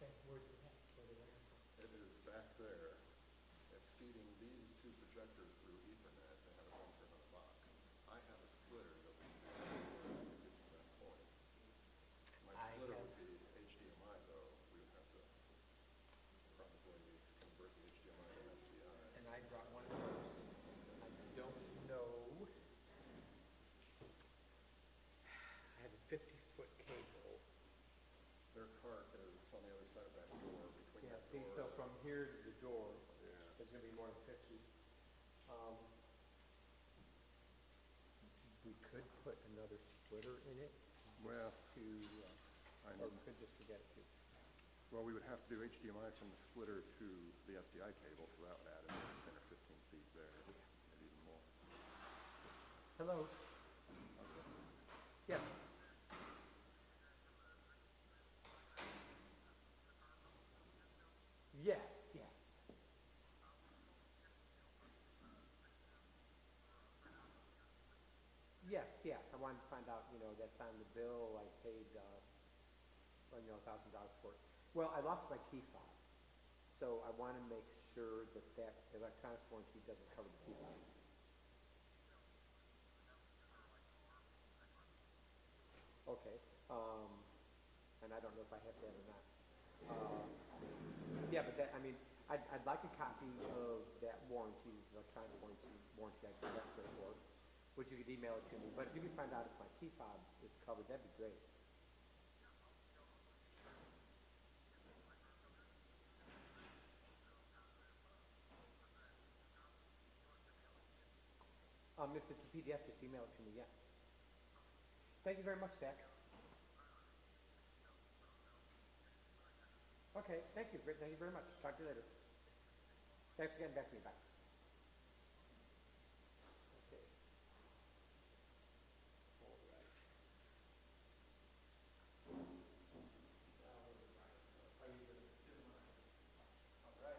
Okay, where's it at? Where did I come from? It is back there. It's feeding these two projectors through Ethernet to have it run through another box. I have a splitter that would be to get to that point. My splitter would be HDMI though. We would have to probably convert the HDMI to SDI. And I brought one of those. I don't know. I have a 50-foot cable. Their cart is on the other side of that door, between Yeah, that see, door. so from here to the door, Yeah. it's going to be more than 50. We could put another splitter in it. Well, or we could just forget it too. well, we would have to do HDMI from the splitter to the SDI cable, so that would add another 10 or 15 feet there, maybe even more. Hello. Yes. Yes, yes. Yes, yeah. I wanted to find out, that's on the bill. I paid, $1,000 for it. Well, I lost my key fob. So I want to make sure that electronics warranty doesn't cover the key fob. Okay. And I don't know if I have that or not. Yeah, but I'd like a copy of that warranty, the electronics warranty I got that for, which you could email it to me. But if you could find out if my key fob is covered, that'd be great. If it's a PDF, just email it to me, yeah. Thank you very much, Zach. Okay, thank you. Thank you very much. Talk to you later. Thanks for getting back to me. Bye. Okay. All right. Are you going to do mine? All right.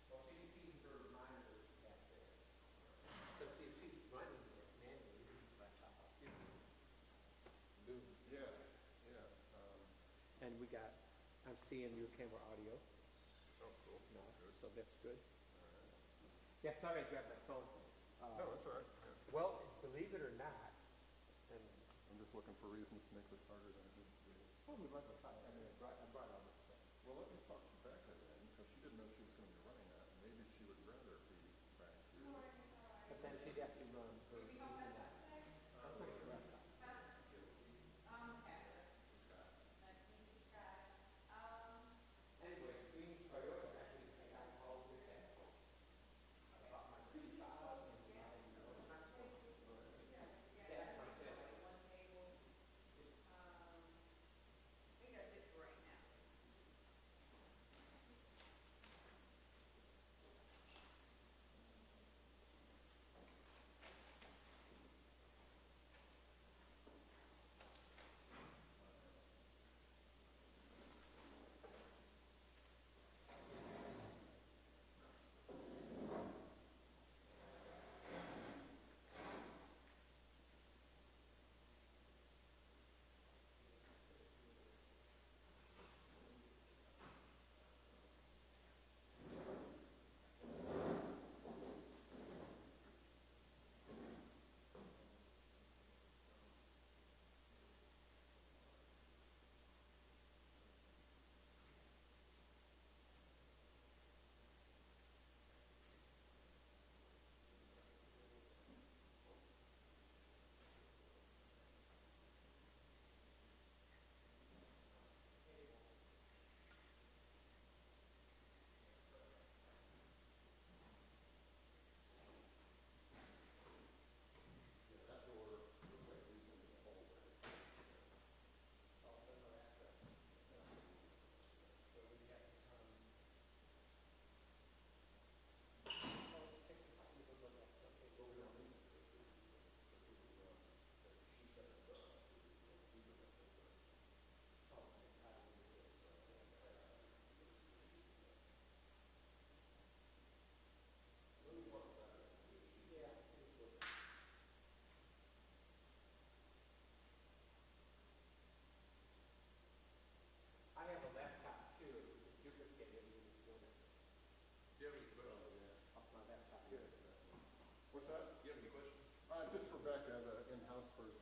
Well, she's feeding her monitors back there. So see, if she's running it manually, you can like chop off here. Boom. Yeah, yeah. And I'm seeing your camera audio Oh, cool. now, Good. so that's good. All right. Yeah, sorry I grabbed my phone. No, that's all right. Yeah. Well, believe it or not, and I'm just looking for reasons to make this harder than it needs to be. oh, we might as well try it. I brought all this stuff. Well, let me talk to Becca then, because she didn't know she was going to be running that, and maybe she would rather be back here. But then she'd have to run her Ethernet. That's not correct. Anyway, we need Toyota. Actually, I got called with that about my key fob and my that's myself.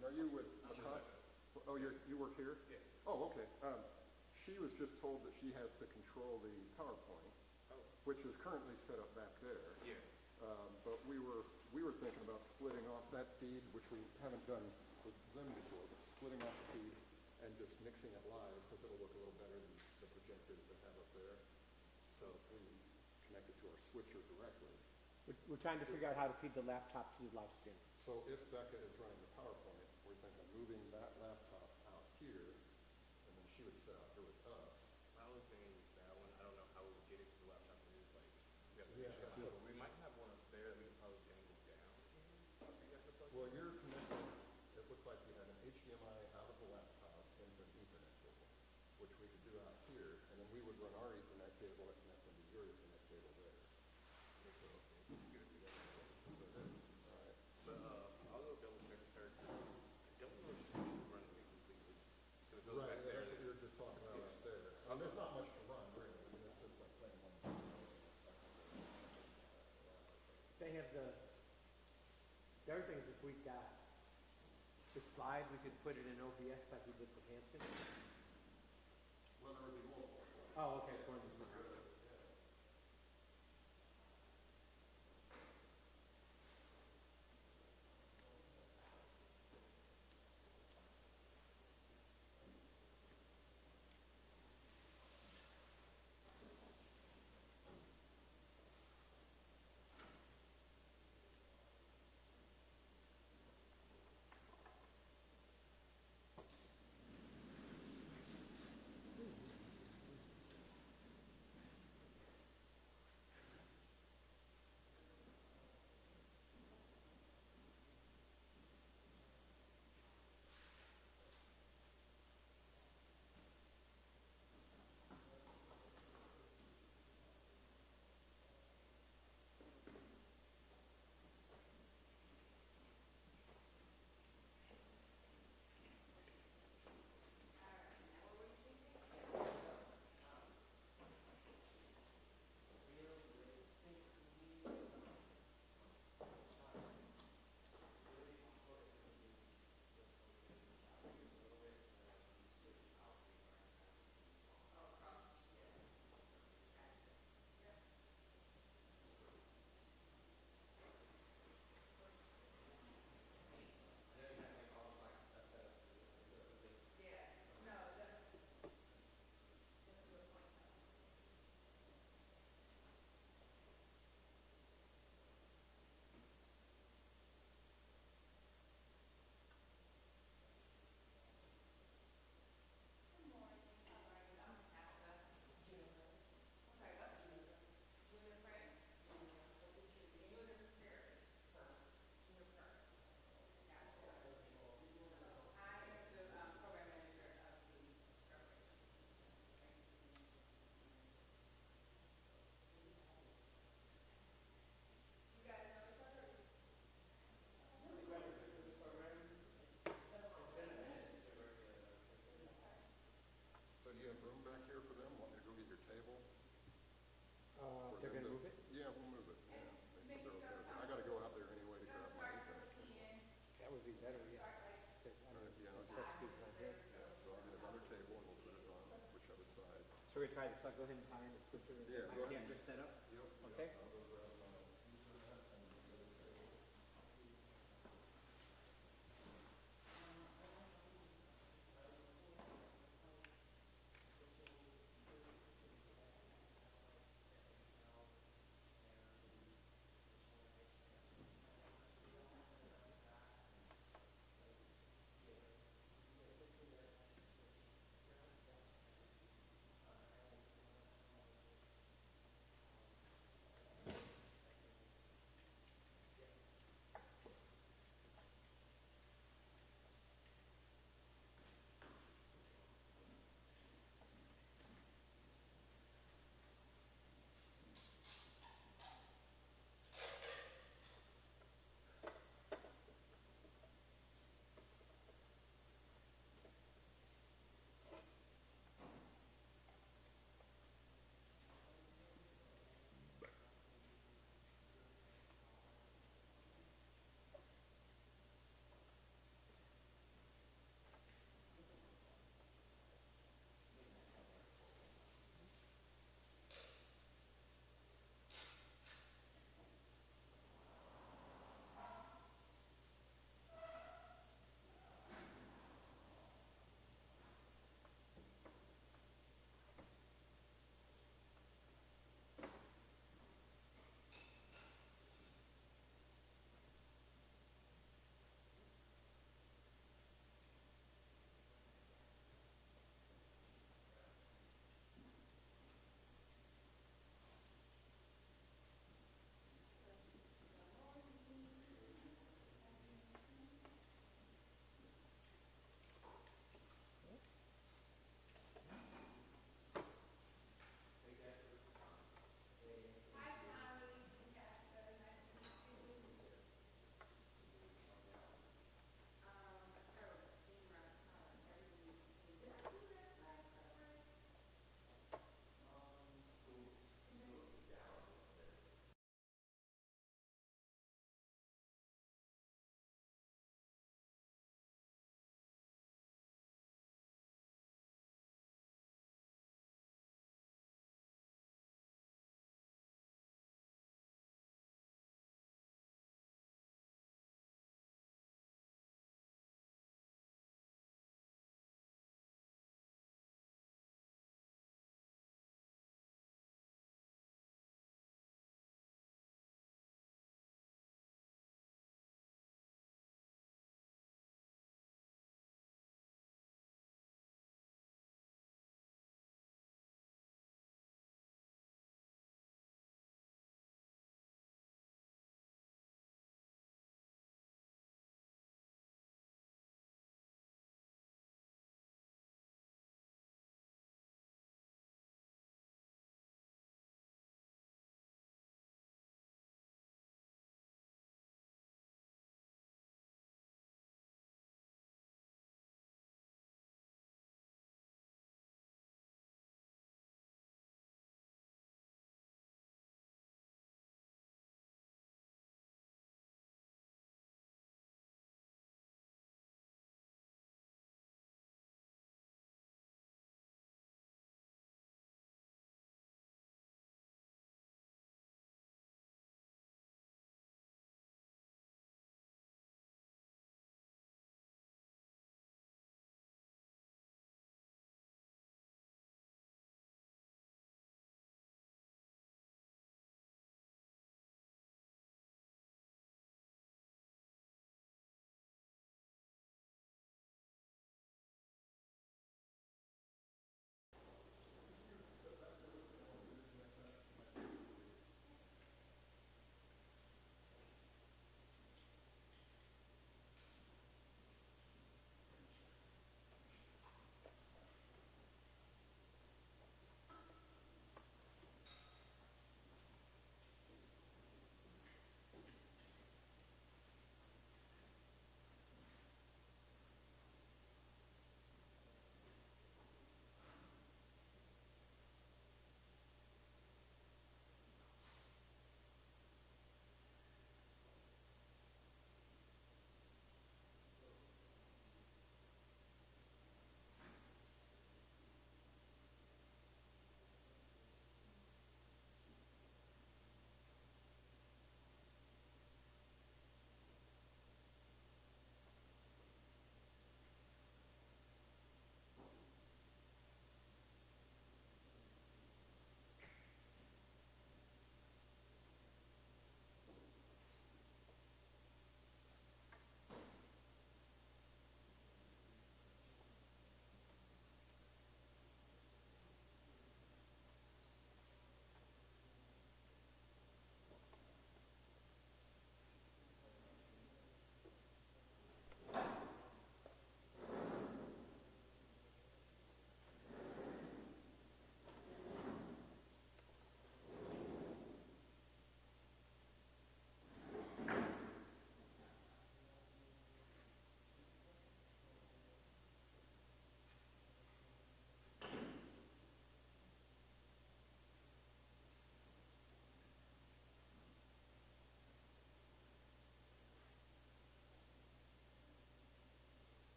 And are you with Lacoste? Oh, you work here? Yeah. Oh, okay. She was just told that she has to control the PowerPoint, which is currently set up back there. Yeah. But we were thinking about splitting off that feed, which we haven't done with them before, but splitting off the feed and just mixing it live, because it'll look a little better than the projector that they have up there. So if we connect it to our switcher directly. We're trying to figure out how to feed the laptop to the live stream. So if Becca is running the PowerPoint, we're thinking of moving that laptop out here, and then she would sit out here with us. My only thing with that one, I don't know how we would get it to the laptop. It is like, we have to Yeah, figure yeah. out. We might have one up there that we could probably dangle down here for you guys to plug Well, in. you're connected, it looked like you had an HDMI out of the laptop into an Ethernet cable, which we could do out here, and then we would run our Ethernet cable and connect into your Ethernet cable there. Okay, so, okay, let's get it together. All right. But, I'll go double check with her, 'cause I don't know if she should run it completely. Because it goes Right, back there. that's what you were just talking about up there. There's not much to run, really. I mean, it's just like playing one. They have the other thing is if we got the slide, we could put it in OBS like we did for Hanson. Well, there would be multiple. Oh, okay. For the, So do you have room back here for them? Want me to go get your table? they're going to move it? Yeah, we'll move it. Yeah, they said they're okay with it. I gotta go out there anyway to grab my Ethernet cable. That would be better, yeah. Yeah, I'll Supposed to be not here. Yeah, so I'll get another table and we'll put it on whichever side. So we're going to try this. I'll go ahead and tie in the switcher. Yeah, go ahead. Just set up. Yep. Okay. I'll go grab my Ethernet and the other table.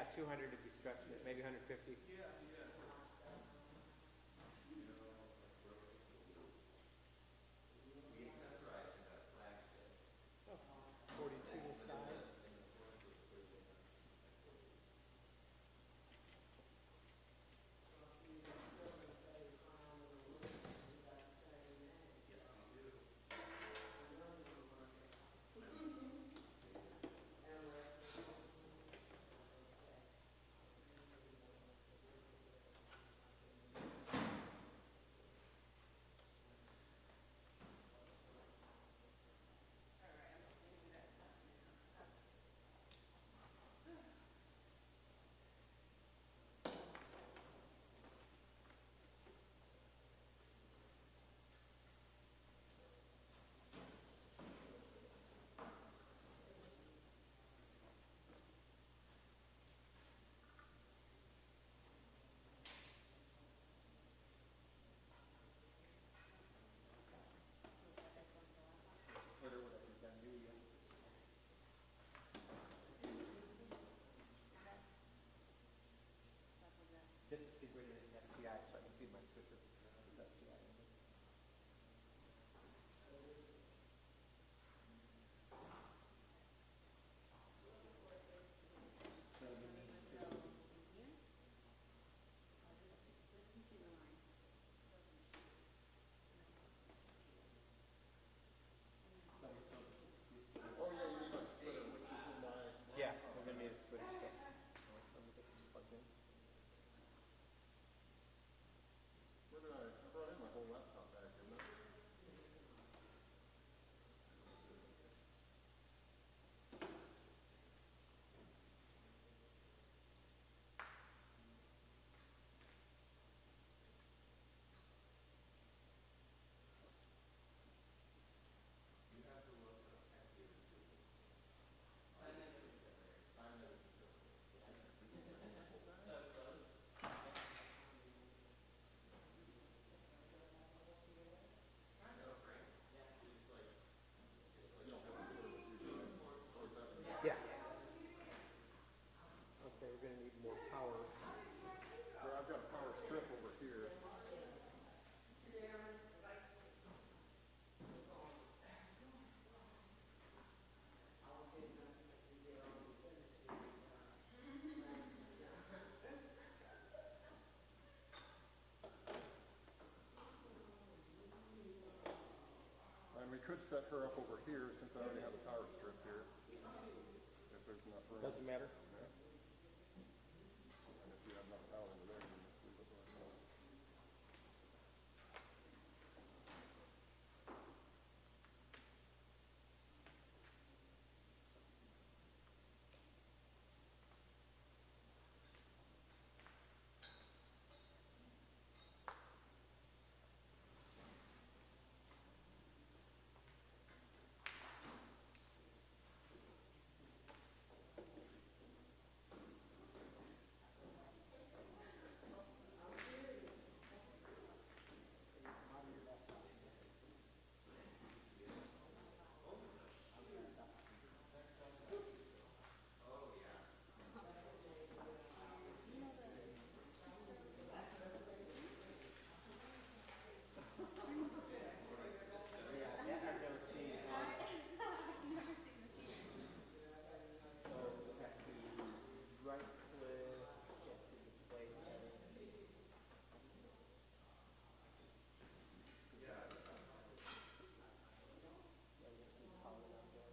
about 200 if you stretch it, maybe 150. Oh, 42 inside. This is the greater STI, so I can feed my switcher with STI. Oh, yeah, you need my splitter, which is in my. Yeah, we're gonna need a switcher. Let me get this plugged in. I brought in my whole laptop back, didn't I? Yeah. Okay, we're gonna need more power. Well, I've got a power strip over here. And we could set her up over here since I already have a power strip here. If there's enough room. Doesn't matter. Yeah. And if you have enough power over there, then just leave it where it is. Right click, get to display settings. Yeah, you see power down there.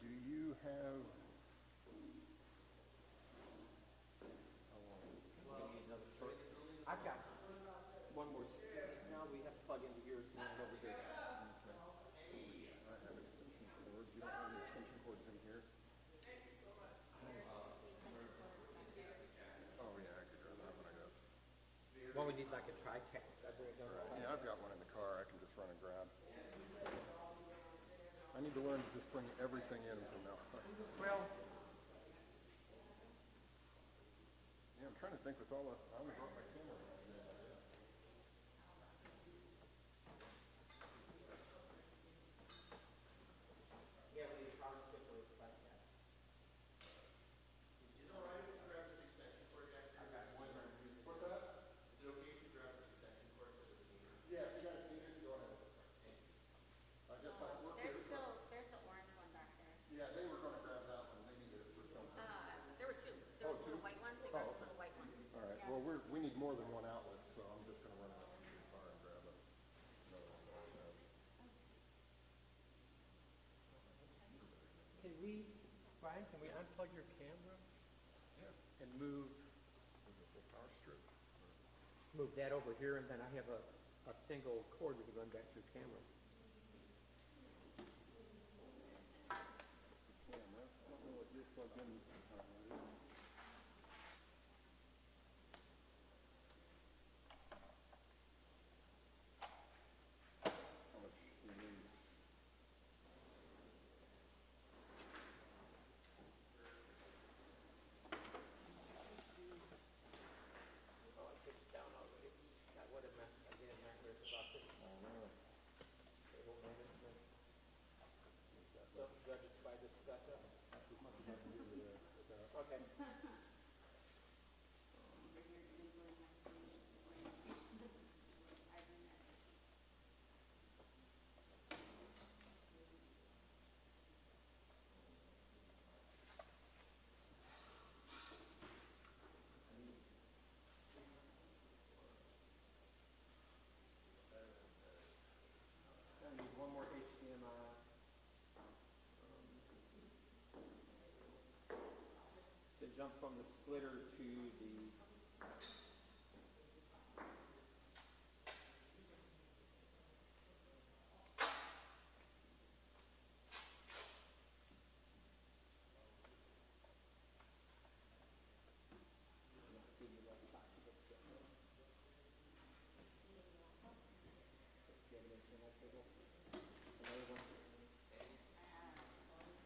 Do you have? We need another short. I've got one more. Now we have to plug into yours and then over here. I have extension cords. You don't have any extension cords in here? Oh, yeah, I could grab that one, I guess. Well, we need like a tri-tech. Yeah, I've got one in the car. I can just run and grab. I need to learn to just bring everything in from now on. Well, Yeah, I'm trying to think with all the, I only brought my camera. more than one outlet, so I'm just gonna run out to the car and grab another one that I have. Can we, Brian, can we unplug your camera Yeah. and move The power strip. that over here, and then I have a single cord we can run back through camera. Camera, I don't know what you're plugged in. How much do you need? Oh, I took it down already. God, what a mess. I didn't remember about this. Oh, no. Table management. So, do I just slide this back up? Okay. I need one more HDMI. To jump from the splitter to the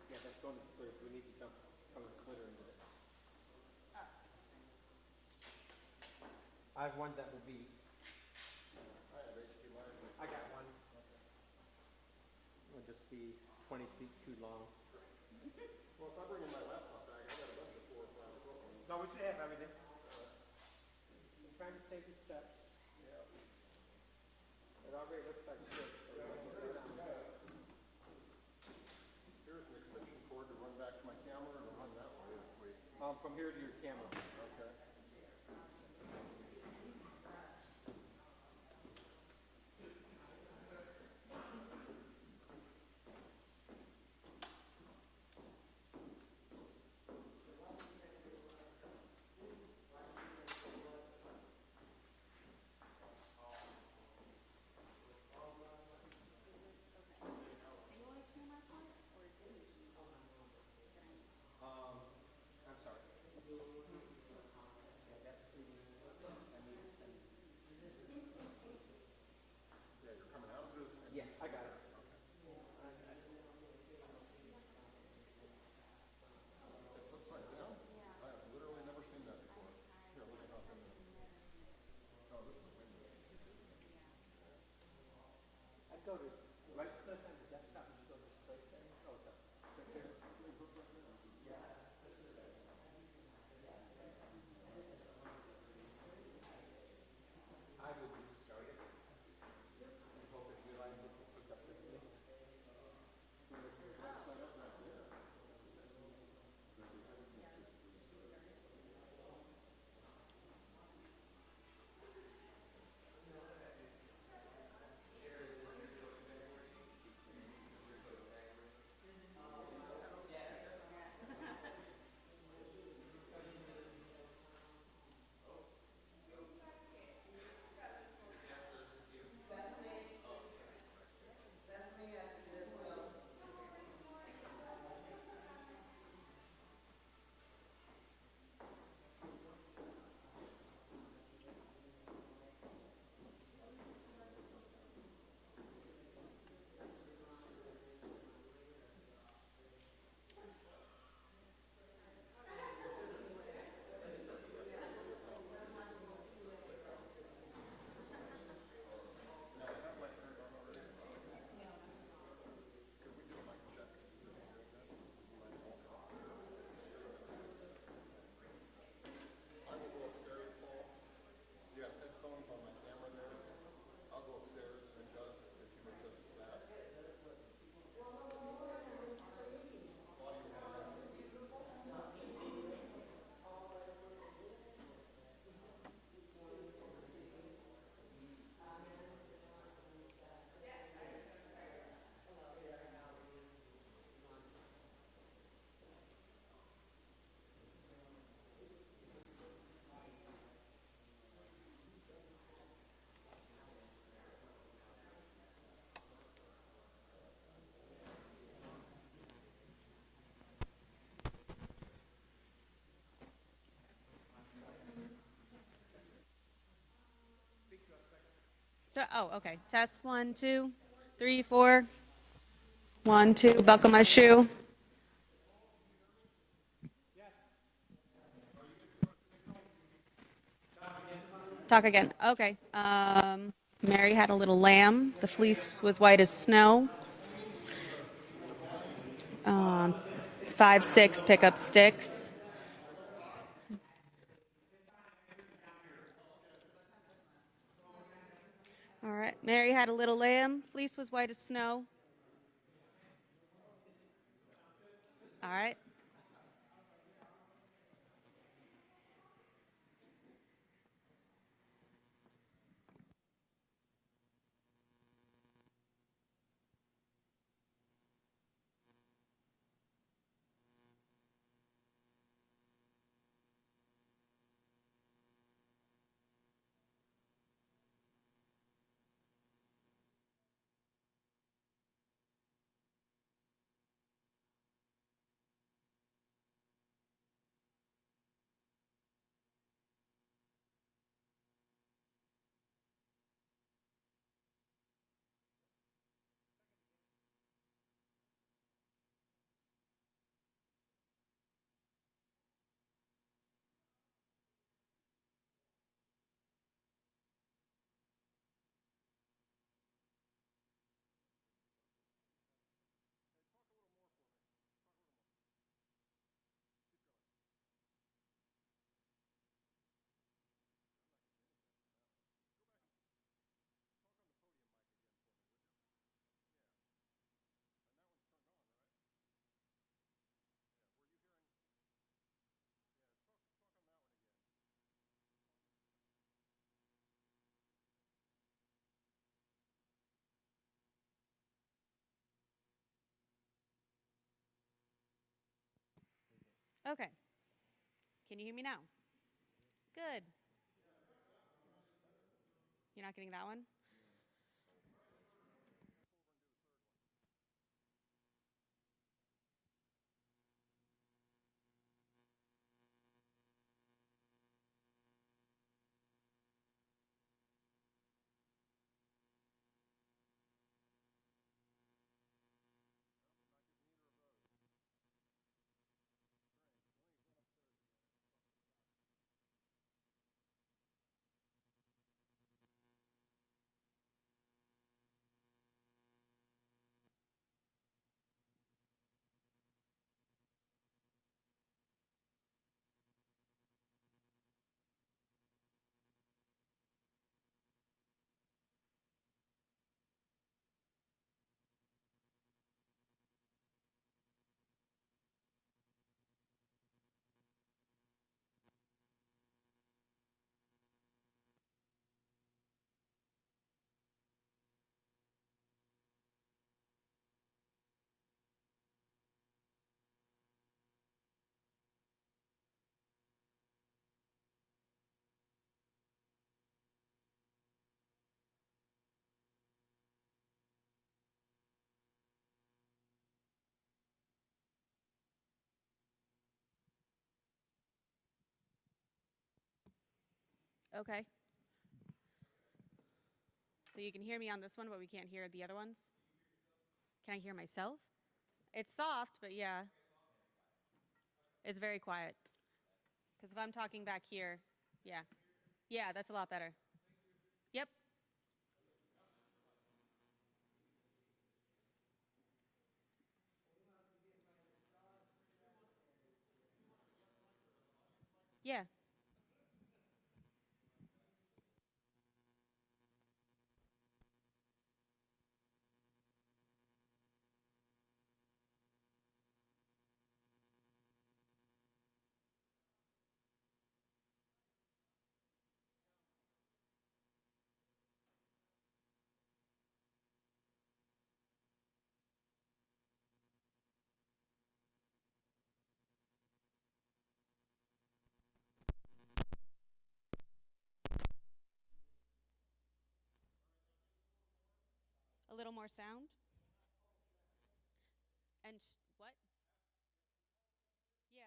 yeah, that's going to the splitter. We need to jump from the splitter into this. I have one that will be, I have HDMI. I got one. It'll just be 20 feet too long. Well, if I bring in my laptop bag, I got a bunch of 4 or 5 foot ones. So we should have everything. I'm trying to save the steps. Yeah. It already looks like shit. So we might as well go down. Here's an extension cord to run back to my camera and to run that way if we. From here to your camera. Okay. I'm sorry. Yeah, that's the, I need to send. Yeah, you're coming out of this. Yes, I got it. It's upside down? I have literally never seen that before. Here, let me hop in there. Oh, this is a window. I'd go to right click on the desktop and just go to display settings. Oh, it's up. It's right there. I would restart it and hope it realizes it's hooked up to the. So, oh, okay. Test 1, 2, 3, 4. 1, 2. Buckle my shoe. Talk again. Okay. Mary had a little lamb. The fleece was white as snow. It's 5, 6. Pick up sticks. All right. Mary had a little lamb. Fleece was white as snow. All right. Okay. Can you hear me now? Good. You're not getting that one? Okay. So you can hear me on this one, but we can't hear the other ones? Can I hear myself? It's soft, but yeah. It's very quiet. Because if I'm talking back here, yeah. Yeah, that's a lot better. Yep. Yeah. A little more sound. And what? Yeah.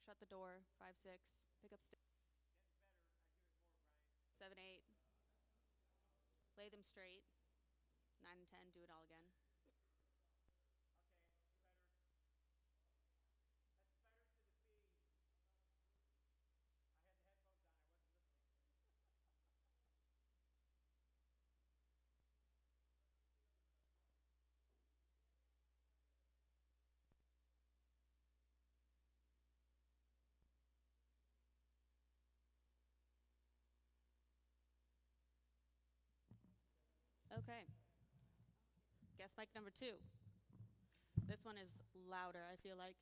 shut the door, 5, 6, pick up 7, 8, lay them straight, 9 and 10, do it all again. Okay. Guest mic number 2. This one is louder, I feel like.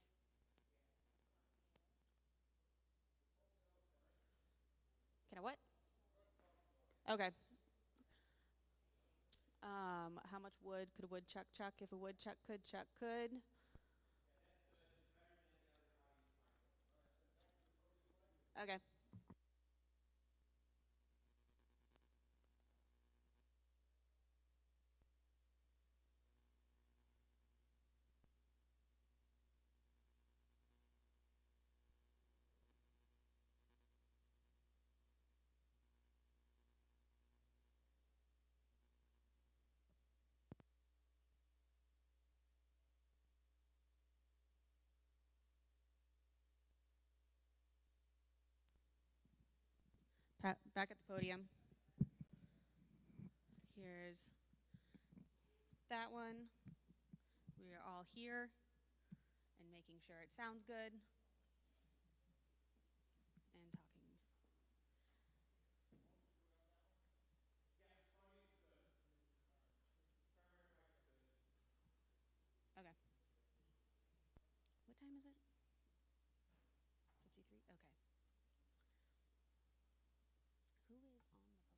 Can I what? Okay. How much wood could a woodchuck chuck? If a woodchuck could chuck could. Okay. Back at the podium. Here's that one. We are all here and making sure it sounds good and talking. Okay. What time is it? 53? Okay. Who is on the podium?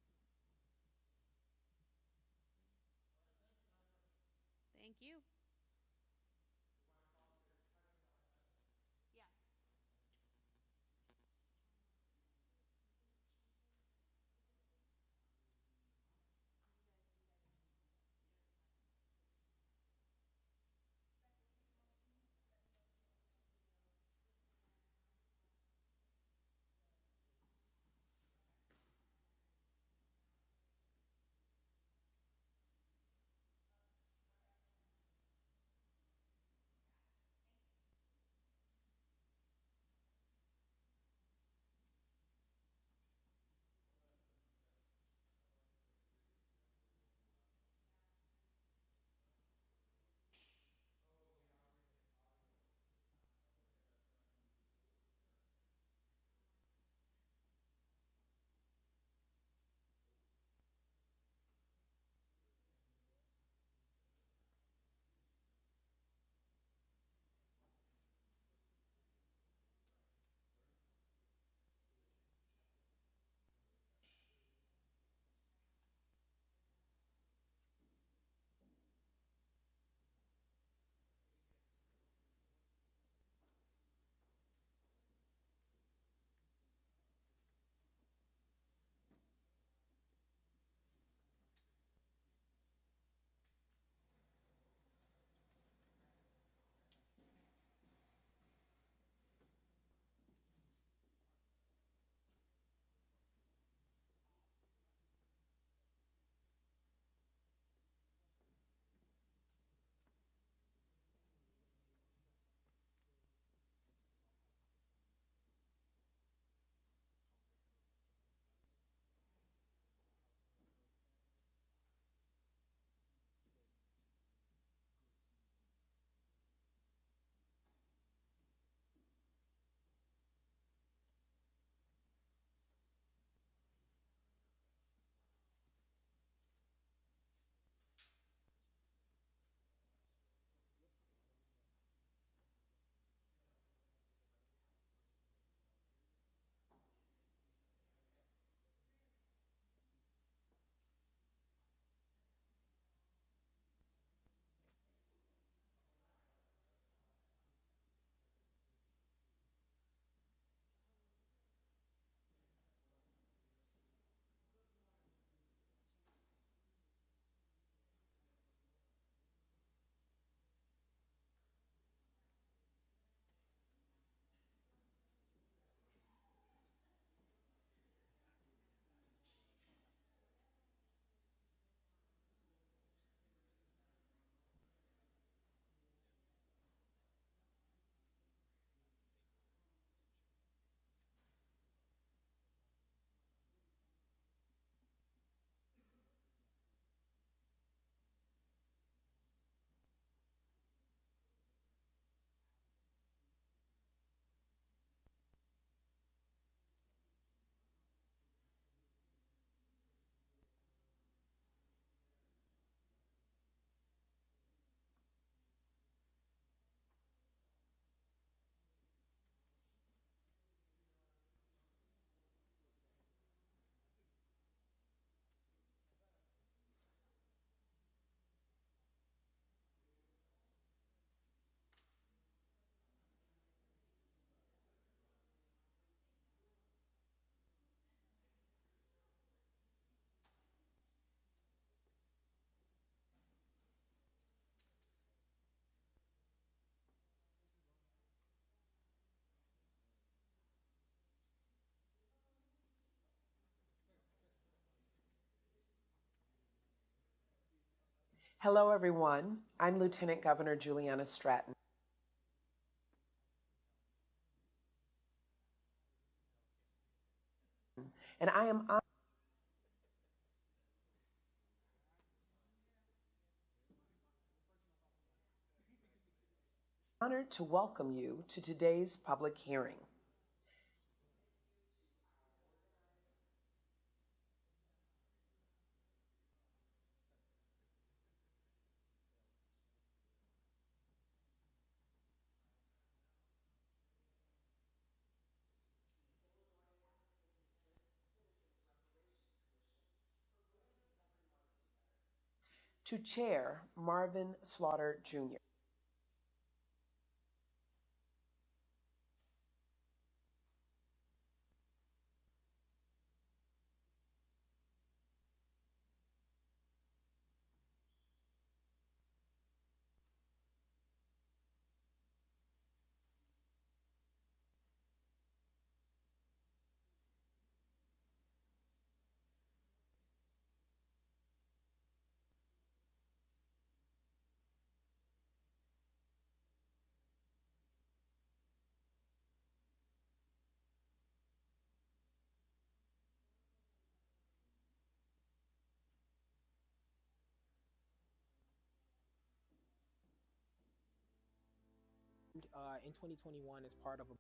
Thank you. Yeah. Hello, everyone. I'm Lieutenant Governor Juliana Stratton. And I am honored to welcome you to today's public hearing. To Chair Marvin Slaughter Jr. In 2021 as part of a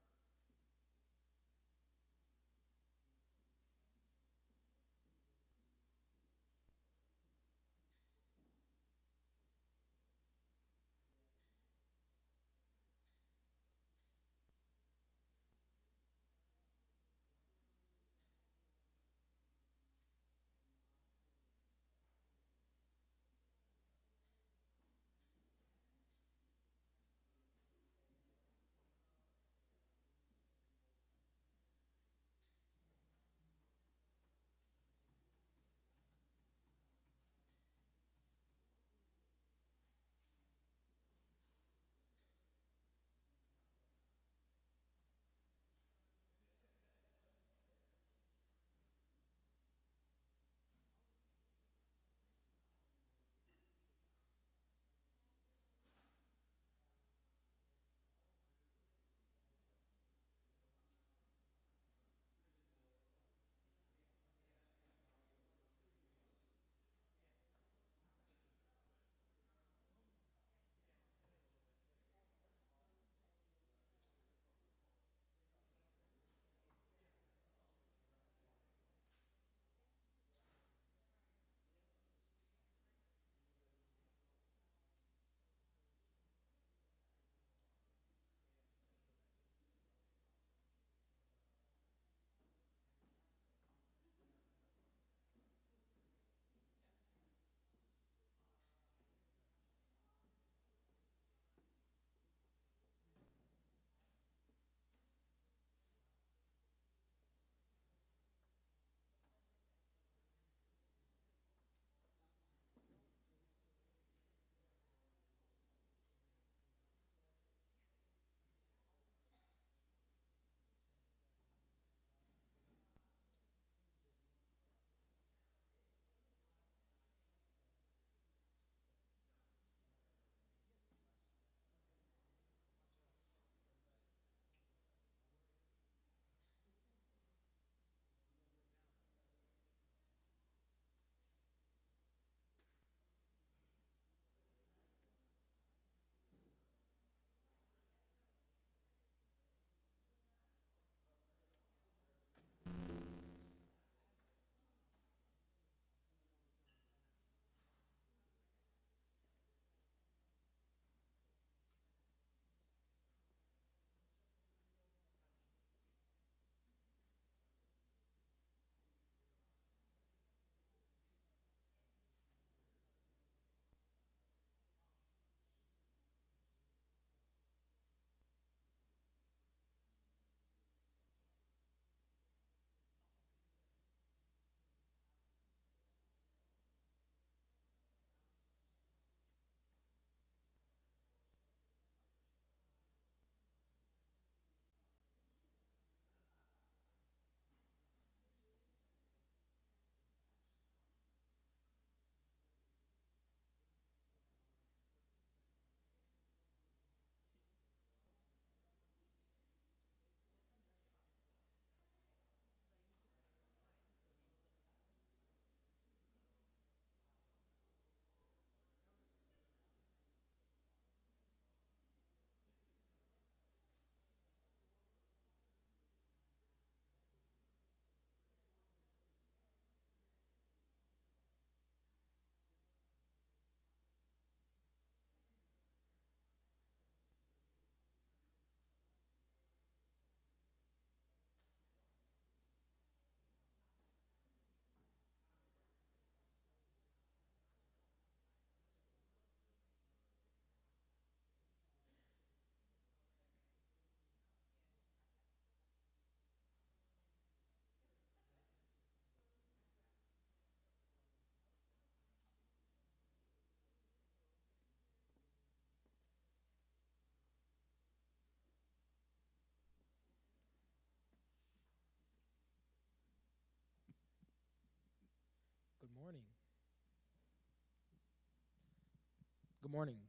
morning.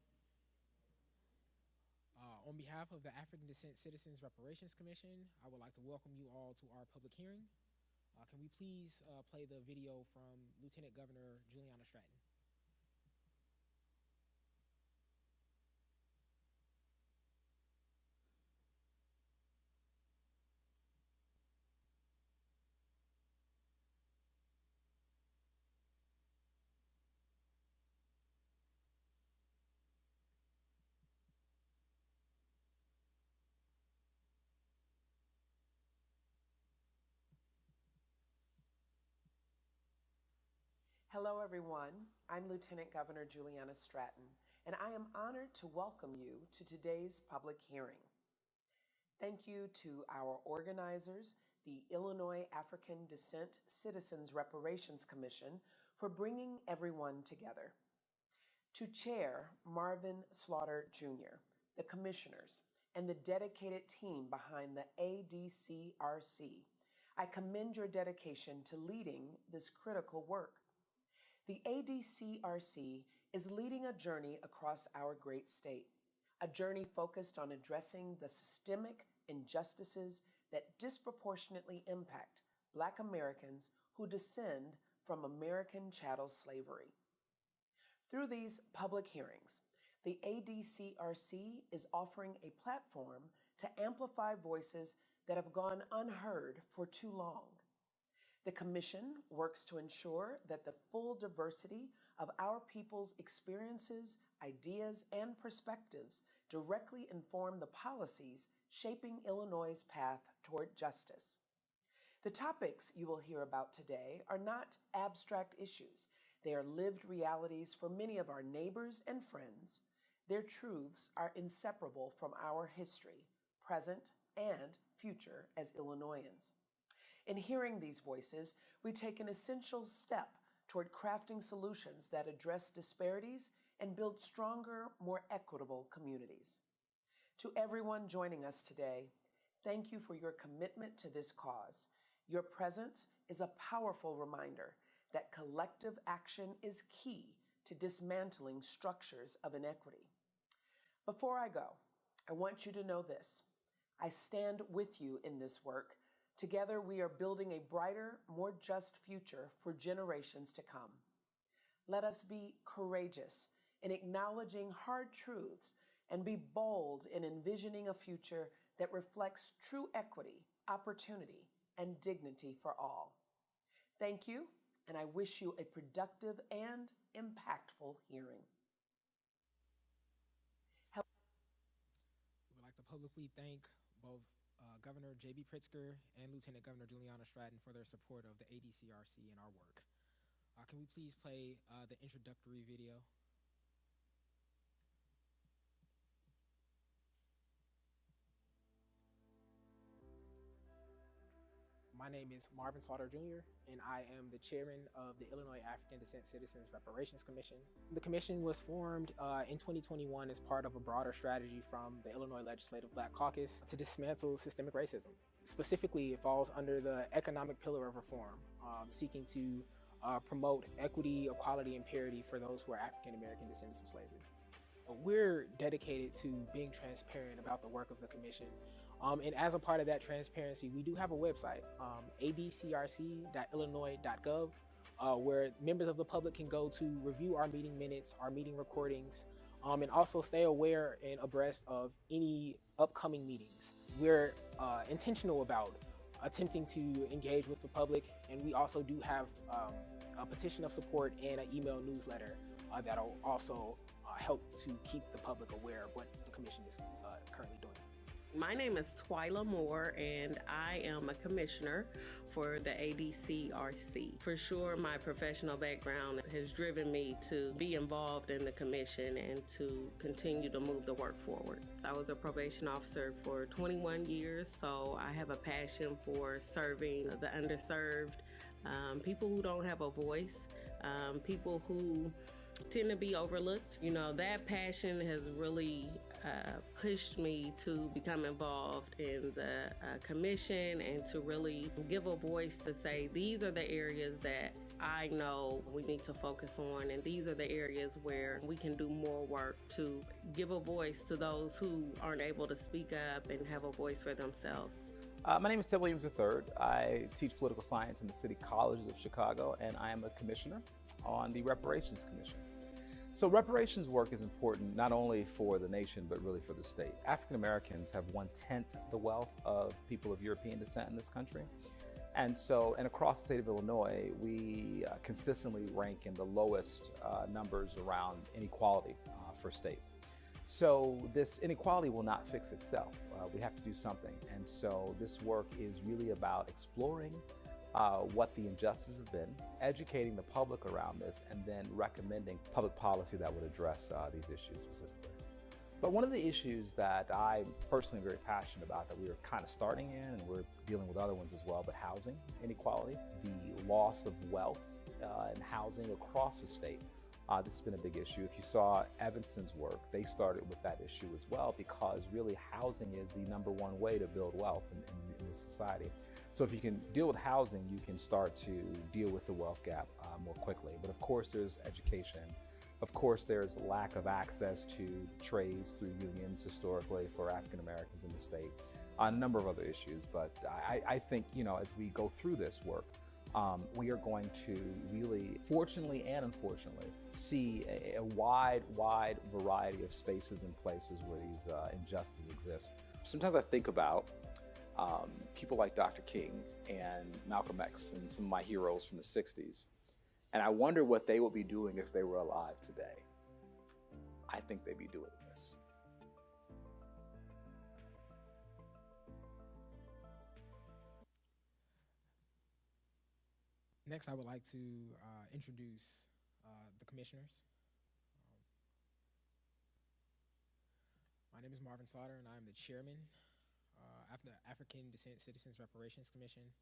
On behalf of the African Descent Citizens Reparations Commission, I would like to welcome you all to our public hearing. Can we please play the video from Lieutenant Governor Juliana Stratton? Hello, everyone. I'm Lieutenant Governor Juliana Stratton, and I am honored to welcome you to today's public hearing. Thank you to our organizers, the Illinois African Descent Citizens Reparations Commission, for bringing everyone together. To Chair Marvin Slaughter Jr., the commissioners, and the dedicated team behind the ADCRC, I commend your dedication to leading this critical work. The ADCRC is leading a journey across our great state, a journey focused on addressing the systemic injustices that disproportionately impact Black Americans who descend from American chattel slavery. Through these public hearings, the ADCRC is offering a platform to amplify voices that have gone unheard for too long. The Commission works to ensure that the full diversity of our people's experiences, ideas, and perspectives directly inform the policies shaping Illinois' path toward justice. The topics you will hear about today are not abstract issues. They are lived realities for many of our neighbors and friends. Their truths are inseparable from our history, present, and future as Illinoisans. In hearing these voices, we take an essential step toward crafting solutions that address disparities and build stronger, more equitable communities. To everyone joining us today, thank you for your commitment to this cause. Your presence is a powerful reminder that collective action is key to dismantling structures of inequity. Before I go, I want you to know this. I stand with you in this work. Together, we are building a brighter, more just future for generations to come. Let us be courageous in acknowledging hard truths and be bold in envisioning a future that reflects true equity, opportunity, and dignity for all. Thank you, and I wish you a productive and impactful hearing. We would like to publicly thank both Governor J.B. Pritzker and Lieutenant Governor Juliana Stratton for their support of the ADCRC and our work. Can we please play the introductory video? My name is Marvin Slaughter Jr., and I am the chairman of the Illinois African Descent Citizens Reparations Commission. The commission was formed in 2021 as part of a broader strategy from the Illinois Legislative Black Caucus to dismantle systemic racism. Specifically, it falls under the economic pillar of reform, seeking to promote equity, equality, and parity for those who are African American descendants of slavery. We're dedicated to being transparent about the work of the commission. And as a part of that transparency, we do have a website, adcrc.illinois.gov, where members of the public can go to review our meeting minutes, our meeting recordings, and also stay aware and abreast of any upcoming meetings. We're intentional about attempting to engage with the public, and we also do have a petition of support and an email newsletter that'll also help to keep the public aware of what the commission is currently doing. My name is Twyla Moore, and I am a commissioner for the ADCRC. For sure, my professional background has driven me to be involved in the commission and to continue to move the work forward. I was a probation officer for 21 years, so I have a passion for serving the underserved, people who don't have a voice, people who tend to be overlooked. You know, that passion has really pushed me to become involved in the commission and to really give a voice to say these are the areas that I know we need to focus on, and these are the areas where we can do more work to give a voice to those who aren't able to speak up and have a voice for themselves. My name is Ted Williams III. I teach political science in the City Colleges of Chicago, and I am a commissioner on the Reparations Commission. So reparations work is important not only for the nation, but really for the state. African Americans have 1/10 the wealth of people of European descent in this country. And across the state of Illinois, we consistently rank in the lowest numbers around inequality for states. So this inequality will not fix itself. We have to do something. And so this work is really about exploring what the injustices have been, educating the public around this, and then recommending public policy that would address these issues specifically. But one of the issues that I'm personally very passionate about, that we are kind of starting in, and we're dealing with other ones as well, but housing inequality, the loss of wealth and housing across the state. This has been a big issue. If you saw Evanston's work, they started with that issue as well, because really housing is the #1 way to build wealth in this society. So if you can deal with housing, you can start to deal with the wealth gap more quickly. But of course, there's education. Of course, there's lack of access to trades through unions historically for African Americans in the state. A number of other issues, but I think, as we go through this work, we are going to really, fortunately and unfortunately, see a wide variety of spaces and places where these injustices exist. Sometimes I think about people like Dr. King and Malcolm X and some of my heroes from the 60s. And I wonder what they would be doing if they were alive today. I think they'd be doing this. Next, I would like to introduce the commissioners. My name is Marvin Slaughter, and I am the chairman of the African Descent Citizens Reparations Commission.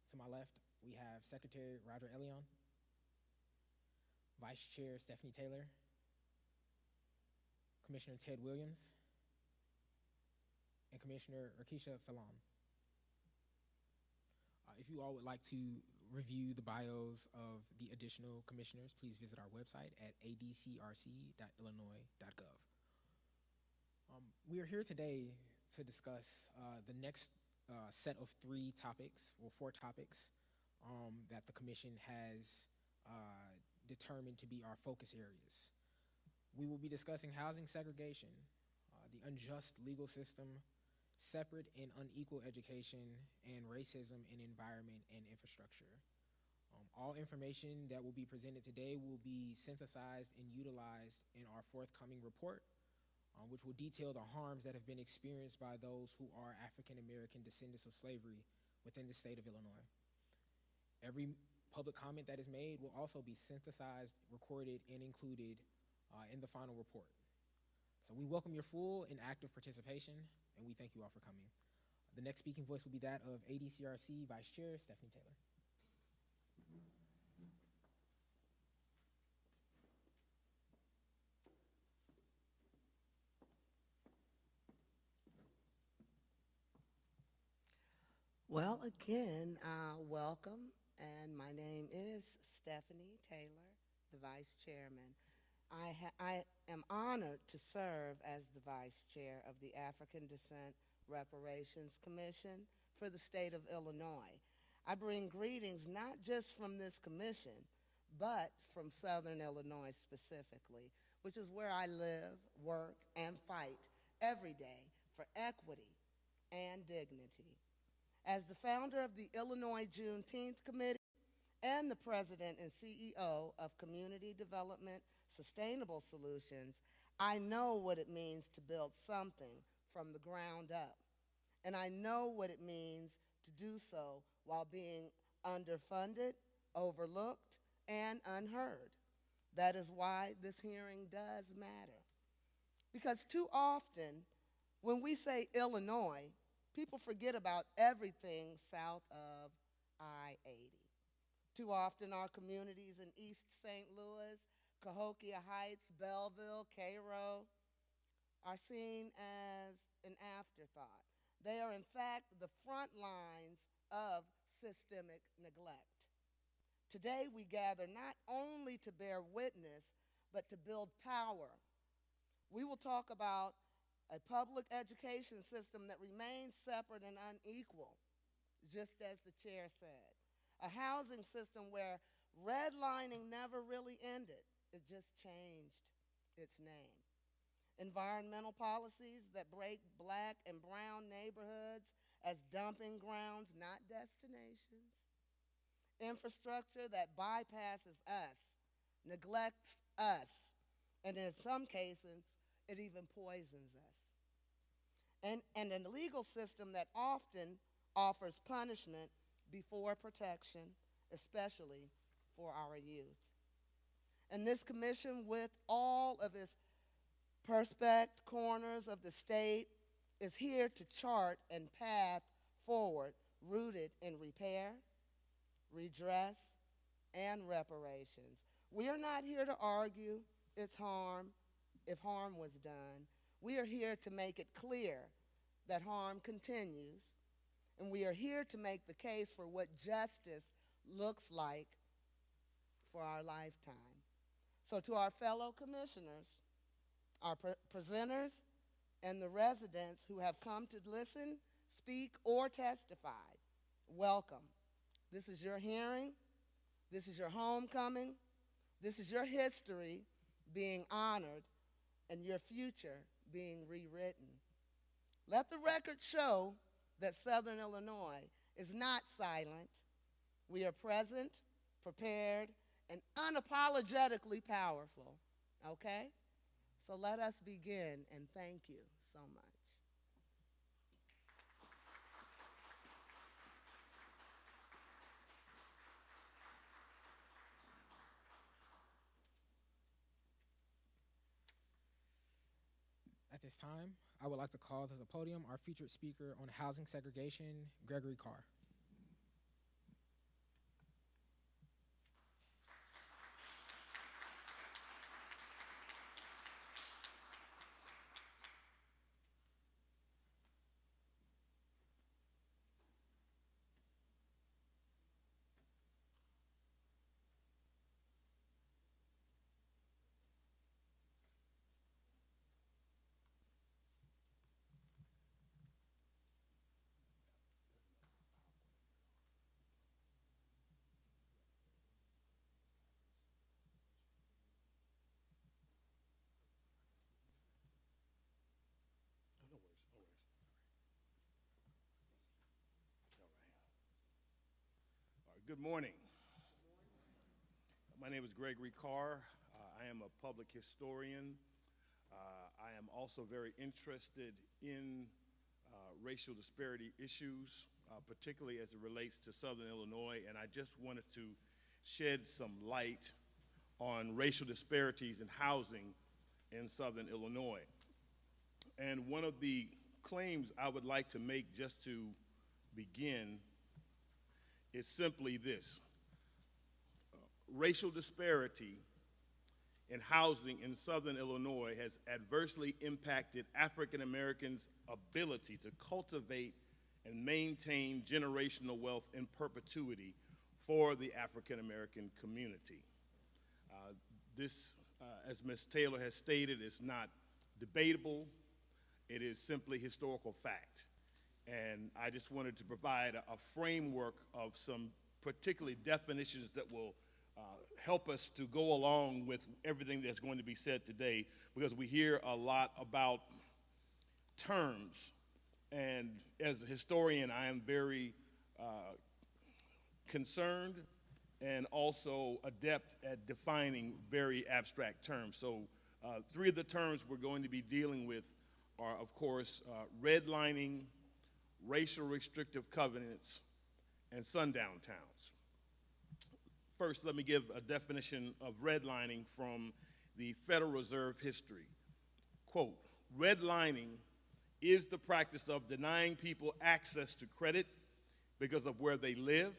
To my left, we have Secretary Roger Elion, Vice Chair Stephanie Taylor, Commissioner Ted Williams, and Commissioner Rakisha Phelan. If you all would like to review the bios of the additional commissioners, please visit our website at adcrc.illinois.gov. We are here today to discuss the next set of 4 topics that the commission has determined to be our focus areas. We will be discussing housing segregation, the unjust legal system, separate and unequal education, and racism in environment and infrastructure. All information that will be presented today will be synthesized and utilized in our forthcoming report, which will detail the harms that have been experienced by those who are African American descendants of slavery within the state of Illinois. Every public comment that is made will also be synthesized, recorded, and included in the final report. So we welcome your full and active participation, and we thank you all for coming. The next speaking voice will be that of ADCRC Vice Chair Stephanie Taylor. Well, again, welcome, and my name is Stephanie Taylor, the Vice Chairman. I am honored to serve as the Vice Chair of the African Descent Reparations Commission for the state of Illinois. I bring greetings not just from this commission, but from Southern Illinois specifically, which is where I live, work, and fight every day for equity and dignity. As the founder of the Illinois Juneteenth Committee and the president and CEO of Community Development Sustainable Solutions, I know what it means to build something from the ground up. And I know what it means to do so while being underfunded, overlooked, and unheard. That is why this hearing does matter. Because too often, when we say Illinois, people forget about everything south of I-80. Too often our communities in East St. Louis, Cahokia Heights, Belleville, Cairo are seen as an afterthought. They are in fact the front lines of systemic neglect. Today we gather not only to bear witness, but to build power. We will talk about a public education system that remains separate and unequal, just as the chair said. A housing system where redlining never really ended. It just changed its name. Environmental policies that break black and brown neighborhoods as dumping grounds, not destinations. Infrastructure that bypasses us, neglects us, and in some cases, it even poisons us. And a legal system that often offers punishment before protection, especially for our youth. And this commission, with all of its perspective corners of the state, is here to chart a path forward rooted in repair, redress, and reparations. We are not here to argue if harm was done. We are here to make it clear that harm continues, and we are here to make the case for what justice looks like for our lifetime. So to our fellow commissioners, our presenters, and the residents who have come to listen, speak, or testify, welcome. This is your hearing. This is your homecoming. This is your history being honored and your future being rewritten. Let the record show that Southern Illinois is not silent. We are present, prepared, and unapologetically powerful, okay? So let us begin, and thank you so much. At this time, I would like to call to the podium our featured speaker on housing segregation, Gregory Carr. Good morning. My name is Gregory Carr. I am a public historian. I am also very interested in racial disparity issues, particularly as it relates to Southern Illinois, and I just wanted to shed some light on racial disparities in housing in Southern Illinois. And one of the claims I would like to make just to begin is simply this. Racial disparity in housing in Southern Illinois has adversely impacted African Americans' ability to cultivate and maintain generational wealth in perpetuity for the African American community. This, as Ms. Taylor has stated, is not debatable. It is simply historical fact. And I just wanted to provide a framework of some particularly definitions that will help us to go along with everything that's going to be said today, because we hear a lot about terms. And as a historian, I am very concerned and also adept at defining very abstract terms. So three of the terms we're going to be dealing with are, of course, redlining, racial restrictive covenants, and sundown towns. First, let me give a definition of redlining from the Federal Reserve history. Quote, redlining is the practice of denying people access to credit because of where they live,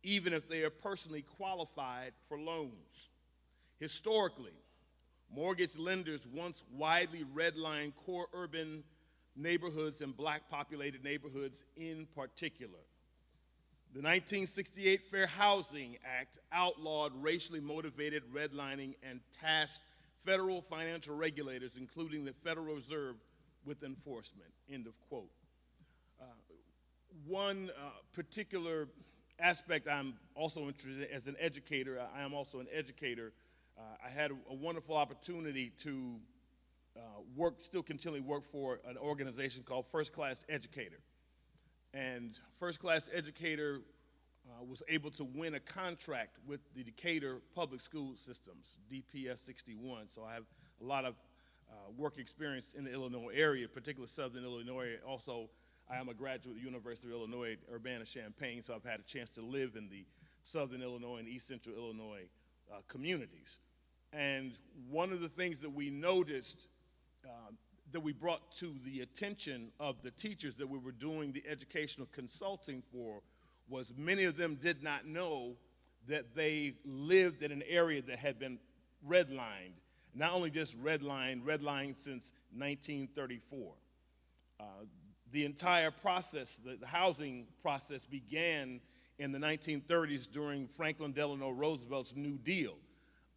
even if they are personally qualified for loans. Historically, mortgage lenders once widely redlined core urban neighborhoods and black populated neighborhoods in particular. The 1968 Fair Housing Act outlawed racially motivated redlining and tasked federal financial regulators, including the Federal Reserve, with enforcement, end of quote. One particular aspect I'm also interested in as an educator, I am also an educator. I had a wonderful opportunity to still continually work for an organization called First Class Educator. And First Class Educator was able to win a contract with the Decatur Public School Systems, DPS 61. So I have a lot of work experience in the Illinois area, particularly Southern Illinois. Also, I am a graduate of the University of Illinois at Urbana-Champaign, so I've had a chance to live in the Southern Illinois and East Central Illinois communities. And one of the things that we noticed that we brought to the attention of the teachers that we were doing the educational consulting for was many of them did not know that they lived in an area that had been redlined. Not only just redlined since 1934. The entire process, the housing process, began in the 1930s during Franklin Delano Roosevelt's New Deal.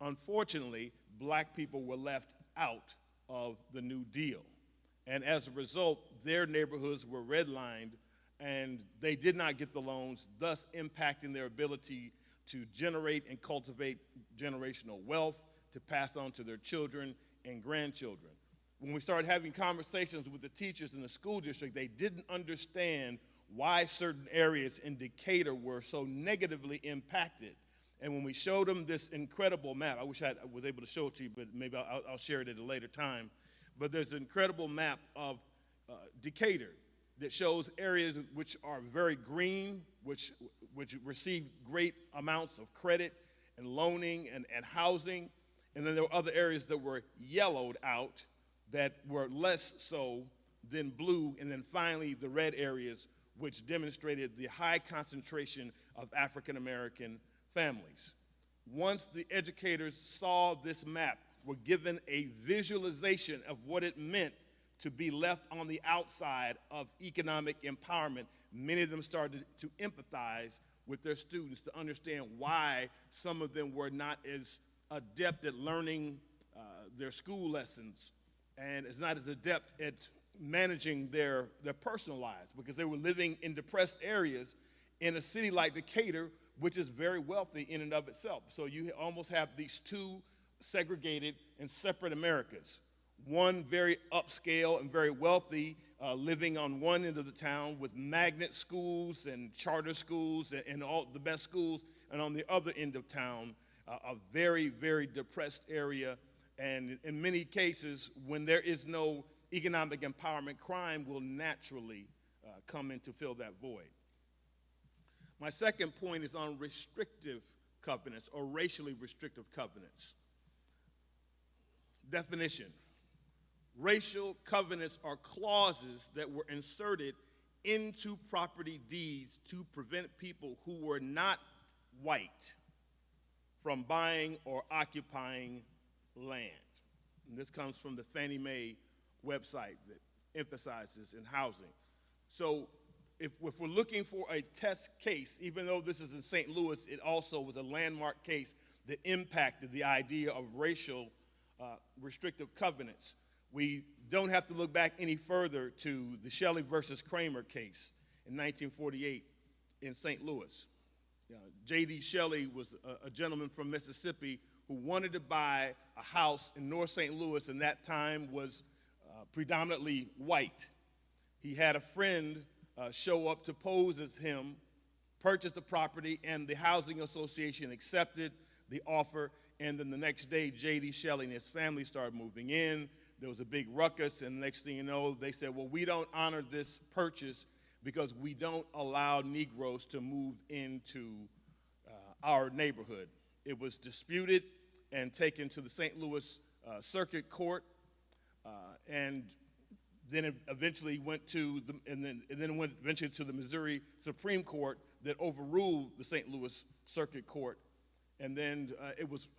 Unfortunately, black people were left out of the New Deal. And as a result, their neighborhoods were redlined and they did not get the loans, thus impacting their ability to generate and cultivate generational wealth to pass on to their children and grandchildren. When we started having conversations with the teachers in the school district, they didn't understand why certain areas in Decatur were so negatively impacted. And when we showed them this incredible map, I wish I was able to show it to you, but maybe I'll share it at a later time. But there's an incredible map of Decatur that shows areas which are very green, which receive great amounts of credit and loaning and housing. And then there were other areas that were yellowed out that were less so than blue. And then finally the red areas, which demonstrated the high concentration of African American families. Once the educators saw this map, were given a visualization of what it meant to be left on the outside of economic empowerment, many of them started to empathize with their students to understand why some of them were not as adept at learning their school lessons and is not as adept at managing their personal lives, because they were living in depressed areas in a city like Decatur, which is very wealthy in and of itself. So you almost have these two segregated and separate Americas. One very upscale and very wealthy, living on one end of the town with magnet schools and charter schools and all the best schools, and on the other end of town, a very, very depressed area. And in many cases, when there is no economic empowerment, crime will naturally come in to fill that void. My second point is on restrictive covenants or racially restrictive covenants. Definition. Racial covenants are clauses that were inserted into property deeds to prevent people who were not white from buying or occupying land. And this comes from the Fannie Mae website that emphasizes in housing. So if we're looking for a test case, even though this is in St. Louis, it also was a landmark case that impacted the idea of racial restrictive covenants. We don't have to look back any further to the Shelley versus Kramer case in 1948 in St. Louis. J.D. Shelley was a gentleman from Mississippi who wanted to buy a house in North St. Louis, and that time was predominantly white. He had a friend show up to pose as him, purchase the property, and the housing association accepted the offer. And then the next day, J.D. Shelley and his family started moving in. There was a big ruckus, and the next thing you know, they said, well, we don't honor this purchase because we don't allow Negroes to move into our neighborhood. It was disputed and taken to the St. Louis Circuit Court, and then it eventually went to eventually to the Missouri Supreme Court that overruled the St. Louis Circuit Court, and then it was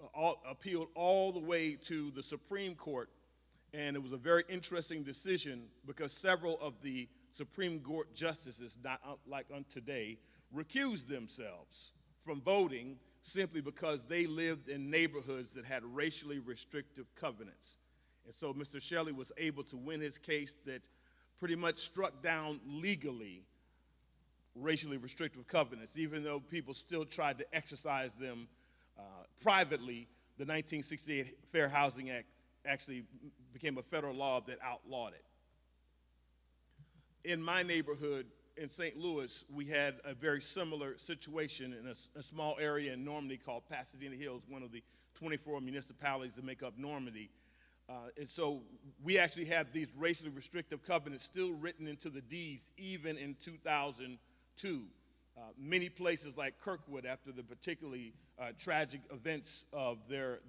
appealed all the way to the Supreme Court. And it was a very interesting decision because several of the Supreme Court justices, not like on today, recused themselves from voting simply because they lived in neighborhoods that had racially restrictive covenants. And so Mr. Shelley was able to win his case that pretty much struck down legally racially restrictive covenants, even though people still tried to exercise them privately. The 1968 Fair Housing Act actually became a federal law that outlawed it. In my neighborhood in St. Louis, we had a very similar situation in a small area in Normandy called Pasadena Hills, one of the 24 municipalities that make up Normandy. And so we actually have these racially restrictive covenants still written into the deeds even in 2002. Many places like Kirkwood, after the particularly tragic events of their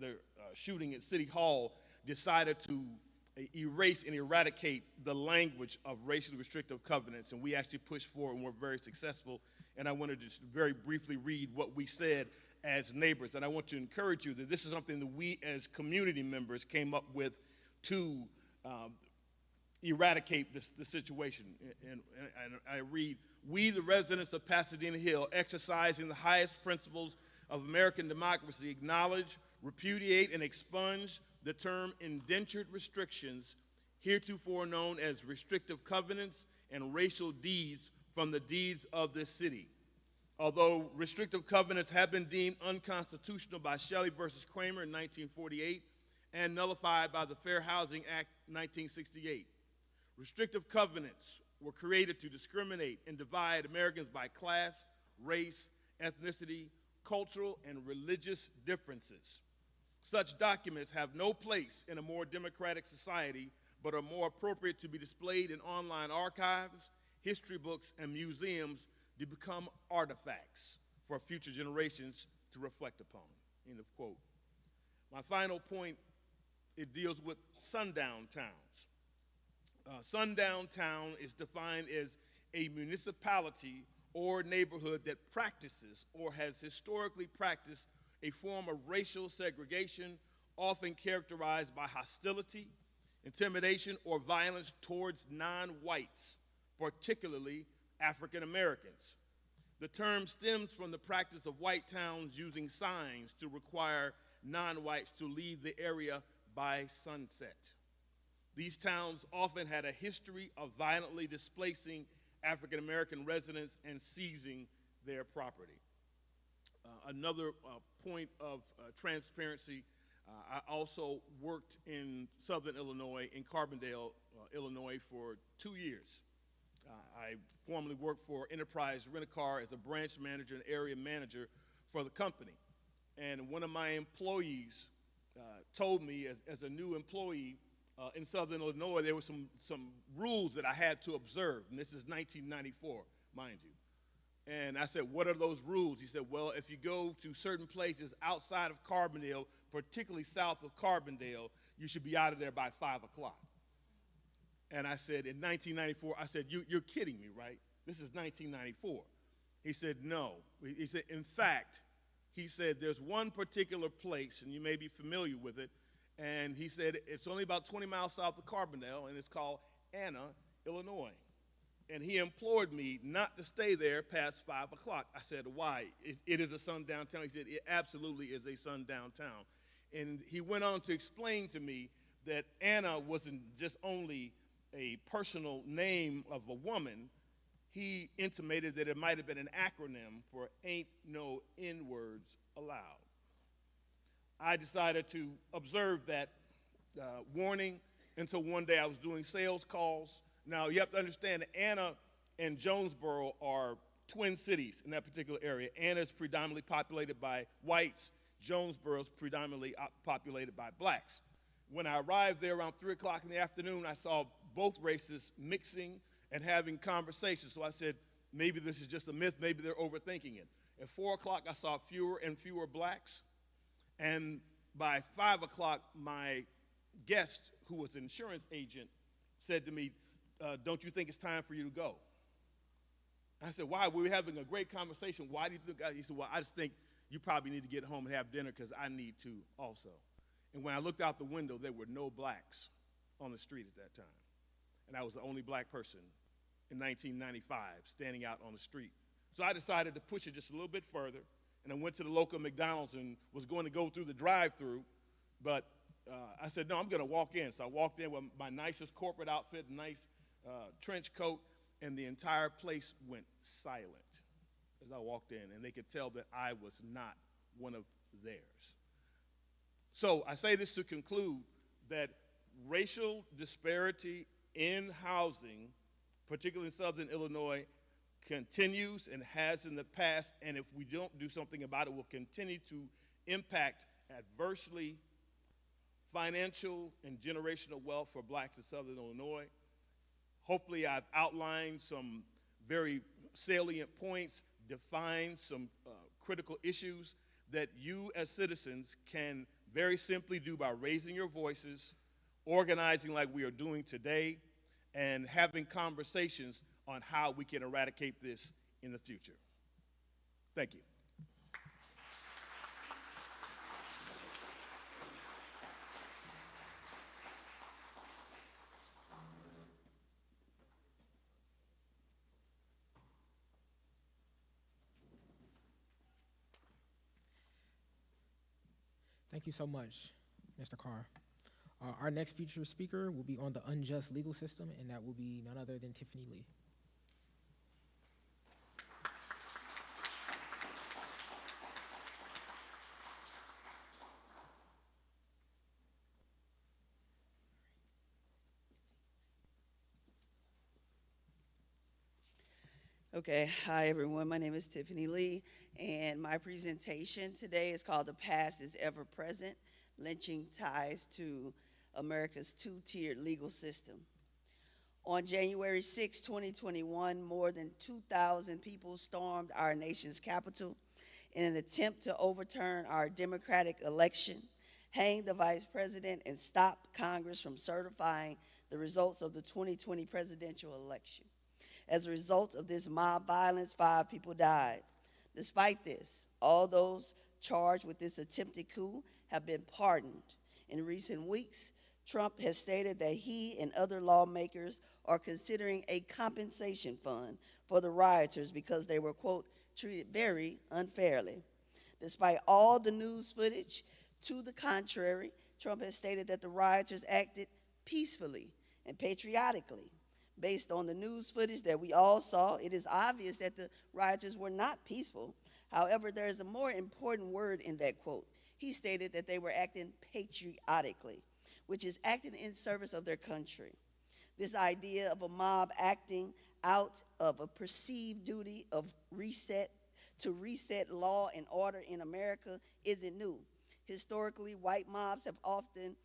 shooting at City Hall, decided to erase and eradicate the language of racially restrictive covenants, and we actually pushed forward and were very successful. And I wanted to just very briefly read what we said as neighbors, and I want to encourage you that this is something that we as community members came up with to eradicate the situation. And I read, "We, the residents of Pasadena Hill, exercising the highest principles of American democracy, acknowledge, repudiate, and expunge the term indentured restrictions, heretofore known as restrictive covenants and racial deeds, from the deeds of this city. Although restrictive covenants have been deemed unconstitutional by Shelley versus Kramer in 1948 and nullified by the Fair Housing Act 1968, restrictive covenants were created to discriminate and divide Americans by class, race, ethnicity, cultural, and religious differences. Such documents have no place in a more democratic society, but are more appropriate to be displayed in online archives, history books, and museums to become artifacts for future generations to reflect upon." End of quote. My final point, it deals with sundown towns. Sundown town is defined as a municipality or neighborhood that practices or has historically practiced a form of racial segregation, often characterized by hostility, intimidation, or violence towards non-whites, particularly African Americans. The term stems from the practice of white towns using signs to require non-whites to leave the area by sunset. These towns often had a history of violently displacing African American residents and seizing their property. Another point of transparency, I also worked in Southern Illinois, in Carbondale, Illinois, for 2 years. I formerly worked for Enterprise Rent-A-Car as a branch manager and area manager for the company. And one of my employees told me, as a new employee in Southern Illinois, there were some rules that I had to observe. And this is 1994, mind you. And I said, "What are those rules?" He said, "Well, if you go to certain places outside of Carbondale, particularly south of Carbondale, you should be out of there by 5 o'clock. And I said, in 1994, I said, you're kidding me, right? This is 1994. He said, no. He said, in fact, he said, there's one particular place, and you may be familiar with it, and he said, it's only about 20 miles south of Carbondale, and it's called Anna, Illinois. And he implored me not to stay there past 5 o'clock. I said, why? It is a sundown town. He said, it absolutely is a sundown town. And he went on to explain to me that Anna wasn't just only a personal name of a woman. He intimated that it might have been an acronym for Ain't No N-Words Allowed. I decided to observe that warning until one day I was doing sales calls. Now, you have to understand that Anna and Jonesboro are twin cities in that particular area. Anna is predominantly populated by whites. Jonesboro is predominantly populated by blacks. When I arrived there around 3 o'clock in the afternoon, I saw both races mixing and having conversations. So I said, maybe this is just a myth. Maybe they're overthinking it. At 4 o'clock, I saw fewer and fewer blacks. And by 5 o'clock, my guest, who was an insurance agent, said to me, don't you think it's time for you to go? I said, why? We were having a great conversation. Why do you think? He said, well, I just think you probably need to get home and have dinner because I need to also. And when I looked out the window, there were no blacks on the street at that time. And I was the only black person in 1995 standing out on the street. So I decided to push it just a little bit further, and I went to the local McDonald's and was going to go through the drive-through, but I said, no, I'm going to walk in. So I walked in with my nicest corporate outfit, nice trench coat, and the entire place went silent as I walked in, and they could tell that I was not one of theirs. So I say this to conclude that racial disparity in housing, particularly in Southern Illinois, continues and has in the past, and if we don't do something about it, will continue to impact adversely financial and generational wealth for blacks in Southern Illinois. Hopefully I've outlined some very salient points, defined some critical issues that you as citizens can very simply do by raising your voices, organizing like we are doing today, and having conversations on how we can eradicate this in the future. Thank you. Thank you so much, Mr. Carr. Our next featured speaker will be on the unjust legal system, and that will be none other than Tiffany Lee. Okay, hi everyone. My name is Tiffany Lee, and my presentation today is called The Past is Ever Present, Lynching Ties to America's Two-Tiered Legal System. On January 6, 2021, more than 2,000 people stormed our nation's capital in an attempt to overturn our democratic election, hang the vice president, and stop Congress from certifying the results of the 2020 presidential election. As a result of this mob violence, 5 people died. Despite this, all those charged with this attempted coup have been pardoned. In recent weeks, Trump has stated that he and other lawmakers are considering a compensation fund for the rioters because they were, quote, treated very unfairly. Despite all the news footage to the contrary, Trump has stated that the rioters acted peacefully and patriotically. Based on the news footage that we all saw, it is obvious that the rioters were not peaceful. However, there is a more important word in that quote. He stated that they were acting patriotically, which is acting in service of their country. This idea of a mob acting out of a perceived duty of reset law and order in America isn't new. Historically, white mobs have often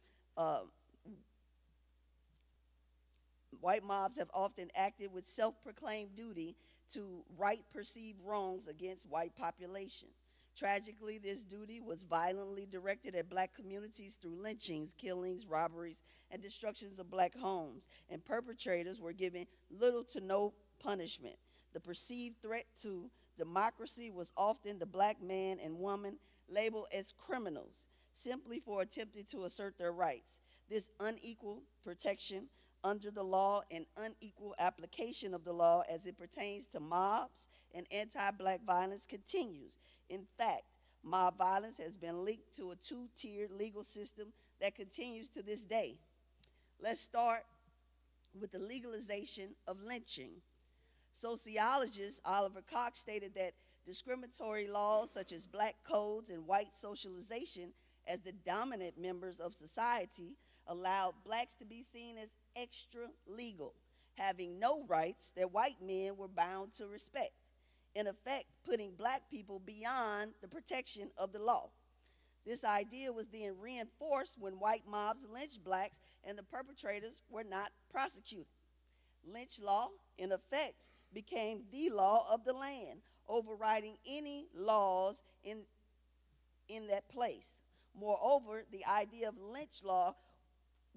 acted with self-proclaimed duty to right perceived wrongs against white population. Tragically, this duty was violently directed at black communities through lynchings, killings, robberies, and destructions of black homes, and perpetrators were given little to no punishment. The perceived threat to democracy was often the black man and woman labeled as criminals simply for attempting to assert their rights. This unequal protection under the law and unequal application of the law as it pertains to mobs and anti-black violence continues. In fact, mob violence has been linked to a two-tiered legal system that continues to this day. Let's start with the legalization of lynching. Sociologist Oliver Cox stated that discriminatory laws such as black codes and white socialization as the dominant members of society allowed blacks to be seen as extra legal, having no rights that white men were bound to respect, in effect putting black people beyond the protection of the law. This idea was then reinforced when white mobs lynched blacks and the perpetrators were not prosecuted. Lynch law, in effect, became the law of the land, overriding any laws in that place. Moreover, the idea of lynch law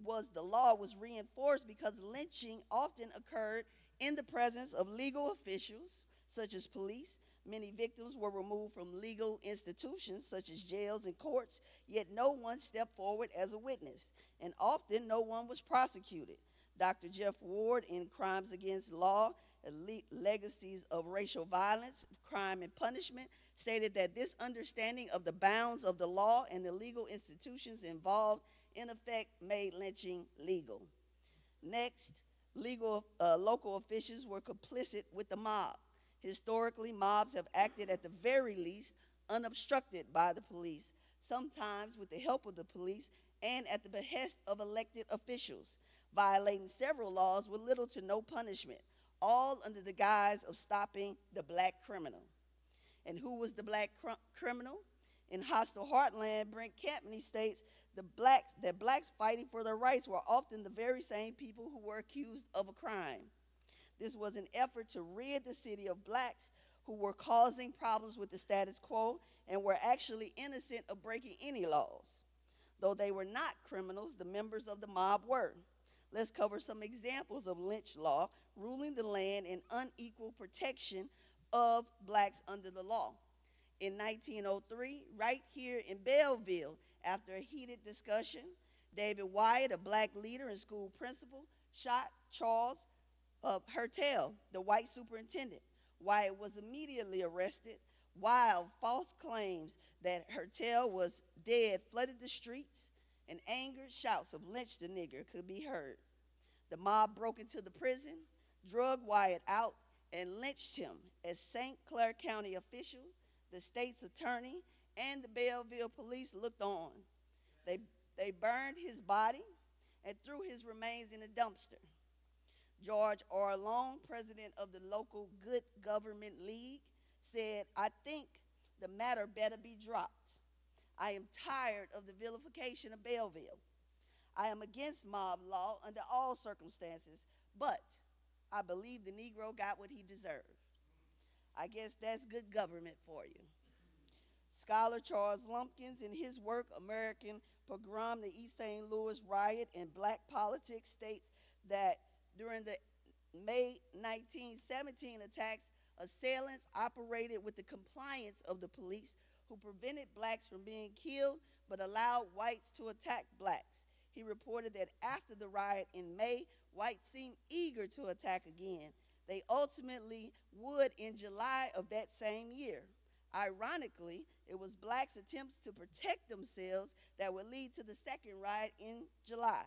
was reinforced because lynching often occurred in the presence of legal officials, such as police. Many victims were removed from legal institutions, such as jails and courts, yet no one stepped forward as a witness, and often no one was prosecuted. Dr. Jeff Ward in Crimes Against Law Legacies of Racial Violence, Crime and Punishment, stated that this understanding of the bounds of the law and the legal institutions involved in effect made lynching legal. Next, local officials were complicit with the mob. Historically, mobs have acted at the very least unobstructed by the police, sometimes with the help of the police and at the behest of elected officials, violating several laws with little to no punishment, all under the guise of stopping the black criminal. And who was the black criminal? In Hostile Heartland, Brent Campney states that blacks fighting for their rights were often the very same people who were accused of a crime. This was an effort to rid the city of blacks who were causing problems with the status quo and were actually innocent of breaking any laws. Though they were not criminals, the members of the mob were. Let's cover some examples of lynch law ruling the land and unequal protection of blacks under the law. In 1903, right here in Belleville, after a heated discussion, David Wyatt, a black leader and school principal, shot Charles Hertel, the white superintendent. Wyatt was immediately arrested. Wild, false claims that Hertel was dead flooded the streets, and angered shouts of "lynch the nigger" could be heard. The mob broke into the prison, drug Wyatt out, and lynched him as St. Clair County officials, the state's attorney, and the Belleville police looked on. They burned his body and threw his remains in a dumpster. George R. Long, president of the local Good Government League, said, "I think the matter better be dropped. I am tired of the vilification of Belleville. I am against mob law under all circumstances, but I believe the Negro got what he deserved." I guess that's good government for you. Scholar Charles Lumpkins, in his work, American Pogrom, the East St. Louis Riot and Black Politics, states that during the May 1917 attacks, assailants operated with the compliance of the police, who prevented blacks from being killed but allowed whites to attack blacks. He reported that after the riot in May, whites seemed eager to attack again. They ultimately would in July of that same year. Ironically, it was blacks' attempts to protect themselves that would lead to the second riot in July.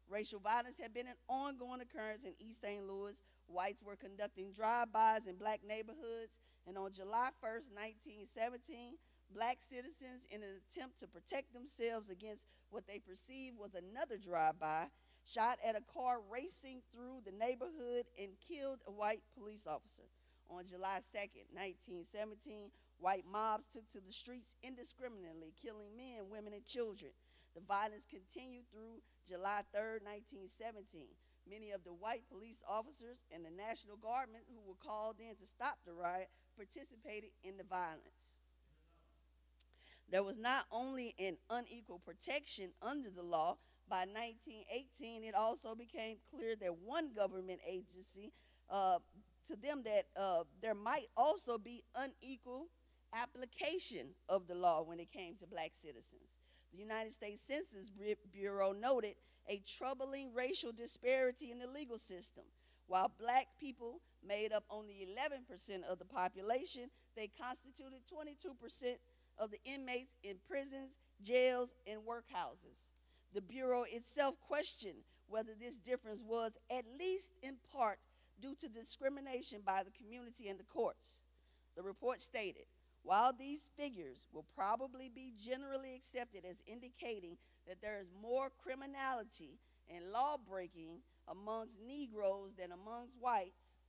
Racial violence had been an ongoing occurrence in East St. Louis. Whites were conducting drive-bys in black neighborhoods, and on July 1st, 1917, black citizens, in an attempt to protect themselves against what they perceived was another drive-by, shot at a car racing through the neighborhood and killed a white police officer. On July 2nd, 1917, white mobs took to the streets indiscriminately, killing men, women, and children. The violence continued through July 3rd, 1917. Many of the white police officers and the National Guardmen who were called in to stop the riot participated in the violence. There was not only an unequal protection under the law. By 1918, it also became clear that one government agency, to them that there might also be unequal application of the law when it came to black citizens. The United States Census Bureau noted a troubling racial disparity in the legal system. While black people made up only 11% of the population, they constituted 22% of the inmates in prisons, jails, and workhouses. The Bureau itself questioned whether this difference was, at least in part, due to discrimination by the community and the courts. The report stated, while these figures will probably be generally accepted as indicating that there is more criminality and law-breaking amongst Negroes than amongst whites,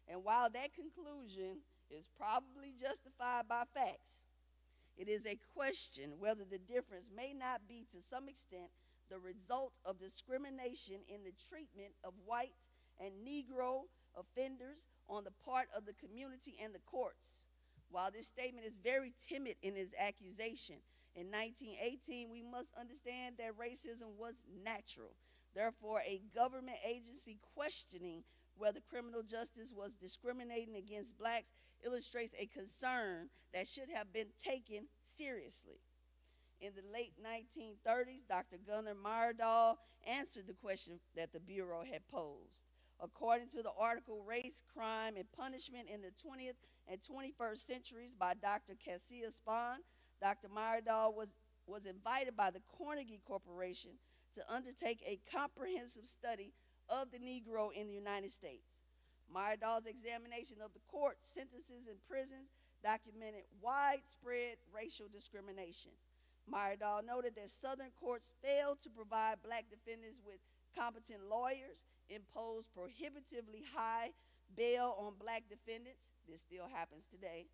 and while that conclusion is probably justified by facts, it is a question whether the difference may not be, to some extent, the result of discrimination in the treatment of white and Negro offenders on the part of the community and the courts. While this statement is very timid in its accusation, in 1918 we must understand that racism was natural. Therefore, a government agency questioning whether criminal justice was discriminating against blacks illustrates a concern that should have been taken seriously. In the late 1930s, Dr. Gunnar Myrdal answered the question that the Bureau had posed. According to the article Race, Crime, and Punishment in the 20th and 21st Centuries by Dr. Cassia Spahn, Dr. Myrdal was invited by the Carnegie Corporation to undertake a comprehensive study of the Negro in the United States. Myrdal's examination of the court sentences in prisons documented widespread racial discrimination. Myrdal noted that Southern courts failed to provide black defendants with competent lawyers, imposed prohibitively high bail on black defendants, this still happens today,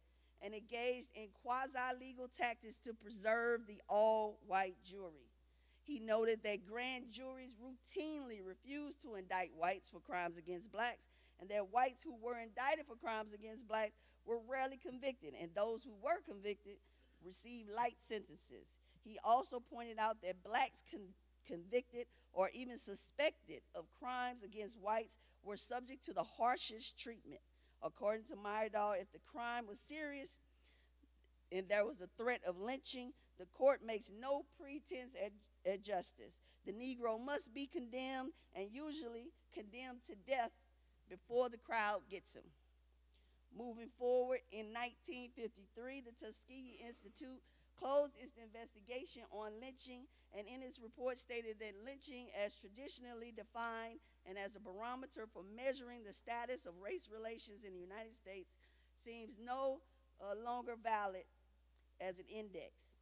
and engaged in quasi-legal tactics to preserve the all-white jury. He noted that grand juries routinely refused to indict whites for crimes against blacks, and that whites who were indicted for crimes against blacks were rarely convicted, and those who were convicted received light sentences. He also pointed out that blacks convicted or even suspected of crimes against whites were subject to the harshest treatment. According to Myrdal, if the crime was serious and there was a threat of lynching, the court makes no pretense at justice. The Negro must be condemned, and usually condemned to death before the crowd gets him. Moving forward, in 1953, the Tuskegee Institute closed its investigation on lynching, and in its report stated that lynching, as traditionally defined and as a barometer for measuring the status of race relations in the United States, seems no longer valid as an index.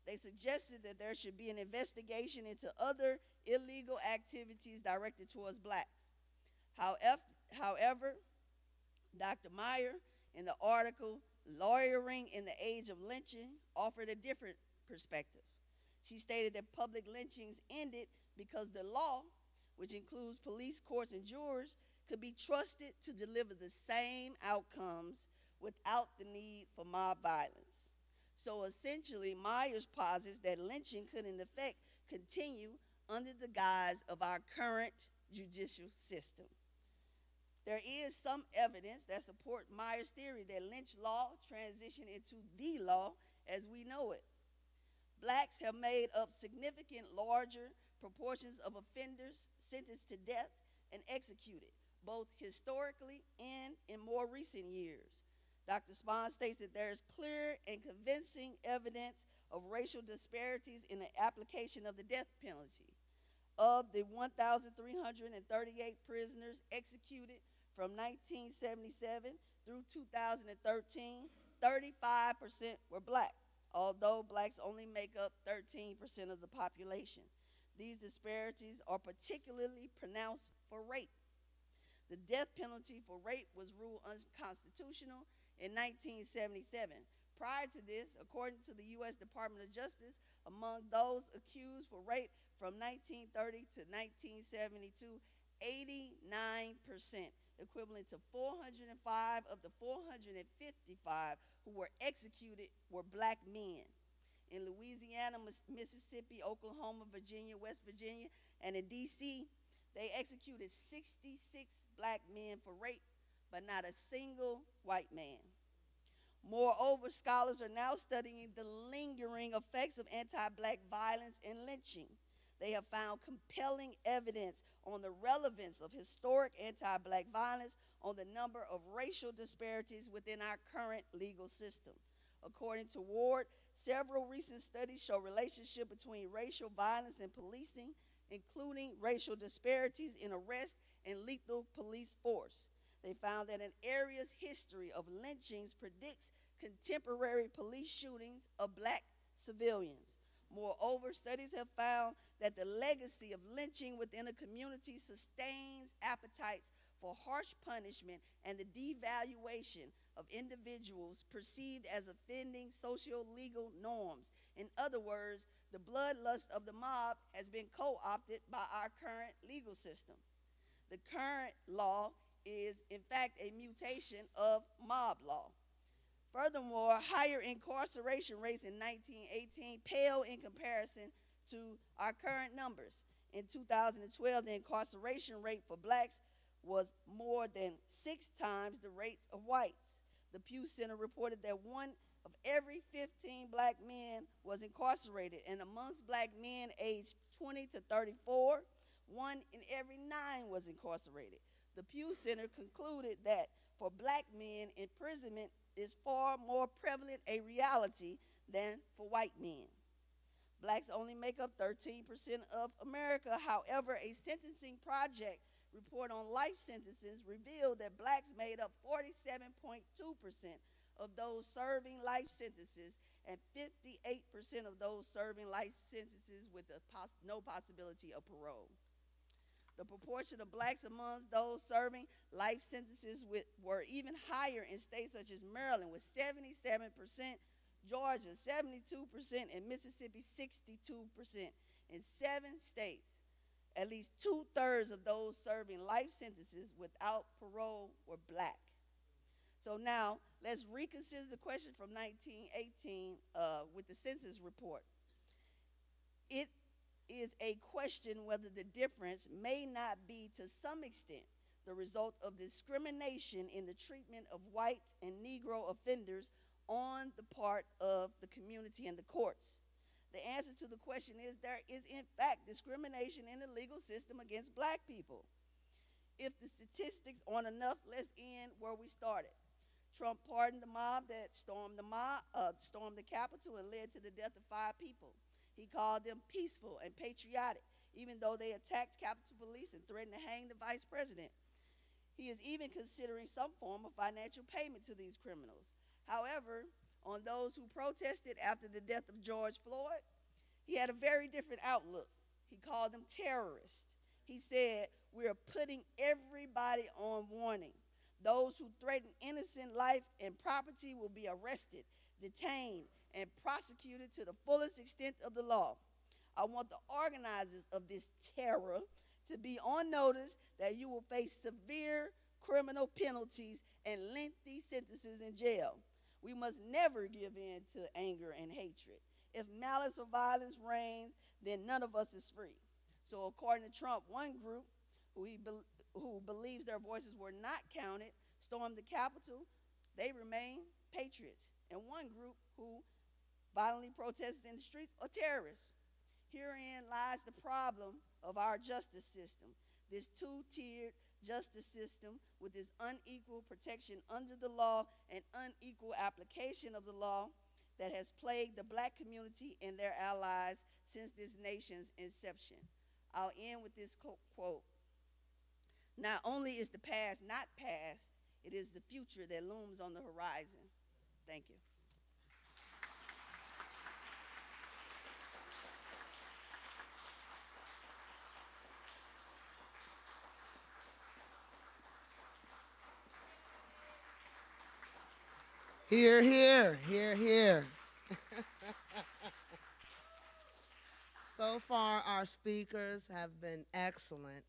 They suggested that there should be an investigation into other illegal activities directed towards blacks. However, Dr. Meyer, in the article Lawyering in the Age of Lynching, offered a different perspective. She stated that public lynchings ended because the law, which includes police, courts, and jurors, could be trusted to deliver the same outcomes without the need for mob violence. So essentially, Myers posits that lynching could in effect continue under the guise of our current judicial system. There is some evidence that support Myers' theory that lynch law transitioned into the law as we know it. Blacks have made up significant larger proportions of offenders sentenced to death and executed, both historically and in more recent years. Dr. Spahn states that there is clear and convincing evidence of racial disparities in the application of the death penalty. Of the 1,338 prisoners executed from 1977 through 2013, 35% were black, although blacks only make up 13% of the population. These disparities are particularly pronounced for rape. The death penalty for rape was ruled unconstitutional in 1977. Prior to this, according to the U.S. Department of Justice, among those accused for rape from 1930 to 1972, 89%, equivalent to 405 of the 455 who were executed, were black men. In Louisiana, Mississippi, Oklahoma, Virginia, West Virginia, and in D.C., they executed 66 black men for rape, but not a single white man. Moreover, scholars are now studying the lingering effects of anti-black violence and lynching. They have found compelling evidence on the relevance of historic anti-black violence on the number of racial disparities within our current legal system. According to Ward, several recent studies show relationship between racial violence and policing, including racial disparities in arrest and lethal police force. They found that an area's history of lynchings predicts contemporary police shootings of black civilians. Moreover, studies have found that the legacy of lynching within a community sustains appetites for harsh punishment and the devaluation of individuals perceived as offending socio-legal norms. In other words, the bloodlust of the mob has been co-opted by our current legal system. The current law is, in fact, a mutation of mob law. Furthermore, higher incarceration rates in 1918 pale in comparison to our current numbers. In 2012, the incarceration rate for blacks was more than 6 times the rates of whites. The Pew Center reported that 1 of every 15 black men was incarcerated, and amongst black men aged 20 to 34, 1 in every 9 was incarcerated. The Pew Center concluded that for black men, imprisonment is far more prevalent a reality than for white men. Blacks only make up 13% of America. However, a sentencing project report on life sentences revealed that blacks made up 47.2% of those serving life sentences and 58% of those serving life sentences with no possibility of parole. The proportion of blacks amongst those serving life sentences were even higher in states such as Maryland, with 77%, Georgia 72%, and Mississippi 62%. In 7 states, at least 2/3 of those serving life sentences without parole were black. So now let's reconsider the question from 1918 with the census report. It is a question whether the difference may not be to some extent the result of discrimination in the treatment of white and Negro offenders on the part of the community and the courts. The answer to the question is there is in fact discrimination in the legal system against black people. If the statistics aren't enough, let's end where we started. Trump pardoned the mob that stormed the Capitol and led to the death of 5 people. He called them peaceful and patriotic, even though they attacked Capitol Police and threatened to hang the vice president. He is even considering some form of financial payment to these criminals. However, on those who protested after the death of George Floyd, he had a very different outlook. He called them terrorists. He said, "We are putting everybody on warning. Those who threaten innocent life and property will be arrested, detained, and prosecuted to the fullest extent of the law. I want the organizers of this terror to be on notice that you will face severe criminal penalties and lengthy sentences in jail. We must never give in to anger and hatred. If malice or violence reigns, then none of us is free." So according to Trump, one group who believes their voices were not counted stormed the Capitol. They remain patriots. And one group who violently protested in the streets are terrorists. Herein lies the problem of our justice system. This two-tiered justice system with its unequal protection under the law and unequal application of the law that has plagued the black community and their allies since this nation's inception. I'll end with this quote. "Not only is the past not past, it is the future that looms on the horizon." Thank you. Hear, hear, hear, hear. So far, our speakers have been excellent.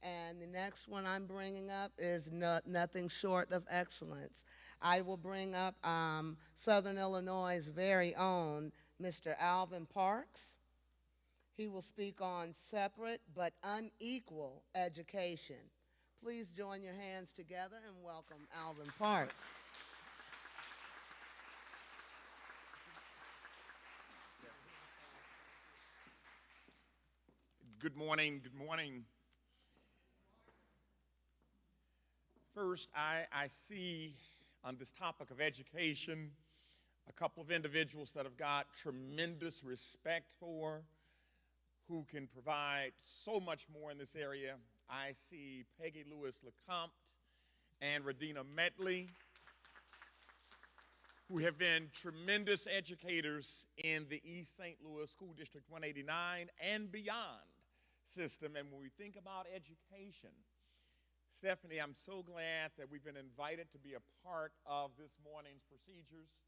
And the next one I'm bringing up is nothing short of excellence. I will bring up Southern Illinois' very own Mr. Alvin Parks. He will speak on separate but unequal education. Please join your hands together and welcome Alvin Parks. Good morning, good morning. First, I see on this topic of education a couple of individuals that I've got tremendous respect for, who can provide so much more in this area. I see Peggy Lewis LeCompte and Radina Medley, who have been tremendous educators in the East St. Louis School District 189 and beyond system. And when we think about education, Stephanie, I'm so glad that we've been invited to be a part of this morning's procedures,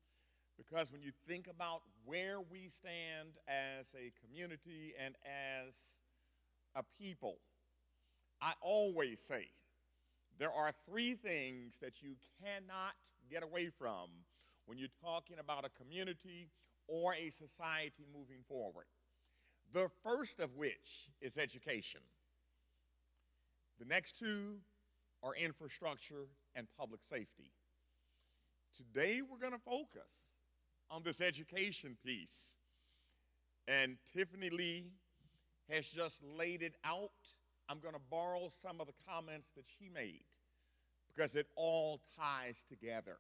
because when you think about where we stand as a community and as a people, I always say there are 3 things that you cannot get away from when you're talking about a community or a society moving forward. The first of which is education. The next 2 are infrastructure and public safety. Today we're going to focus on this education piece, and Tiffany Lee has just laid it out I'm going to borrow some of the comments that she made because it all ties together.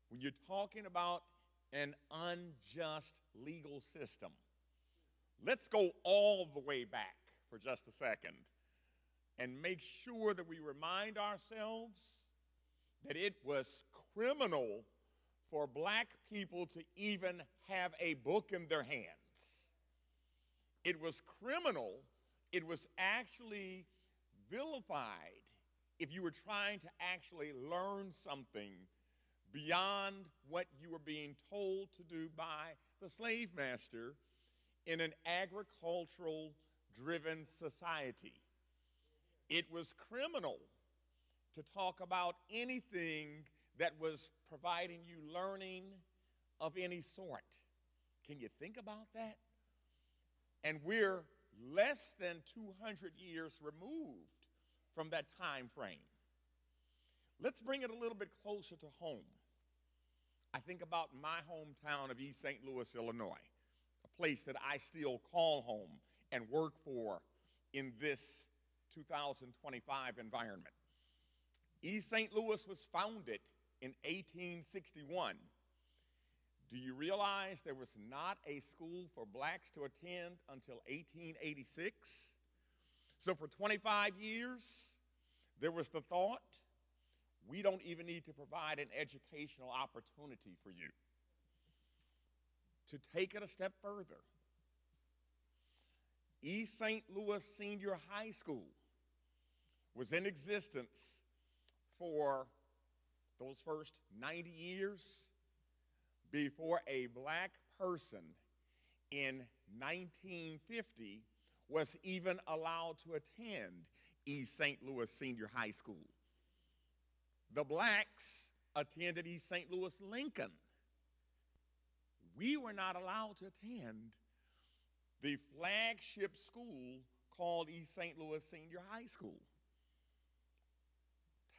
When you're talking about an unjust legal system, let's go all the way back for just a second and make sure that we remind ourselves that it was criminal for black people to even have a book in their hands. It was criminal. It was actually vilified if you were trying to actually learn something beyond what you were being told to do by the slave master in an agricultural-driven society. It was criminal to talk about anything that was providing you learning of any sort. Can you think about that? And we're less than 200 years removed from that time frame. Let's bring it a little bit closer to home. I think about my hometown of East St. Louis, Illinois, a place that I still call home and work for in this 2025 environment. East St. Louis was founded in 1861. Do you realize there was not a school for blacks to attend until 1886? So for 25 years, there was the thought, we don't even need to provide an educational opportunity for you. To take it a step further, East St. Louis Senior High School was in existence for those first 90 years before a black person in 1950 was even allowed to attend East St. Louis Senior High School. The blacks attended East St. Louis Lincoln. We were not allowed to attend the flagship school called East St. Louis Senior High School.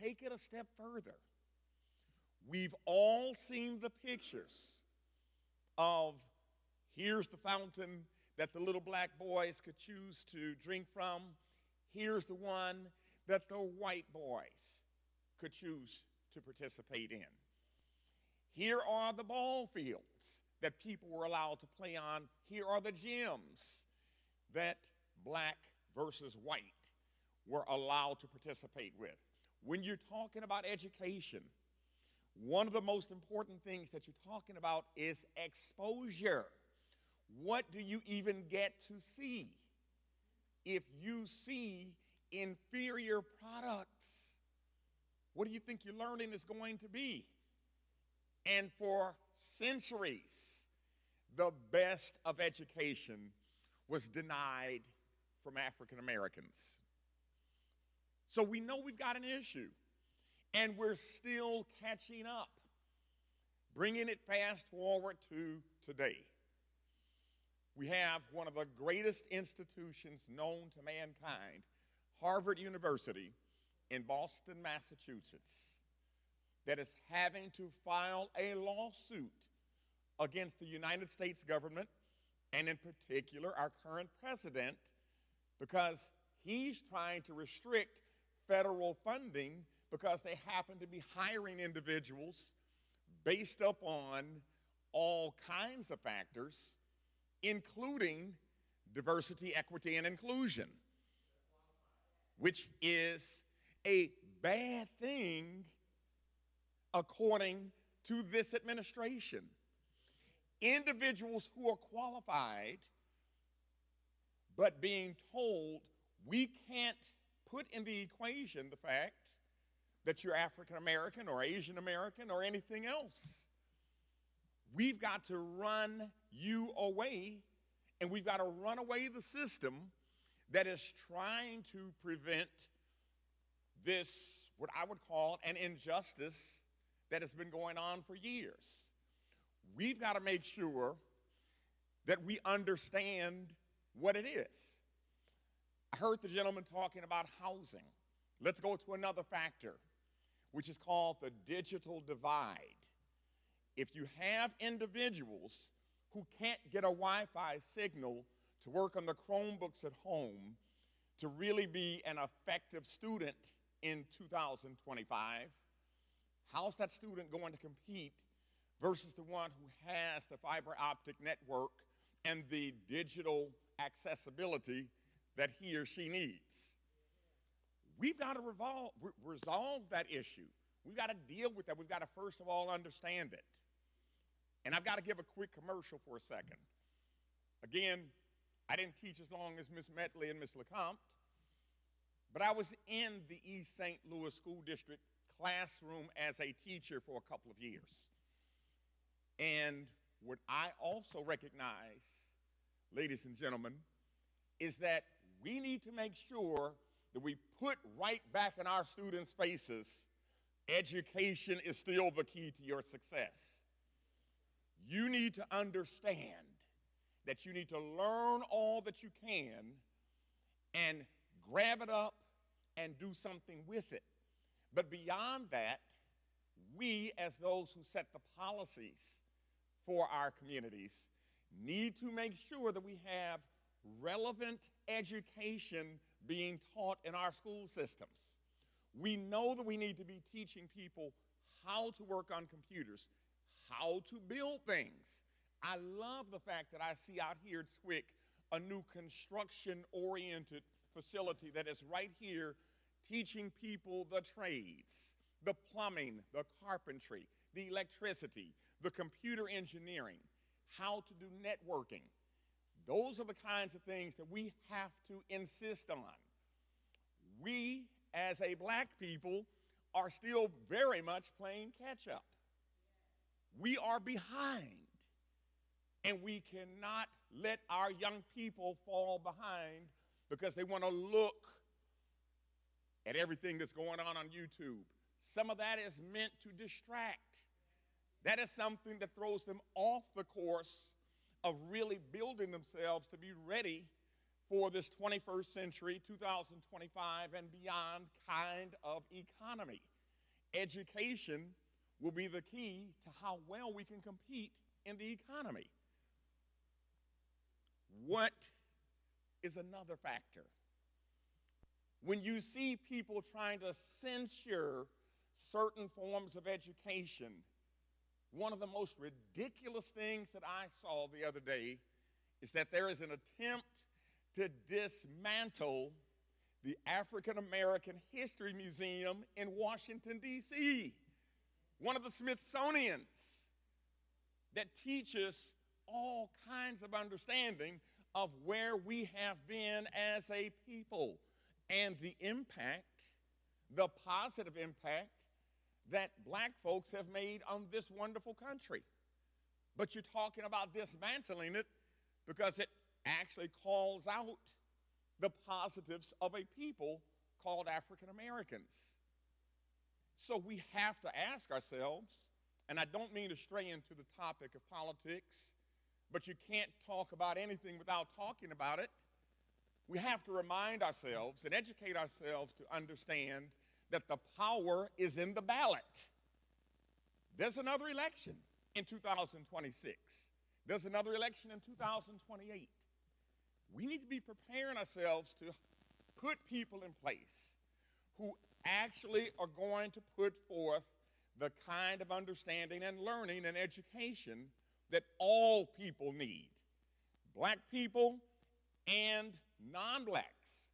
Take it a step further. We've all seen the pictures of here's the fountain that the little black boys could choose to drink from. Here's the one that the white boys could choose to participate in. Here are the ball fields that people were allowed to play on. Here are the gyms that black versus white were allowed to participate with. When you're talking about education, one of the most important things that you're talking about is exposure. What do you even get to see? If you see inferior products, what do you think your learning is going to be? And for centuries, the best of education was denied from African Americans. So we know we've got an issue, and we're still catching up, bringing it fast forward to today. We have one of the greatest institutions known to mankind, Harvard University in Boston, Massachusetts, that is having to file a lawsuit against the United States government, and in particular our current president, because he's trying to restrict federal funding because they happen to be hiring individuals based upon all kinds of factors, including diversity, equity, and inclusion, which is a bad thing according to this administration. Individuals who are qualified but being told we can't put in the equation the fact that you're African American or Asian American or anything else. We've got to run you away, and we've got to run away the system that is trying to prevent this, what I would call an injustice that has been going on for years. We've got to make sure that we understand what it is. I heard the gentleman talking about housing. Let's go to another factor, which is called the digital divide. If you have individuals who can't get a Wi-Fi signal to work on the Chromebooks at home, to really be an effective student in 2025? How's that student going to compete versus the one who has the fiber optic network and the digital accessibility that he or she needs? We've got to resolve that issue. We've got to deal with that. We've got to first of all understand it. And I've got to give a quick commercial for a second. Again, I didn't teach as long as Miss Metley and Miss LeCompte, but I was in the East St. Louis School District classroom as a teacher for a couple of years. And what I also recognize, ladies and gentlemen, is that we need to make sure that we put right back in our students' faces, education is still the key to your success. You need to understand that you need to learn all that you can and grab it up and do something with it. But beyond that, we, as those who set the policies for our communities, need to make sure that we have relevant education being taught in our school systems. We know that we need to be teaching people how to work on computers, how to build things. I love the fact that I see out here at SWIC a new construction-oriented facility that is right here teaching people the trades, the plumbing, the carpentry, the electricity, the computer engineering, how to do networking. Those are the kinds of things that we have to insist on. We, as a black people, are still very much playing catch up. We are behind, and we cannot let our young people fall behind because they want to look at everything that's going on YouTube. Some of that is meant to distract. That is something that throws them off the course of really building themselves to be ready for this 21st century, 2025 and beyond kind of economy. Education will be the key to how well we can compete in the economy. What is another factor? When you see people trying to censure certain forms of education, one of the most ridiculous things that I saw the other day is that there is an attempt to dismantle the African American History Museum in Washington, D.C., one of the Smithsonians that teaches all kinds of understanding of where we have been as a people and the impact, the positive impact that black folks have made on this wonderful country. But you're talking about dismantling it because it actually calls out the positives of a people called African Americans. So we have to ask ourselves, and I don't mean to stray into the topic of politics, but you can't talk about anything without talking about it. We have to remind ourselves and educate ourselves to understand that the power is in the ballot. There's another election in 2026. There's another election in 2028. We need to be preparing ourselves to put people in place who actually are going to put forth the kind of understanding and learning and education that all people need, black people and non-blacks.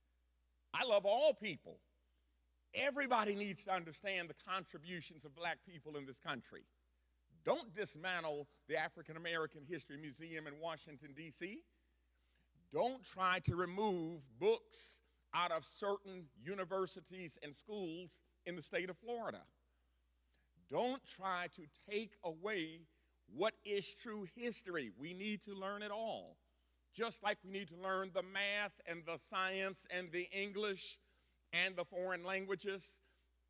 I love all people. Everybody needs to understand the contributions of black people in this country. Don't dismantle the African American History Museum in Washington, D.C. Don't try to remove books out of certain universities and schools in the state of Florida. Don't try to take away what is true history. We need to learn it all. Just like we need to learn the math and the science and the English and the foreign languages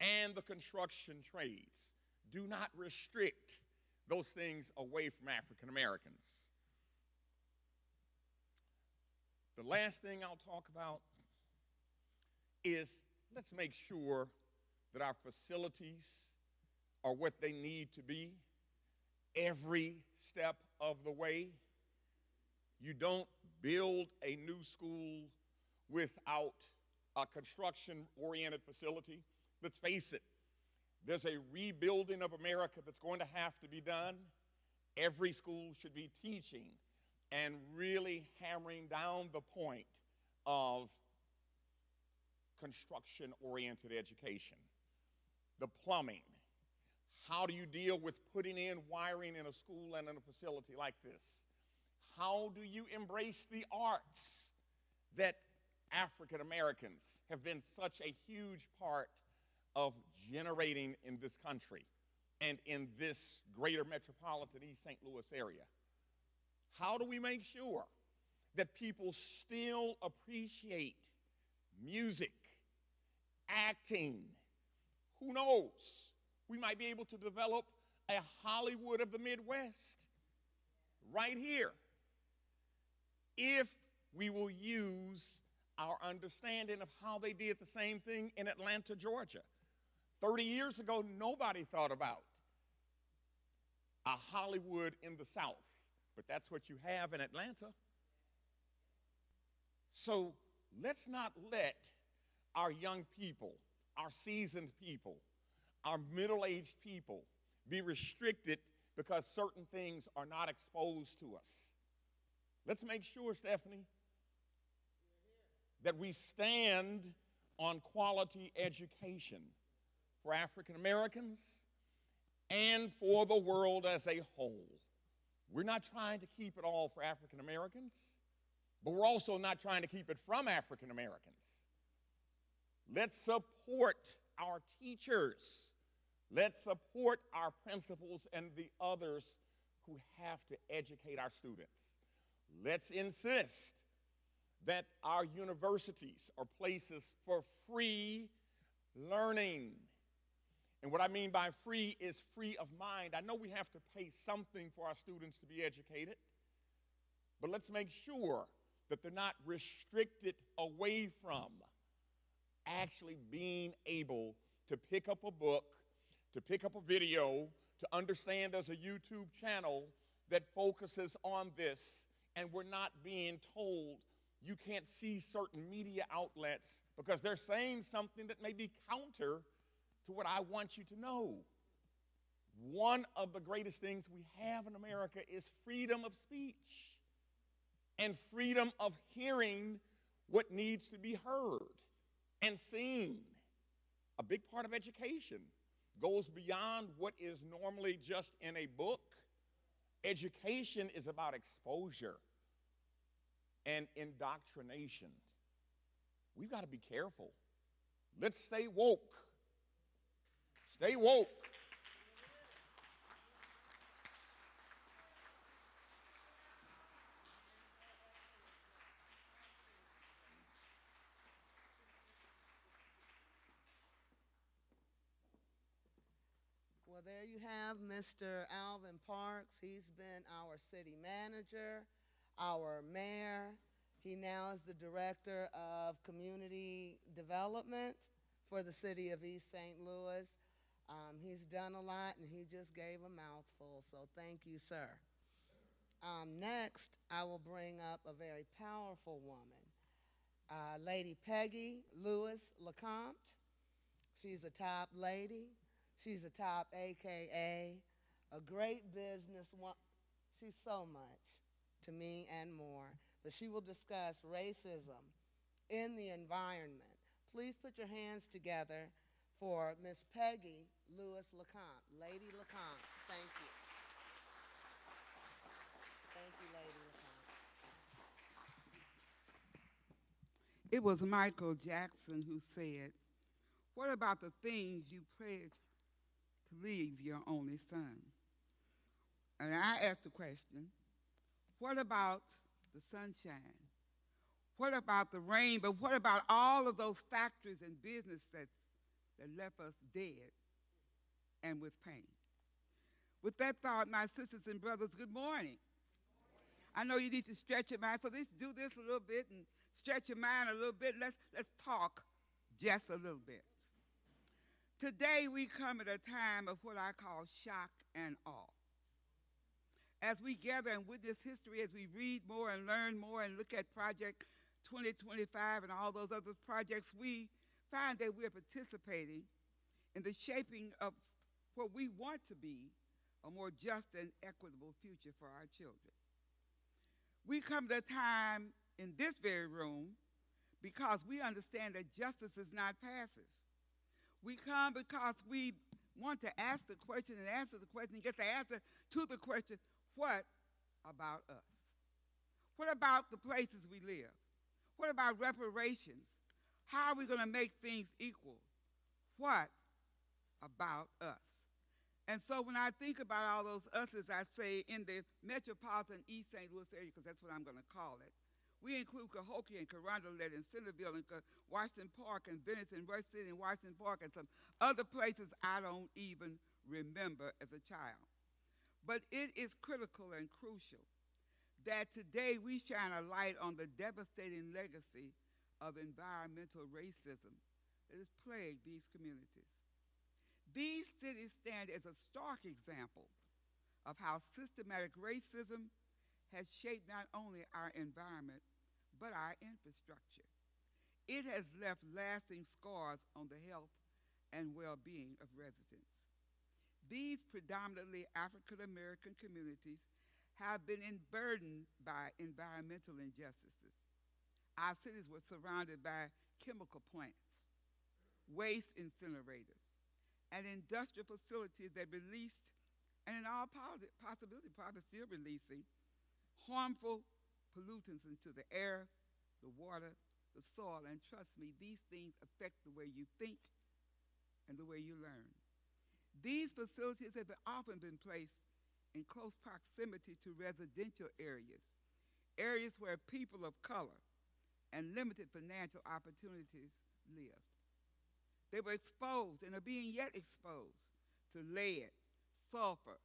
and the construction trades. Do not restrict those things away from African Americans. The last thing I'll talk about is let's make sure that our facilities are what they need to be every step of the way. You don't build a new school without a construction-oriented facility. Let's face it, there's a rebuilding of America that's going to have to be done. Every school should be teaching and really hammering down the point of construction-oriented education. The plumbing. How do you deal with putting in wiring in a school and in a facility like this? How do you embrace the arts that African Americans have been such a huge part of generating in this country and in this greater metropolitan East St. Louis area? How do we make sure that people still appreciate music, acting? Who knows? We might be able to develop a Hollywood of the Midwest right here if we will use our understanding of how they did the same thing in Atlanta, Georgia. 30 years ago, nobody thought about a Hollywood in the South, but that's what you have in Atlanta. So let's not let our young people, our seasoned people, our middle-aged people be restricted because certain things are not exposed to us. Let's make sure, Stephanie, that we stand on quality education for African Americans and for the world as a whole. We're not trying to keep it all for African Americans, but we're also not trying to keep it from African Americans. Let's support our teachers. Let's support our principals and the others who have to educate our students. Let's insist that our universities are places for free learning. And what I mean by free is free of mind. I know we have to pay something for our students to be educated, but let's make sure that they're not restricted away from actually being able to pick up a book, to pick up a video, to understand there's a YouTube channel that focuses on this, and we're not being told you can't see certain media outlets because they're saying something that may be counter to what I want you to know. One of the greatest things we have in America is freedom of speech and freedom of hearing what needs to be heard and seen. A big part of education goes beyond what is normally just in a book. Education is about exposure and indoctrination. We've got to be careful. Let's stay woke. Stay woke. Well, there you have Mr. Alvin Parks. He's been our city manager, our mayor. He now is the director of community development for the city of East St. Louis. He's done a lot, and he just gave a mouthful, so thank you, sir. Next, I will bring up a very powerful woman, Lady Peggy Lewis LeCompte. She's a top lady. She's a top AKA, a great businesswoman. She's so much to me and more. But she will discuss racism in the environment. Please put your hands together for Miss Peggy Lewis LeCompte. Lady LeCompte, thank you. Thank you, Lady LeCompte. It was Michael Jackson who said, "What about the things you pledged to leave your only son?" And I asked the question, what about the sunshine? What about the rain? But what about all of those factories and businesses that left us dead and with pain? With that thought, my sisters and brothers, good morning. I know you need to stretch your mind, so let's do this a little bit and stretch your mind a little bit. Let's talk just a little bit. Today we come at a time of what I call shock and awe. As we gather and witness history, as we read more and learn more and look at Project 2025 and all those other projects, we find that we're participating in the shaping of what we want to be a more just and equitable future for our children. We come to a time in this very room because we understand that justice is not passive. We come because we want to ask the question and answer the question and get the answer to the question, what about us? What about the places we live? What about reparations? How are we going to make things equal? What about us? And so when I think about all those us's, I say in the metropolitan East St. Louis area, because that's what I'm going to call it, we include Cahokia and Carondelet and Centerville and Washington Park and Venice and Rush City and Washington Park and some other places I don't even remember as a child. But it is critical and crucial that today we shine a light on the devastating legacy of environmental racism that has plagued these communities. These cities stand as a stark example of how systematic racism has shaped not only our environment, but our infrastructure. It has left lasting scars on the health and well-being of residents. These predominantly African American communities have been burdened by environmental injustices. Our cities were surrounded by chemical plants, waste incinerators, and industrial facilities that released, and in all possibility probably still releasing, harmful pollutants into the air, the water, the soil, and trust me, these things affect the way you think and the way you learn. These facilities have often been placed in close proximity to residential areas, areas where people of color and limited financial opportunities lived. They were exposed and are being yet exposed to lead, sulfur,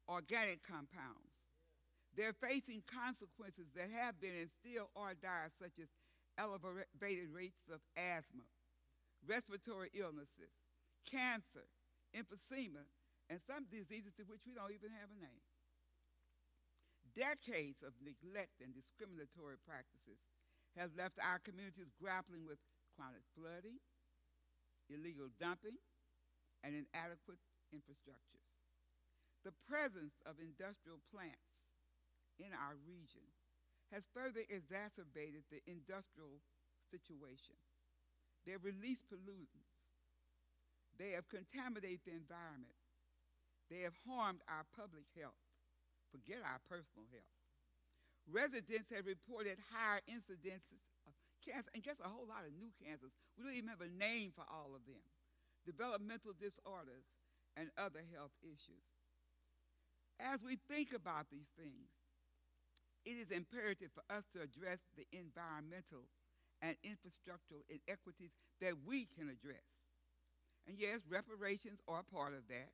organic compounds. They're facing consequences that have been and still are dire, such as elevated rates of asthma, respiratory illnesses, cancer, emphysema, and some diseases to which we don't even have a name. Decades of neglect and discriminatory practices have left our communities grappling with chronic flooding, illegal dumping, and inadequate infrastructures. The presence of industrial plants in our region has further exacerbated the industrial situation. They have released pollutants. They have contaminated the environment. They have harmed our public health. Forget our personal health. Residents have reported higher incidences of cancer, and guess a whole lot of new cancers. We don't even have a name for all of them. Developmental disorders and other health issues. As we think about these things, it is imperative for us to address the environmental and infrastructural inequities that we can address. And yes, reparations are a part of that.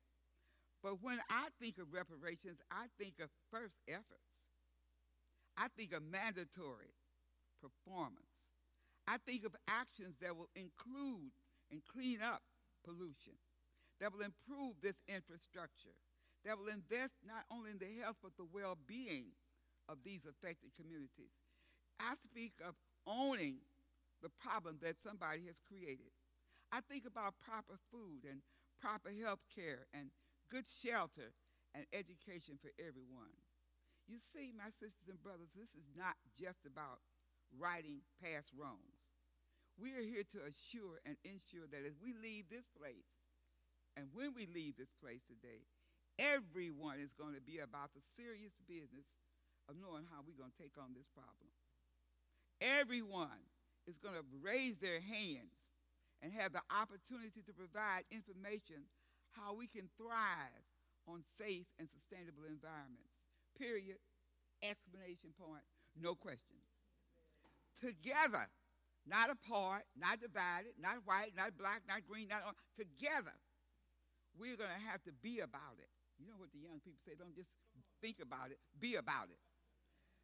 But when I think of reparations, I think of first efforts. I think of mandatory performance. I think of actions that will include and clean up pollution, that will improve this infrastructure, that will invest not only in the health but the well-being of these affected communities. I speak of owning the problem that somebody has created. I think about proper food and proper health care and good shelter and education for everyone. You see, my sisters and brothers, this is not just about righting past wrongs. We are here to assure and ensure that as we leave this place, and when we leave this place today, everyone is going to be about the serious business of knowing how we're going to take on this problem. Everyone is going to raise their hands and have the opportunity to provide information how we can thrive on safe and sustainable environments. Period. Exclamation point. No questions. Together, not apart, not divided, not white, not black, not green, not orange. Together, we're going to have to be about it. You know what the young people say, don't just think about it, be about it.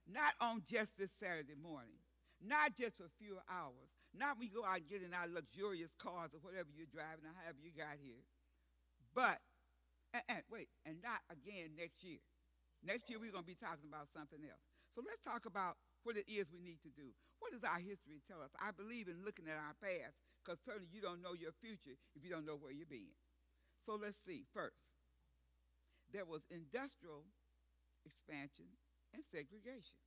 Not on just this Saturday morning, not just for a few hours, not when we go out and get in our luxurious cars or whatever you're driving or however you got here, but, and not again next year. Next year we're going to be talking about something else. So let's talk about what it is we need to do. What does our history tell us? I believe in looking at our past, because certainly you don't know your future if you don't know where you're being. So let's see. First, there was industrial expansion and segregation.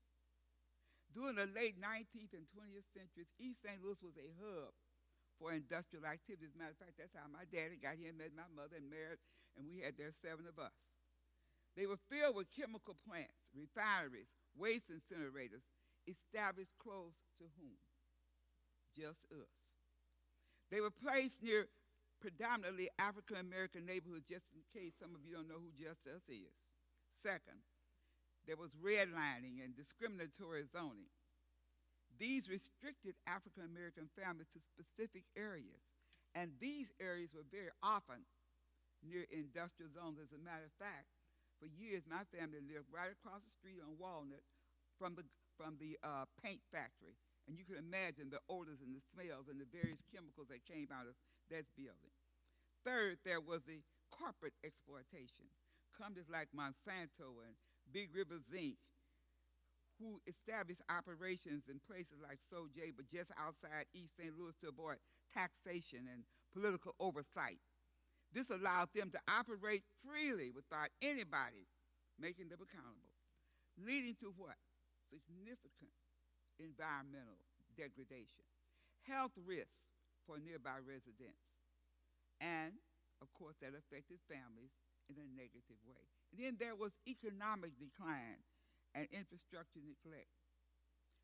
During the late 19th and 20th centuries, East St. Louis was a hub for industrial activities. As a matter of fact, that's how my daddy got here and met my mother and married, and we had there 7 of us. They were filled with chemical plants, refineries, waste incinerators, established close to whom? Just us. They were placed near predominantly African American neighborhoods, just in case some of you don't know who Just Us is. Second, there was redlining and discriminatory zoning. These restricted African American families to specific areas, and these areas were very often near industrial zones. As a matter of fact, for years my family lived right across the street on Walnut from the paint factory, and you can imagine the odors and the smells and the various chemicals that came out of that building. Third, there was the corporate exploitation. Companies like Monsanto and Big River Zinc, who established operations in places like Sojay, but just outside East St. Louis to avoid taxation and political oversight. This allowed them to operate freely without anybody making them accountable, leading to what? Significant environmental degradation, health risks for nearby residents, and, of course, that affected families in a negative way. And then there was economic decline and infrastructure neglect.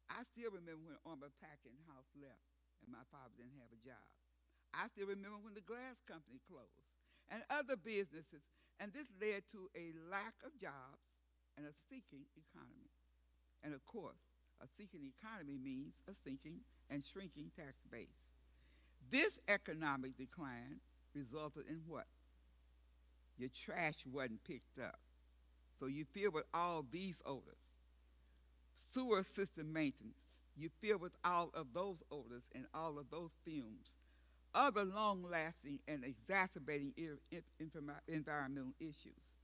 I still remember when Armour Packing House left and my father didn't have a job. I still remember when the glass company closed and other businesses, and this led to a lack of jobs and a sinking economy. And of course, a sinking economy means a sinking and shrinking tax base. This economic decline resulted in what? Your trash wasn't picked up. So you fill with all these odors. Sewer system maintenance, you fill with all of those odors and all of those fumes. Other long-lasting and exacerbating environmental issues.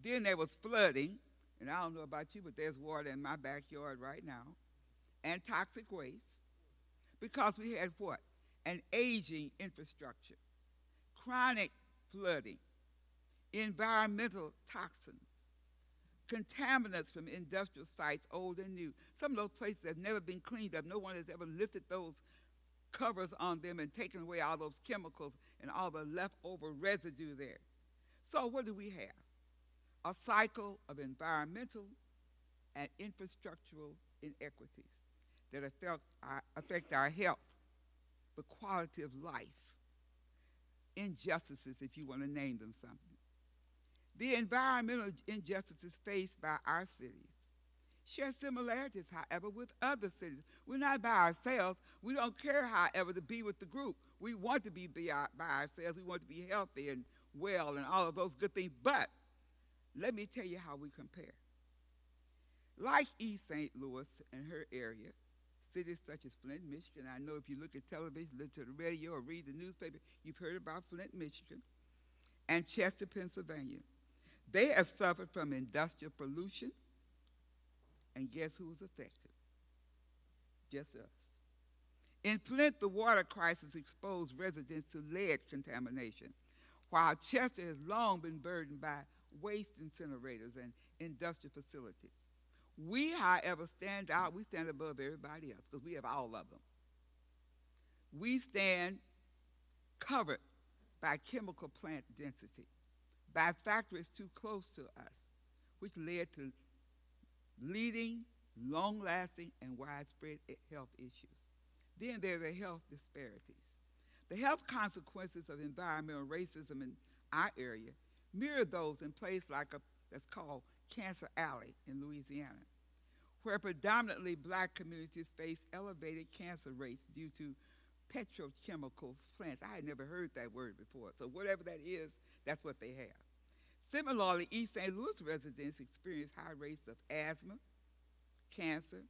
Then there was flooding, and I don't know about you, but there's water in my backyard right now, and toxic waste, because we had what? An aging infrastructure, chronic flooding, environmental toxins, contaminants from industrial sites, old and new. Some of those places have never been cleaned up. No one has ever lifted those covers on them and taken away all those chemicals and all the leftover residue there. So what do we have? A cycle of environmental and infrastructural inequities that affect our health, the quality of life, injustices, if you want to name them something. The environmental injustices faced by our cities share similarities, however, with other cities. We're not by ourselves. We don't care, however, to be with the group. We want to be by ourselves. We want to be healthy and well and all of those good things. But let me tell you how we compare. Like East St. Louis and her area, cities such as Flint, Michigan, I know if you look at television, listen to the radio, or read the newspaper, you've heard about Flint, Michigan, and Chester, Pennsylvania. They have suffered from industrial pollution, and guess who was affected? Just us. In Flint, the water crisis exposed residents to lead contamination, while Chester has long been burdened by waste incinerators and industrial facilities. We, however, stand out. We stand above everybody else because we have all of them. We stand covered by chemical plant density, by factories too close to us, which led to leading, long-lasting, and widespread health issues. Then there are the health disparities. The health consequences of environmental racism in our area mirror those in places like that's called Cancer Alley in Louisiana, where predominantly black communities face elevated cancer rates due to petrochemicals plants. I had never heard that word before. So whatever that is, that's what they have. Similarly, East St. Louis residents experience high rates of asthma, cancer,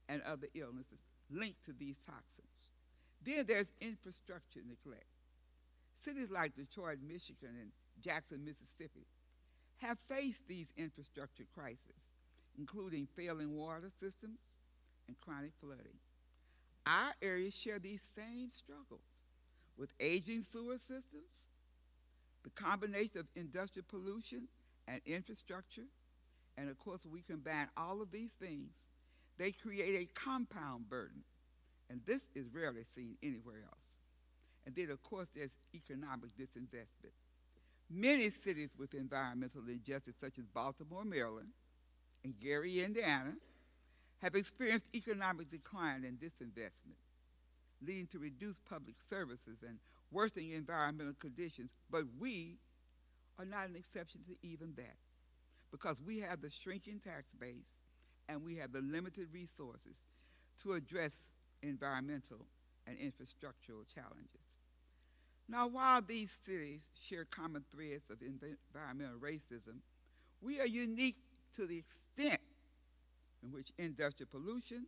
and other illnesses linked to these toxins. Then there's infrastructure neglect. Cities like Detroit, Michigan, and Jackson, Mississippi have faced these infrastructure crises, including failing water systems, and chronic flooding. Our areas share these same struggles with aging sewer systems, the combination of industrial pollution and infrastructure, and of course, we combine all of these things, they create a compound burden, and this is rarely seen anywhere else. And then, of course, there's economic disinvestment. Many cities with environmental injustice, such as Baltimore, Maryland, and Gary, Indiana, have experienced economic decline and disinvestment, leading to reduced public services and worsening environmental conditions. But we are not an exception to even that, because we have the shrinking tax base and we have the limited resources to address environmental and infrastructural challenges. Now, while these cities share common threads of environmental racism, we are unique to the extent in which industrial pollution,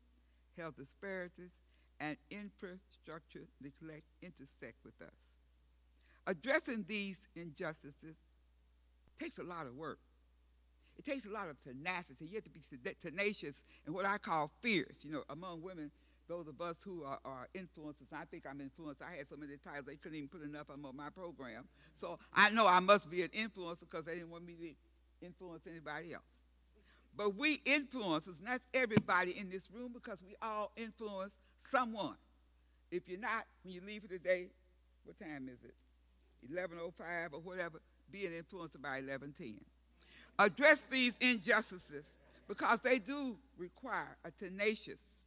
health disparities, and infrastructure neglect intersect with us. Addressing these injustices takes a lot of work. It takes a lot of tenacity. You have to be tenacious and what I call fierce. You know, among women, those of us who are influencers, I think I'm influenced. I had so many titles, they couldn't even put enough of them on my program. So I know I must be an influencer because they didn't want me to influence anybody else. But we influencers, and that's everybody in this room, because we all influence someone. If you're not, when you leave for the day, what time is it? 11:05 or whatever, be an influencer by 11:10. Address these injustices because they do require a tenacious,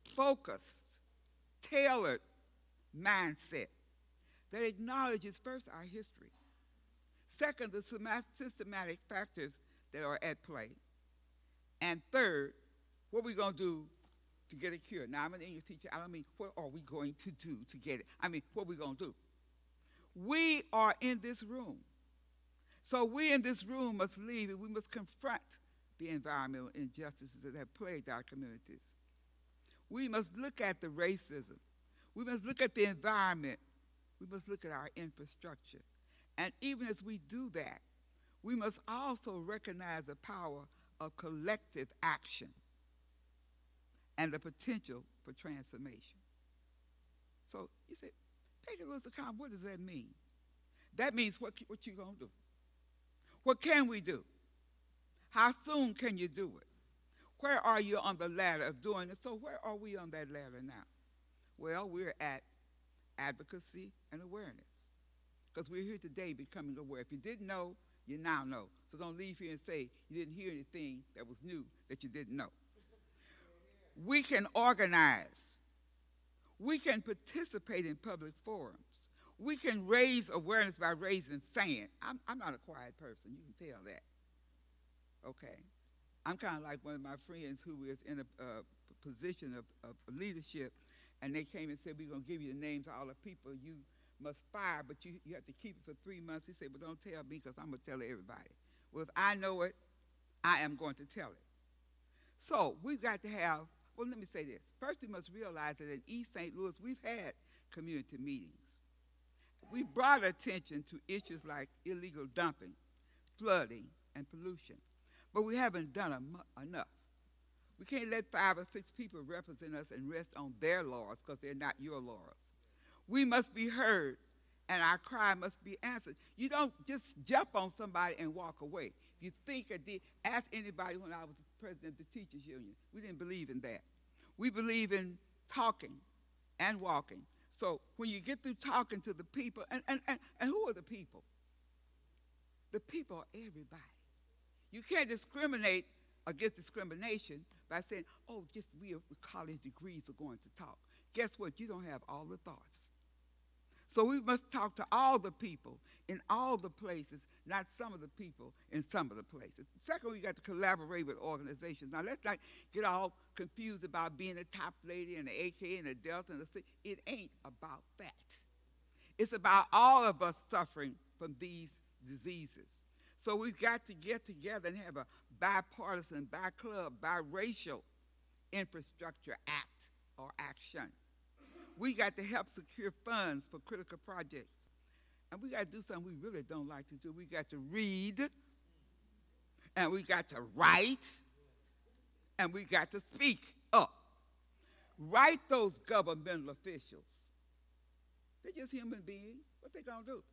focused, tailored mindset that acknowledges first our history, second, the systematic factors that are at play, and third, what we're going to do to get a cure. Now, I'm an English teacher. I don't mean what are we going to do to get it. I mean, what are we going to do? We are in this room. So we in this room must leave and we must confront the environmental injustices that have plagued our communities. We must look at the racism. We must look at the environment. We must look at our infrastructure. And even as we do that, we must also recognize the power of collective action and the potential for transformation. So you say, take a look at what does that mean? That means what you going to do. What can we do? How soon can you do it? Where are you on the ladder of doing it? So where are we on that ladder now? Well, we're at advocacy and awareness, because we're here today becoming aware. If you didn't know, you now know. So don't leave here and say you didn't hear anything that was new that you didn't know. We can organize. We can participate in public forums. We can raise awareness by raising sand. I'm not a quiet person. You can tell that. Okay. I'm kind of like one of my friends who is in a position of leadership, and they came and said, we're going to give you the names of all the people you must fire, but you have to keep it for 3 months. He said, well, don't tell me because I'm going to tell everybody. Well, if I know it, I am going to tell it. So we've got to have, well, let me say this. First, we must realize that in East St. Louis, we've had community meetings. We brought attention to issues like illegal dumping, flooding, and pollution, but we haven't done enough. We can't let 5 or 6 people represent us and rest on their laurels because they're not your laurels. We must be heard, and our cry must be answered. You don't just jump on somebody and walk away. If you think or did, ask anybody when I was the president of the Teachers Union. We didn't believe in that. We believe in talking and walking. So when you get through talking to the people, and who are the people? The people are everybody. You can't discriminate against discrimination by saying, oh, just we with college degrees are going to talk. Guess what? You don't have all the thoughts. So we must talk to all the people in all the places, not some of the people in some of the places. Second, we got to collaborate with organizations. Now, let's not get all confused about being a top lady and the AK and the Delta and the C. It ain't about that. It's about all of us suffering from these diseases. So we've got to get together and have a bipartisan, bi-club, biracial infrastructure act or action. We got to help secure funds for critical projects. And we got to do something we really don't like to do. We got to read, and we got to write, and we got to speak up. write those governmental officials. They're just human beings. What they gonna do?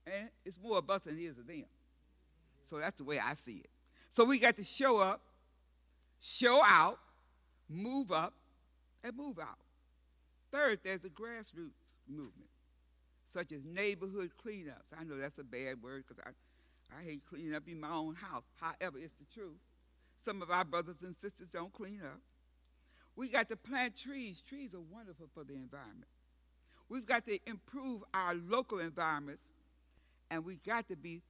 And it's more of us than it is of them. So that's the way I see it. So we got to show up, show out, move up, and move out. Third, there's the grassroots movement, such as neighborhood cleanups. I know that's a bad word because I hate cleaning up in my own house. However, it's the truth. Some of our brothers and sisters don't clean up. We got to plant trees. Trees are wonderful for the environment. We've got to improve our local environments, and we've got to be,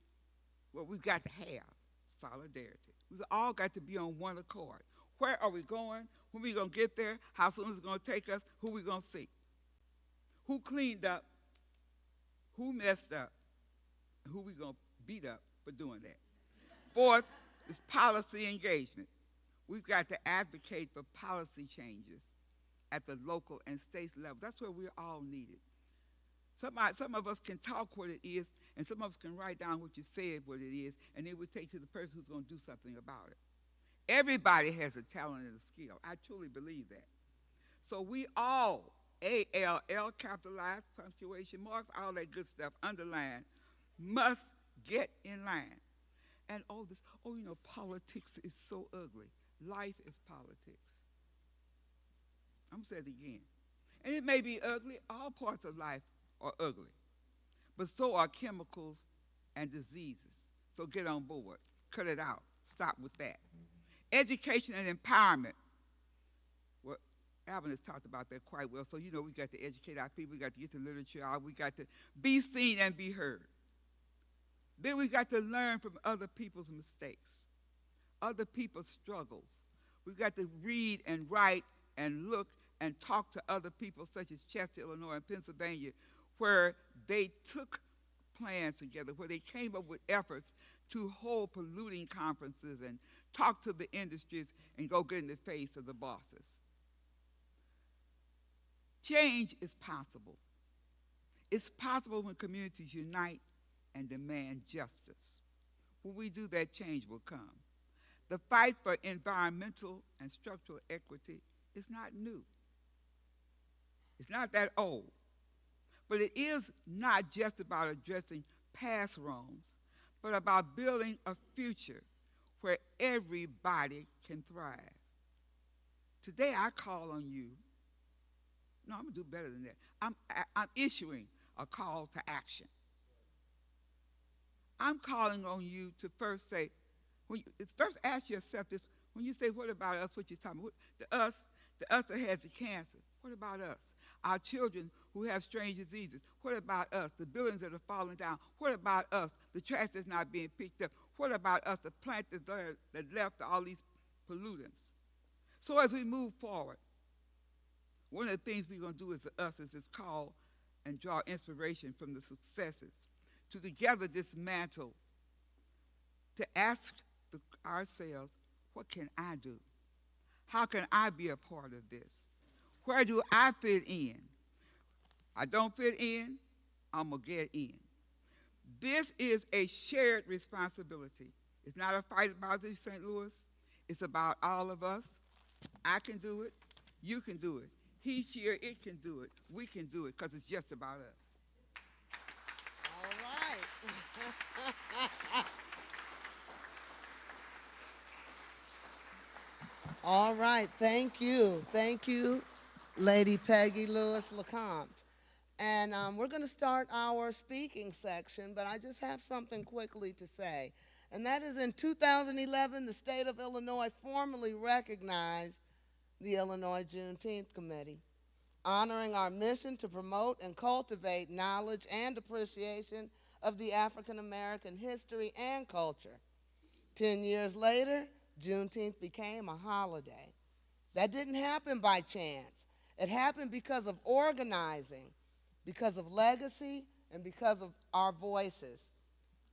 well, we've got to have solidarity. We've all got to be on one accord. Where are we going? When are we going to get there? How soon is it going to take us? Who are we going to see? Who cleaned up? Who messed up? And who we going to beat up for doing that? Fourth is policy engagement. We've got to advocate for policy changes at the local and state level. That's where we're all needed. Some of us can talk what it is, and some of us can write down what you said, what it is, and then we'll take to the person who's going to do something about it. Everybody has a talent and a skill. I truly believe that. So we all, A-L-L, capitalized, punctuation marks, all that good stuff, underline, must get in line. And politics is so ugly. Life is politics. I'm saying it again. And it may be ugly. All parts of life are ugly. But so are chemicals and diseases. So get on board. Cut it out. Stop with that. Education and empowerment. Well, Alvin has talked about that quite well. So, we got to educate our people. We got to get the literature out. We got to be seen and be heard. Then we got to learn from other people's mistakes, other people's struggles. We got to read and write and look and talk to other people, such as Chester, Illinois, and Pennsylvania, where they took plans together, where they came up with efforts to hold polluting conferences and talk to the industries and go get in the face of the bosses. Change is possible. It's possible when communities unite and demand justice. When we do that, change will come. The fight for environmental and structural equity is not new. It's not that old. But it is not just about addressing past wrongs, but about building a future where everybody can thrive. Today I call on you. No, I'm going to do better than that. I'm issuing a call to action. I'm calling on you to first say, first ask yourself this, when you say, what about us, what you're talking about? The us that has the cancer, what about us? Our children who have strange diseases, what about us? The buildings that are falling down, what about us? The trash that's not being picked up, what about us? The plant that left all these pollutants. So as we move forward, one of the things we're going to do as us is call and draw inspiration from the successes to together dismantle, to ask ourselves, what can I do? How can I be a part of this? Where do I fit in? I don't fit in, I'm going to get in. This is a shared responsibility. It's not a fight about East St. Louis. It's about all of us. I can do it. You can do it. He, she, or it can do it. We can do it because it's just about us. All right. All right. Thank you. Thank you, Lady Peggy Lewis LeCompte. And we're going to start our speaking section, but I just have something quickly to say. And that is in 2011, the state of Illinois formally recognized the Illinois Juneteenth Committee, honoring our mission to promote and cultivate knowledge and appreciation of the African American history and culture. 10 years later, Juneteenth became a holiday. That didn't happen by chance. It happened because of organizing, because of legacy, and because of our voices.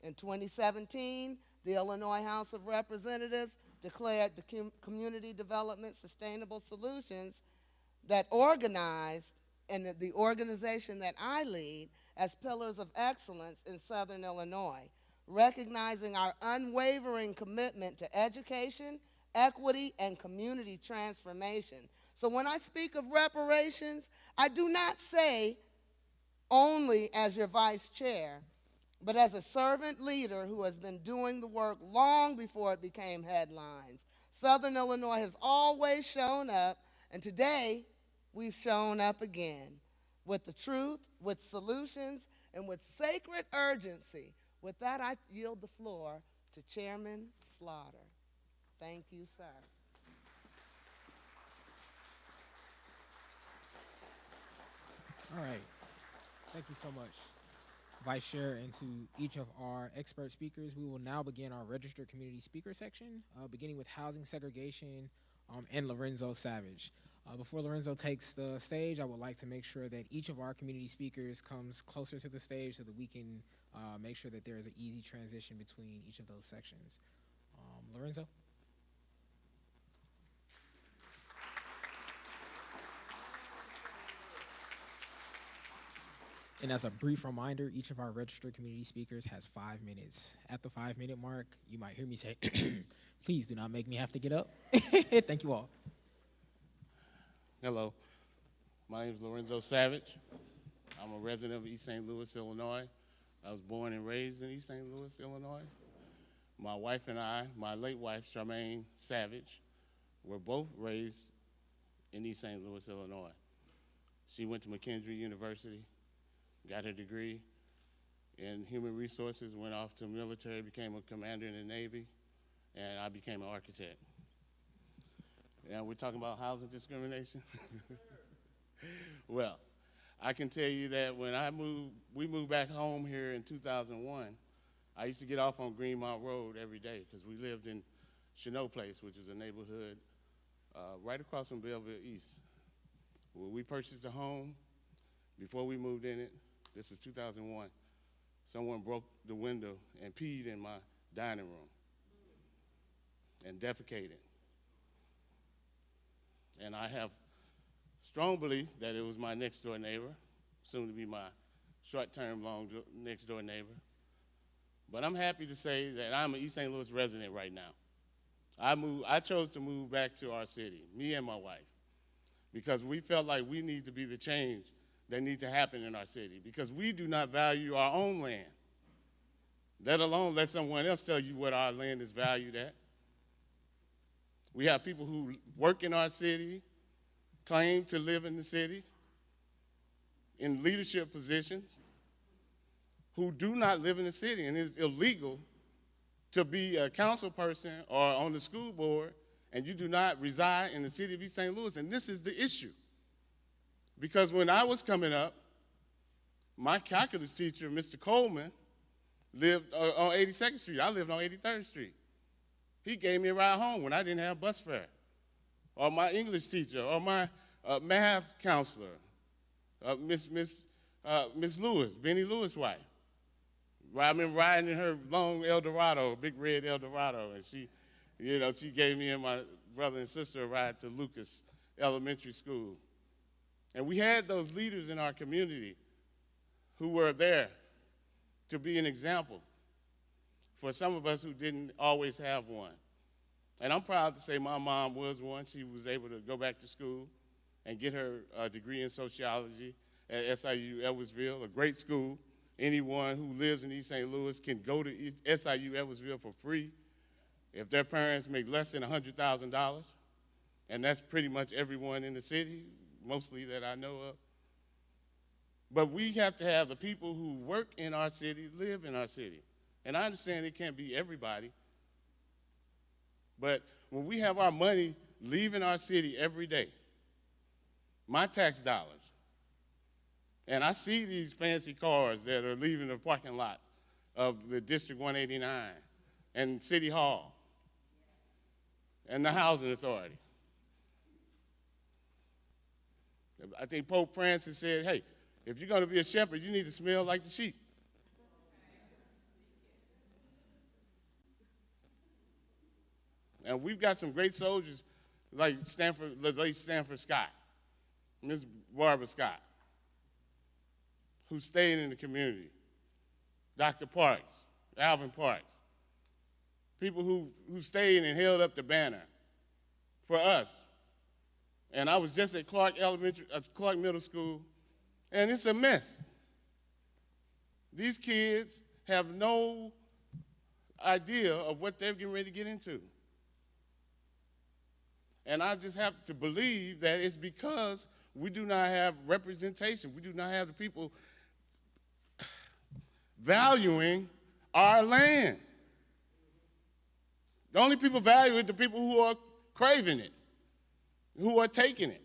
In 2017, the Illinois House of Representatives declared the Community Development Sustainable Solutions that organized, and the organization that I lead, as pillars of excellence in Southern Illinois, recognizing our unwavering commitment to education, equity, and community transformation. So when I speak of reparations, I do not say only as your vice chair, but as a servant leader who has been doing the work long before it became headlines. Southern Illinois has always shown up, and today we've shown up again with the truth, with solutions, and with sacred urgency. With that, I yield the floor to Chairman Slaughter. Thank you, sir. All right. Thank you so much, Vice Chair, and to each of our expert speakers. We will now begin our registered community speaker section, beginning with housing segregation and Lorenzo Savage. Before Lorenzo takes the stage, I would like to make sure that each of our community speakers comes closer to the stage so that we can make sure that there is an easy transition between each of those sections. Lorenzo? And as a brief reminder, each of our registered community speakers has 5 minutes. At the 5-minute mark, you might hear me say, please do not make me have to get up. Thank you all. Hello, my name is Lorenzo Savage. I'm a resident of East St. Louis, Illinois. I was born and raised in East St. Louis, Illinois. My wife and I, my late wife, Charmaine Savage, were both raised in East St. Louis, Illinois. She went to McKendree University, got her degree in human resources, went off to the military, became a commander in the Navy, and I became an architect. And we're talking about housing discrimination. Well, I can tell you that when we moved back home here in 2001, I used to get off on Greenmount Road every day because we lived in Cheneau Place, which is a neighborhood right across from Belleville East. When we purchased a home, before we moved in it, this is 2001, someone broke the window and peed in my dining room and defecated. And I have strong belief that it was my next door neighbor, soon to be my short-term, next door neighbor. But I'm happy to say that I'm an East St. Louis resident right now. I chose to move back to our city, me and my wife, because we felt like we need to be the change that needs to happen in our city, because we do not value our own land, let alone let someone else tell you what our land is valued at. We have people who work in our city, claim to live in the city, in leadership positions, who do not live in the city, and it's illegal to be a council person or on the school board, and you do not reside in the city of East St. Louis, and this is the issue. Because when I was coming up, my calculus teacher, Mr. Coleman, lived on 82nd Street. I lived on 83rd Street. He gave me a ride home when I didn't have bus fare. Or my English teacher, or my math counselor, Miss Lewis, Benny Lewis' wife. I remember riding in her long Eldorado, big red Eldorado, and she gave me and my brother and sister a ride to Lucas Elementary School. And we had those leaders in our community who were there to be an example for some of us who didn't always have one. And I'm proud to say my mom was one. She was able to go back to school and get her degree in sociology at SIU Edwardsville, a great school. Anyone who lives in East St. Louis can go to SIU Edwardsville for free if their parents make less than $100,000. And that's pretty much everyone in the city, mostly that I know of. But we have to have the people who work in our city live in our city. And I understand it can't be everybody, but when we have our money leaving our city every day, my tax dollars, and I see these fancy cars that are leaving the parking lot of the District 189 and City Hall and the Housing Authority. I think Pope Francis said, hey, if you're going to be a shepherd, you need to smell like the sheep. And we've got some great soldiers like the late Stanford Scott, Miss Barbara Scott, who stayed in the community. Dr. Parks, Alvin Parks, people who stayed and held up the banner for us. And I was just at Clark Middle School, and it's a mess. These kids have no idea of what they're getting ready to get into. And I just have to believe that it's because we do not have representation. We do not have the people valuing our land. The only people value it, the people who are craving it, who are taking it.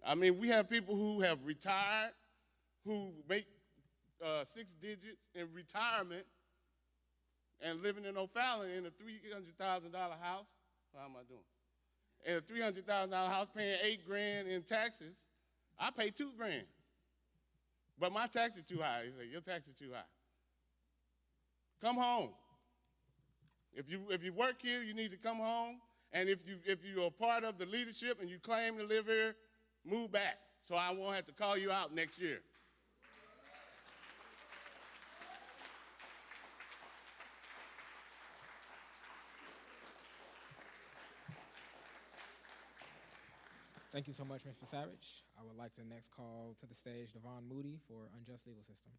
I mean, we have people who have retired, who make 6 digits in retirement and living in O'Fallon in a $300,000 house. How am I doing? In a $300,000 house, paying $8,000 in taxes. I pay $2,000. But my tax is too high. He said, your tax is too high. Come home. If you work here, you need to come home. And if you're a part of the leadership and you claim to live here, move back so I won't have to call you out next year. Thank you so much, Mr. Savage. I would like to next call to the stage Devon Moody for Unjust Legal System.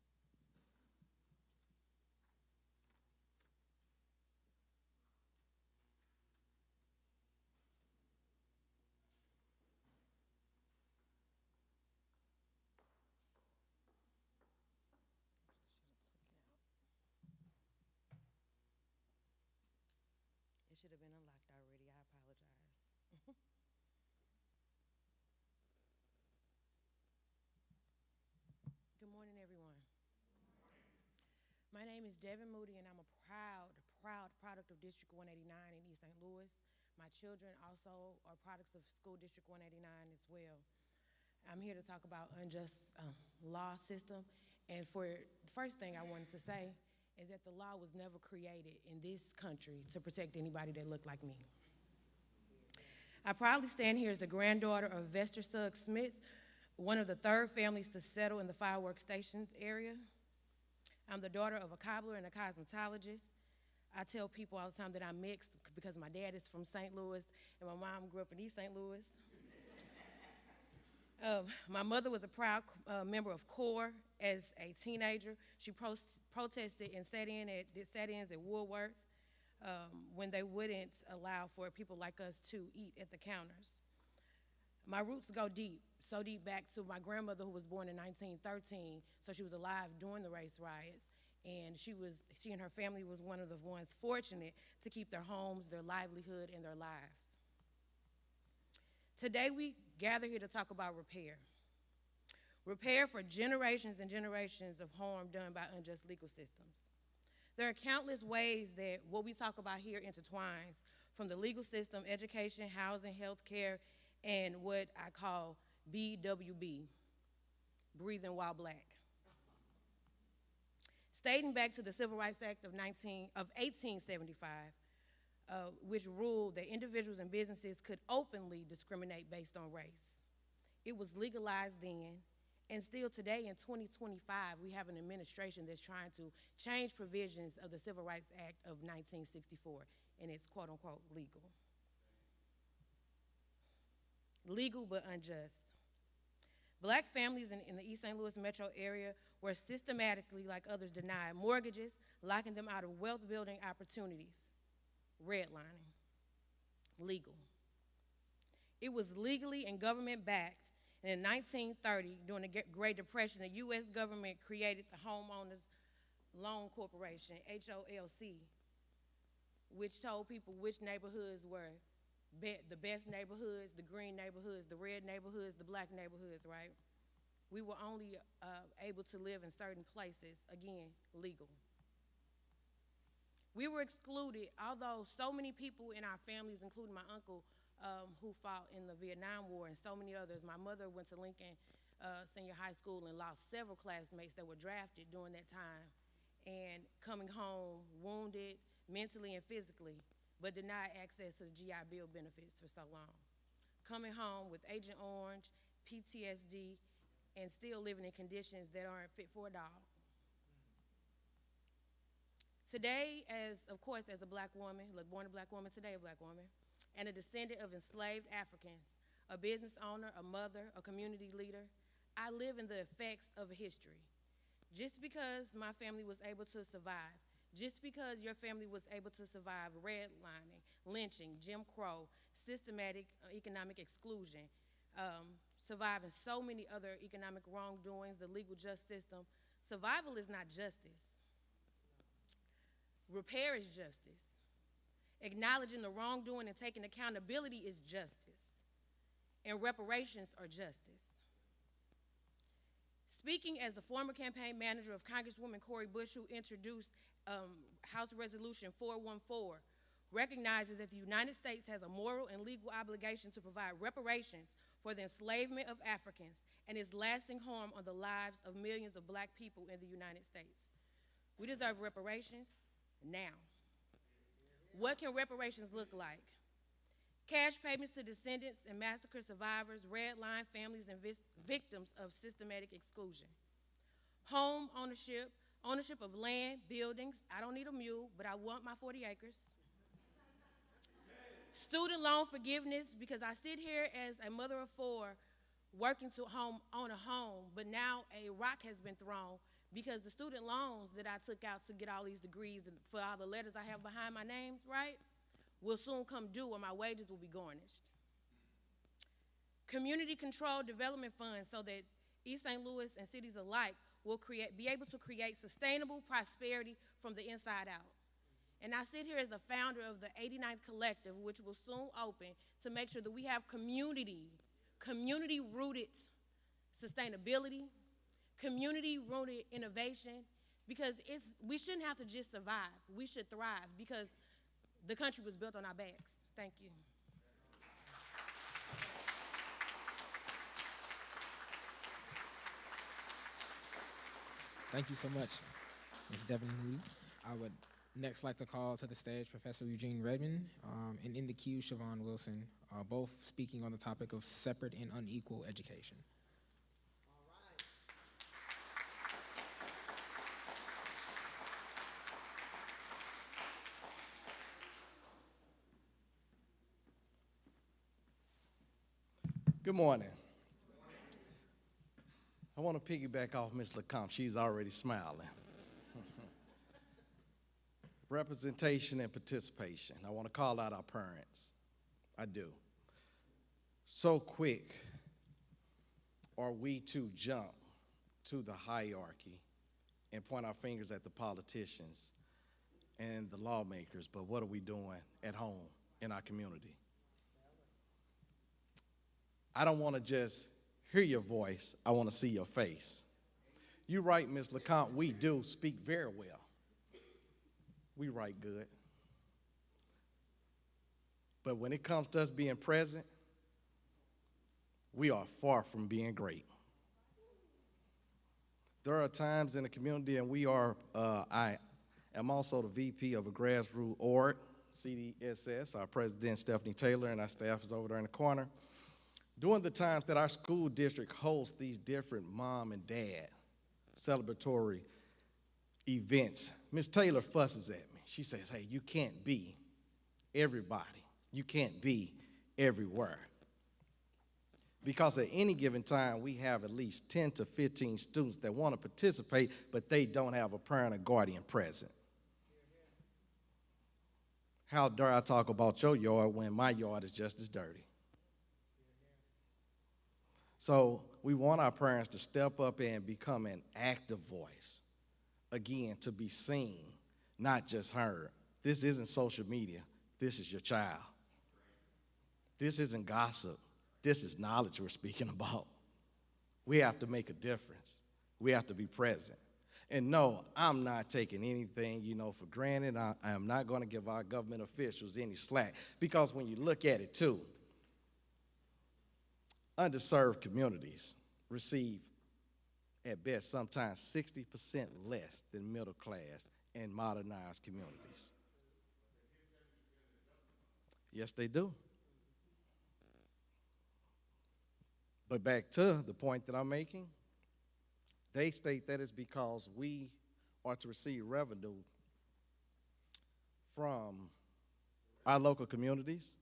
It should have been unlocked already. I apologize. Good morning, everyone. My name is Devin Moody, and I'm a proud product of District 189 in East St. Louis. My children also are products of School District 189 as well. I'm here to talk about unjust law system, and for the first thing I wanted to say is that the law was never created in this country to protect anybody that looked like me. I proudly stand here as the granddaughter of Vester Suggs Smith, one of the 3rd families to settle in the fireworks station area. I'm the daughter of a cobbler and a cosmetologist. I tell people all the time that I'm mixed because my dad is from St. Louis and my mom grew up in East St. Louis. My mother was a proud member of CORE as a teenager. She protested and sat ins at Woolworth when they wouldn't allow for people like us to eat at the counters. My roots go deep, so deep back to my grandmother, who was born in 1913, so she was alive during the race riots, and she and her family was one of the ones fortunate to keep their homes, their livelihood, and their lives. Today we gather here to talk about repair. Repair for generations and generations of harm done by unjust legal systems. There are countless ways that what we talk about here intertwines, from the legal system, education, housing, healthcare, and what I call BWB, breathing while black. Dating back to the Civil Rights Act of 1875, which ruled that individuals and businesses could openly discriminate based on race. It was legalized then, and still today in 2025, we have an administration that's trying to change provisions of the Civil Rights Act of 1964, and it's quote unquote legal. Legal but unjust. Black families in the East St. Louis metro area were systematically, like others, denied mortgages, locking them out of wealth building opportunities. Redlining. Legal. It was legally and government backed. And in 1930, during the Great Depression, the U.S. government created the Homeowners Loan Corporation, HOLC, which told people which neighborhoods were the best neighborhoods, the green neighborhoods, the red neighborhoods, the black neighborhoods, right? We were only able to live in certain places, again, legal. We were excluded, although so many people in our families, including my uncle, who fought in the Vietnam War, and so many others. My mother went to Lincoln Senior High School and lost several classmates that were drafted during that time, and coming home wounded mentally and physically, but denied access to the GI Bill benefits for so long. Coming home with Agent Orange, PTSD, and still living in conditions that aren't fit for a dog. Today, of course, as a black woman, born a black woman, today a black woman, and a descendant of enslaved Africans, a business owner, a mother, a community leader, I live in the effects of history. Just because my family was able to survive, just because your family was able to survive redlining, lynching, Jim Crow, systematic economic exclusion, surviving so many other economic wrongdoings, the legal justice system, survival is not justice. Repair is justice. Acknowledging the wrongdoing and taking accountability is justice. And reparations are justice. Speaking as the former campaign manager of Congresswoman Cori Bush, who introduced House Resolution 414, recognizing that the United States has a moral and legal obligation to provide reparations for the enslavement of Africans and its lasting harm on the lives of millions of black people in the United States. We deserve reparations now. What can reparations look like? Cash payments to descendants and massacre survivors, redline families, and victims of systematic exclusion. Home ownership, ownership of land, buildings. I don't need a mule, but I want my 40 acres. Student loan forgiveness, because I sit here as a mother of four working to own a home, but now a rock has been thrown because the student loans that I took out to get all these degrees and for all the letters I have behind my name, right, will soon come due and my wages will be garnished. Community controlled development funds so that East St. Louis and cities alike will be able to create sustainable prosperity from the inside out. And I sit here as the founder of the 89th Collective, which will soon open, to make sure that we have community-rooted sustainability, community-rooted innovation, because we shouldn't have to just survive. We should thrive because the country was built on our backs. Thank you. Thank you so much, Ms. Devin Moody. I would next like to call to the stage Professor Eugene Redmond and in the queue, Siobhan Wilson, both speaking on the topic of separate and unequal education. Good morning. I want to piggyback off Ms. LeCompte. She's already smiling. Representation and participation. I want to call out our parents. I do. So quick are we to jump to the hierarchy and point our fingers at the politicians and the lawmakers, but what are we doing at home in our community? I don't want to just hear your voice. I want to see your face. You're right, Ms. LeCompte, we do speak very well. We write good. But when it comes to us being present, we are far from being great. There are times in the community, and I am also the VP of a grassroots org, CDSS. Our president, Stephanie Taylor, and our staff is over there in the corner. During the times that our school district hosts these different mom and dad celebratory events, Ms. Taylor fusses at me. She says, hey, you can't be everybody. You can't be everywhere. Because at any given time, we have at least 10 to 15 students that want to participate, but they don't have a parent or guardian present. How dare I talk about your yard when my yard is just as dirty? So we want our parents to step up and become an active voice. Again, to be seen, not just heard. This isn't social media. This is your child. This isn't gossip. This is knowledge we're speaking about. We have to make a difference. We have to be present. And no, I'm not taking anything, for granted. I am not going to give our government officials any slack, because when you look at it too, underserved communities receive, at best, sometimes 60% less than middle class and modernized communities. Yes, they do. But back to the point that I'm making, they state that it's because we are to receive revenue from our local communities,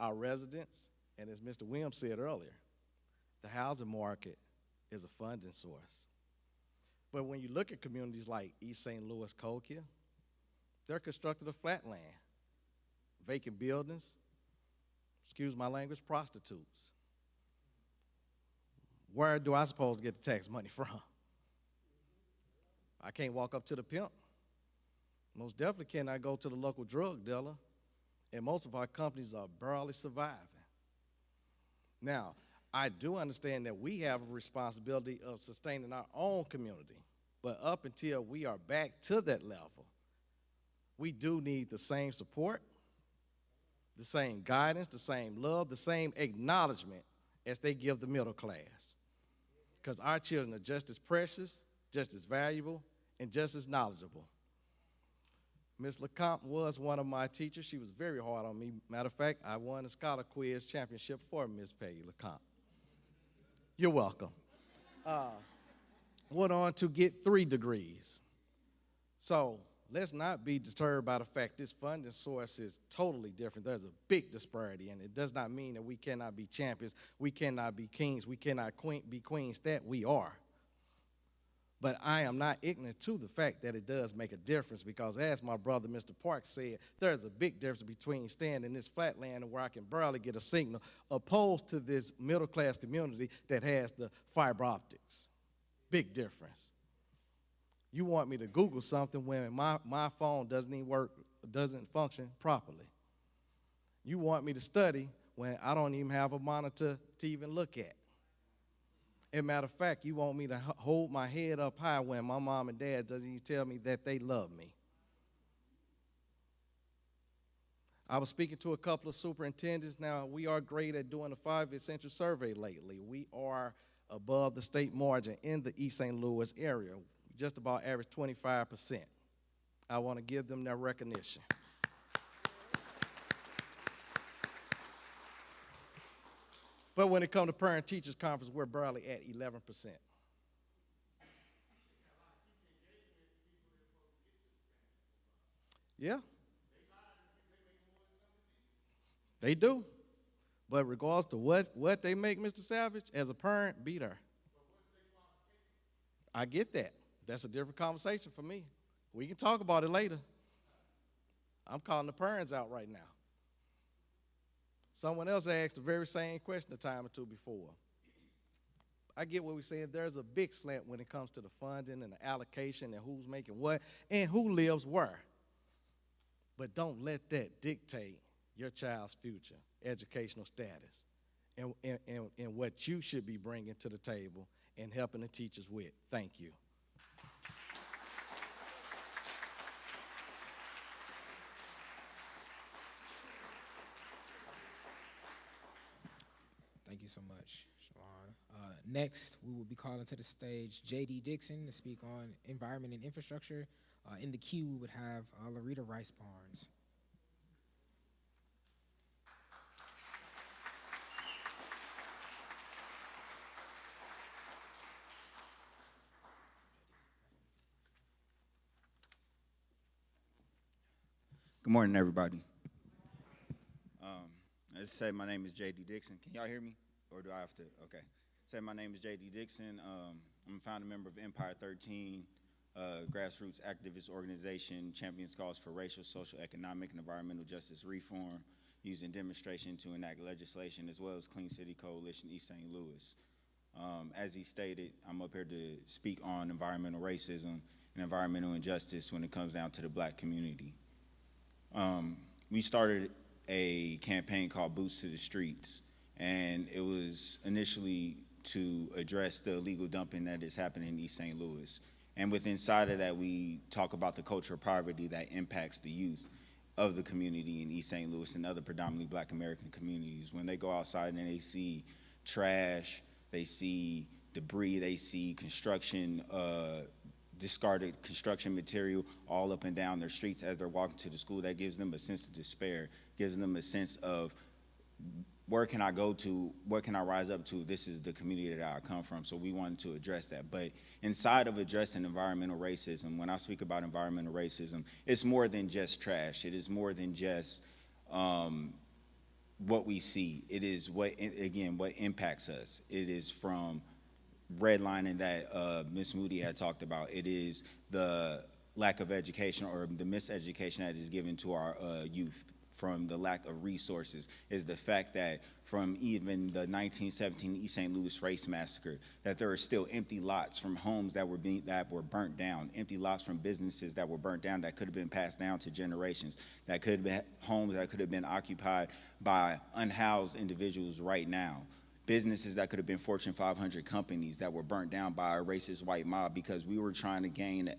our residents, and as Mr. Williams said earlier, the housing market is a funding source. But when you look at communities like East St. Louis, Colquitt, they're constructed of flat land, vacant buildings, excuse my language, prostitutes. Where do I suppose to get the tax money from? I can't walk up to the pimp. Most definitely cannot go to the local drug dealer, and most of our companies are barely surviving. Now, I do understand that we have a responsibility of sustaining our own community, but up until we are back to that level, we do need the same support, the same guidance, the same love, the same acknowledgement as they give the middle class. Because our children are just as precious, just as valuable, and just as knowledgeable. Ms. LeCompte was one of my teachers. She was very hard on me. Matter of fact, I won the Scholar Quiz Championship for Ms. Peggy LeCompte. You're welcome. Went on to get 3 degrees. So let's not be deterred by the fact this funding source is totally different. There's a big disparity, and it does not mean that we cannot be champions, we cannot be kings, we cannot be queens. That we are. But I am not ignorant to the fact that it does make a difference, because as my brother Mr. Parks said, there's a big difference between staying in this flat land where I can barely get a signal, opposed to this middle class community that has the fiber optics. Big difference. You want me to Google something when my phone doesn't even work, doesn't function properly. You want me to study when I don't even have a monitor to even look at. As a matter of fact, you want me to hold my head up high when my mom and dad doesn't even tell me that they love me. I was speaking to a couple of superintendents. Now, we are great at doing a 5 essential survey lately. We are above the state margin in the East St. Louis area, just about average 25%. I want to give them their recognition. But when it comes to parent-teachers conference, we're barely at 11%. Yeah. They do. But regardless to what they make, Mr. Savage, as a parent, beat her. I get that. That's a different conversation for me. We can talk about it later. I'm calling the parents out right now. Someone else asked the very same question a time or two before. I get what we're saying. There's a big slant when it comes to the funding and the allocation and who's making what and who lives where. But don't let that dictate your child's future, educational status, and what you should be bringing to the table and helping the teachers with. Thank you. Thank you so much, Shalon. Next, we will be calling to the stage J.D. Dixon to speak on environment and infrastructure. In the queue, we would have Larita Rice Barnes. Good morning, everybody. Let's say my name is J.D. Dixon. Can y'all hear me? Or do I have to? Okay. Say my name is J.D. Dixon. I'm a founding member of Empire 13, grassroots activist organization, champions cause for racial, social, economic, and environmental justice reform, using demonstration to enact legislation, as well as Clean City Coalition East St. Louis. As he stated, I'm up here to speak on environmental racism and environmental injustice when it comes down to the black community. We started a campaign called Boots to the Streets, and it was initially to address the illegal dumping that is happening in East St. Louis. And inside of that, we talk about the culture of poverty that impacts the youth of the community in East St. Louis and other predominantly black American communities. When they go outside and they see trash, they see debris, they see construction, discarded construction material all up and down their streets as they're walking to the school, that gives them a sense of despair, gives them a sense of where can I go to? What can I rise up to? This is the community that I come from. So we wanted to address that. But inside of addressing environmental racism, when I speak about environmental racism, it's more than just trash. It is more than just what we see. It is what impacts us. It is from redlining that Ms. Moody had talked about. It is the lack of education or the miseducation that is given to our youth, from the lack of resources, is the fact that from even the 1917 East St. Louis race massacre, that there are still empty lots from homes that were burnt down, empty lots from businesses that were burnt down that could have been passed down to generations, that could have been homes that could have been occupied by unhoused individuals right now. Businesses that could have been Fortune 500 companies that were burnt down by a racist white mob because we were trying to gain an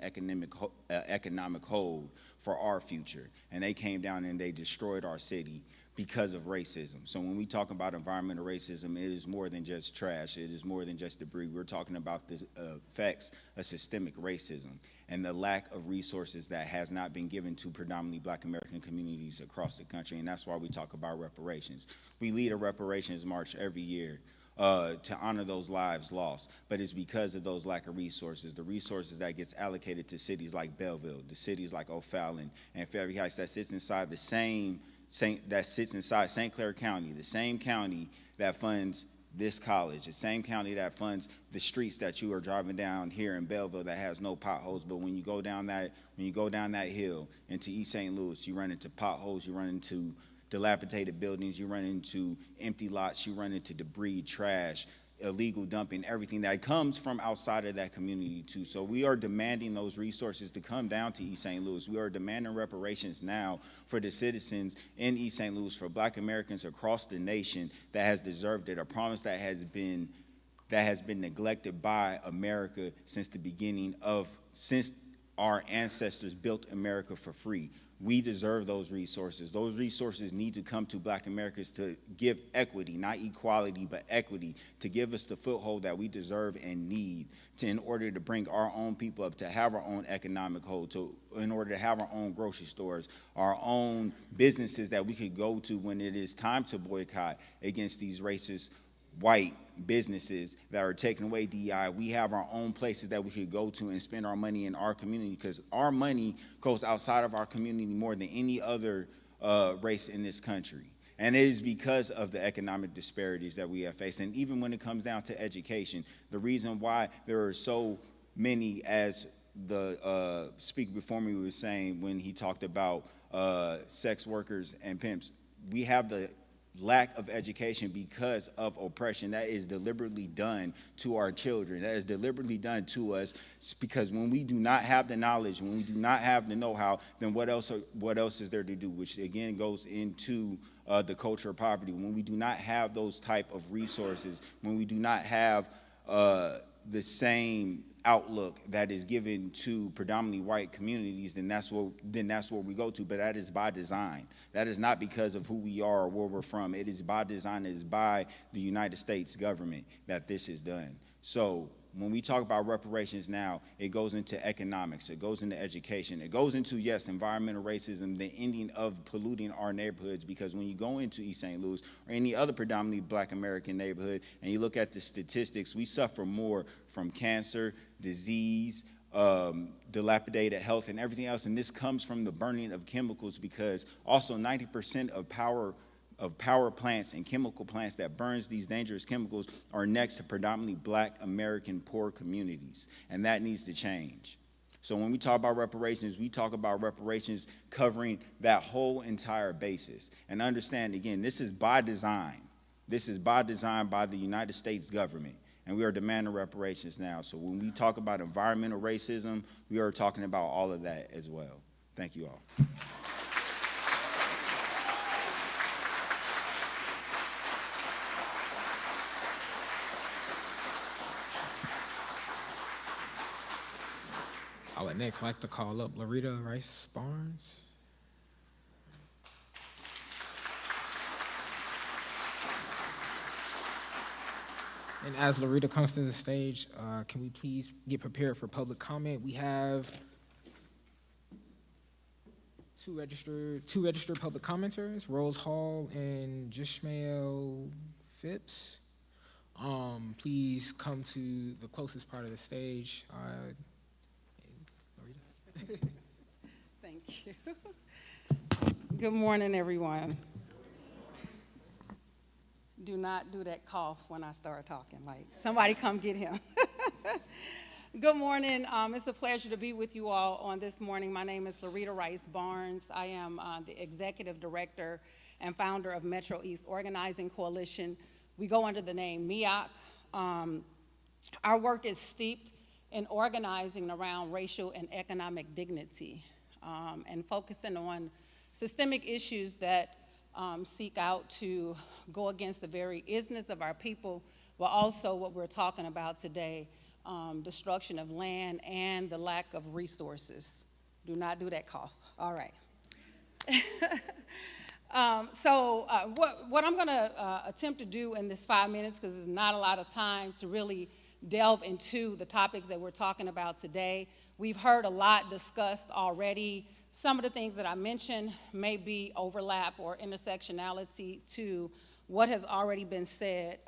economic hold for our future. And they came down and they destroyed our city because of racism. So when we talk about environmental racism, it is more than just trash. It is more than just debris. We're talking about the effects of systemic racism and the lack of resources that has not been given to predominantly Black American communities across the country. And that's why we talk about reparations. We lead a reparations march every year to honor those lives lost. But it's because of those lack of resources, the resources that gets allocated to cities like Belleville, the cities like O'Fallon and Fairview Heights, that sits inside St. Clair County, the same county that funds this college, the same county that funds the streets that you are driving down here in Belleville that has no potholes. But when you go down that hill into East St. Louis, you run into potholes, you run into dilapidated buildings, you run into empty lots, you run into debris, trash, illegal dumping, everything that comes from outside of that community too. So we are demanding those resources to come down to East St. Louis. We are demanding reparations now for the citizens in East St. Louis, for Black Americans across the nation that has deserved it, a promise that has been neglected by America since our ancestors built America for free. We deserve those resources. Those resources need to come to Black Americans to give equity, not equality, but equity, to give us the foothold that we deserve and need in order to bring our own people up, to have our own economic hold, in order to have our own grocery stores, our own businesses that we could go to when it is time to boycott against these racist white businesses that are taking away DEI. We have our own places that we could go to and spend our money in our community, because our money goes outside of our community more than any other race in this country. And it is because of the economic disparities that we have faced. And even when it comes down to education, the reason why there are so many, as the speaker before me was saying when he talked about sex workers and pimps, we have the lack of education because of oppression that is deliberately done to our children, that is deliberately done to us, because when we do not have the knowledge, when we do not have the know-how, then what else is there to do, which again goes into the culture of poverty. When we do not have those type of resources, when we do not have the same outlook that is given to predominantly white communities, then that's where we go to. But that is by design. That is not because of who we are or where we're from. It is by design. It is by the United States government that this is done. So when we talk about reparations now, it goes into economics, it goes into education, it goes into, yes, environmental racism, the ending of polluting our neighborhoods, because when you go into East St. Louis or any other predominantly Black American neighborhood and you look at the statistics, we suffer more from cancer, disease, dilapidated health, and everything else. And this comes from the burning of chemicals, because also 90% of power plants and chemical plants that burns these dangerous chemicals are next to predominantly Black American poor communities, and that needs to change. So when we talk about reparations, we talk about reparations covering that whole entire basis. And understand, again, this is by design. This is by design by the United States government, and we are demanding reparations now. So when we talk about environmental racism, we are talking about all of that as well. Thank you all. I would next like to call up Loretta Rice Barnes. And as Loretta comes to the stage, can we please get prepared for public comment? We have two registered public commenters, Rose Hall and Jishmael Phipps. Please come to the closest part of the stage. Thank you. Good morning, everyone. Do not do that cough when I start talking. Like, somebody come get him. Good morning. It's a pleasure to be with you all on this morning. My name is Larita Rice Barnes. I am the Executive Director and founder of Metro East Organizing Coalition. We go under the name MEOC. Our work is steeped in organizing around racial and economic dignity and focusing on systemic issues that seek out to go against the very isness of our people, but also what we're talking about today, destruction of land and the lack of resources. Do not do that cough. All right. What I'm going to attempt to do in this 5 minutes, because there's not a lot of time to really delve into the topics that we're talking about today. We've heard a lot discussed already. Some of the things that I mentioned may be overlap or intersectionality to what has already been said,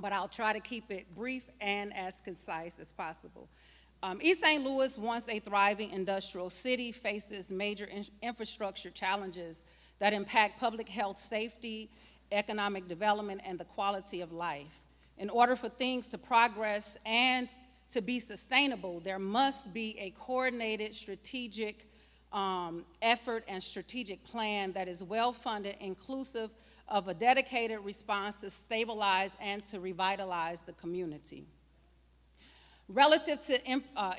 but I'll try to keep it brief and as concise as possible. East St. Louis, once a thriving industrial city, faces major infrastructure challenges that impact public health, safety, economic development, and the quality of life. In order for things to progress and to be sustainable, there must be a coordinated strategic effort and strategic plan that is well-funded, inclusive of a dedicated response to stabilize and to revitalize the community. Relative to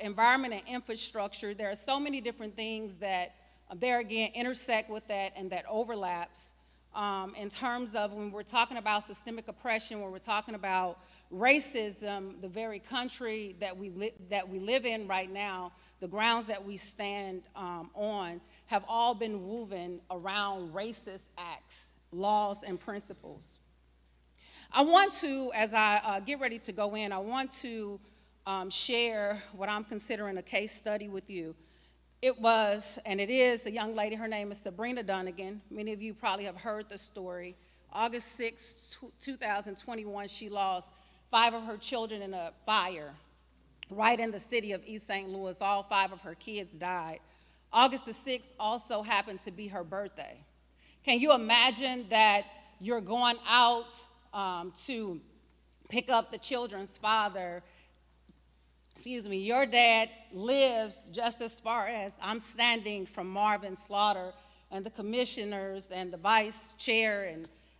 environment and infrastructure, there are so many different things that there again intersect with that and that overlaps in terms of when we're talking about systemic oppression, when we're talking about racism, the very country that we live in right now, the grounds that we stand on have all been woven around racist acts, laws, and principles. I want to, as I get ready to go in, I want to share what I'm considering a case study with you. It was, and it is, a young lady, her name is Sabrina Dunnigan. Many of you probably have heard the story. August 6, 2021, she lost 5 of her children in a fire right in the city of East St. Louis. All 5 of her kids died. August the 6th also happened to be her birthday. Can you imagine that you're going out to pick up the children's father? Your dad lives just as far as I'm standing from Marvin Slaughter and the commissioners and the vice chair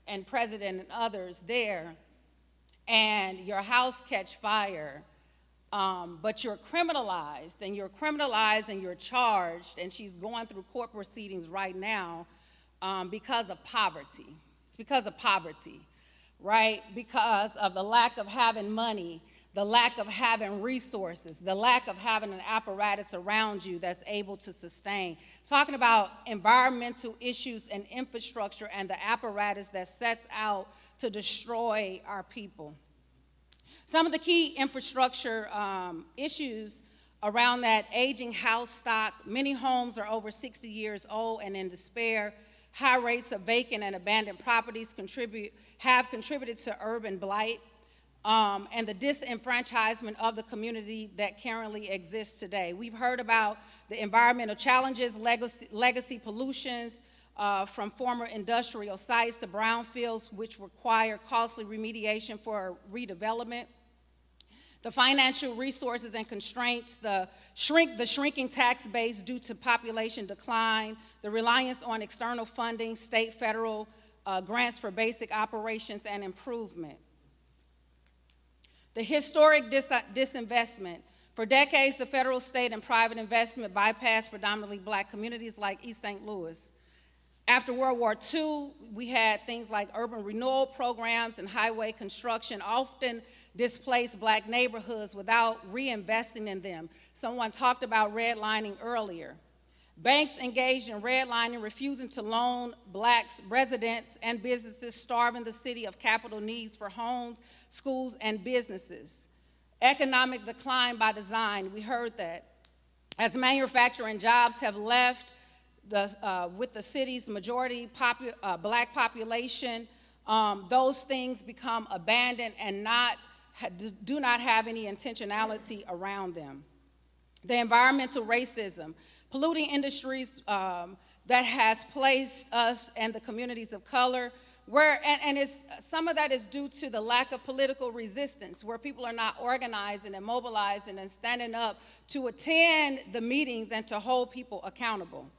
and president and others there, and your house catch fire, but you're criminalized and you're charged, and she's going through court proceedings right now because of poverty. It's because of poverty, right? Because of the lack of having money, the lack of having resources, the lack of having an apparatus around you that's able to sustain. Talking about environmental issues and infrastructure and the apparatus that sets out to destroy our people. Some of the key infrastructure issues around that: aging house stock. Many homes are over 60 years old and in despair. High rates of vacant and abandoned properties have contributed to urban blight. And the disenfranchisement of the community that currently exists today. We've heard about the environmental challenges, legacy pollutions from former industrial sites, the brownfields, which require costly remediation for redevelopment, the financial resources and constraints, the shrinking tax base due to population decline, the reliance on external funding, state, federal grants for basic operations and improvement. The historic disinvestment. For decades, the federal, state, and private investment bypassed predominantly black communities like East St. Louis. After World War II, we had things like urban renewal programs and highway construction often displaced black neighborhoods without reinvesting in them. Someone talked about redlining earlier. Banks engaged in redlining, refusing to loan blacks, residents, and businesses, starving the city of capital needs for homes, schools, and businesses. Economic decline by design, we heard that. As manufacturing jobs have left with the city's majority black population, those things become abandoned and do not have any intentionality around them. The environmental racism, polluting industries that has placed us and the communities of color and some of that is due to the lack of political resistance, where people are not organizing and mobilizing and standing up to attend the meetings and to hold people accountable.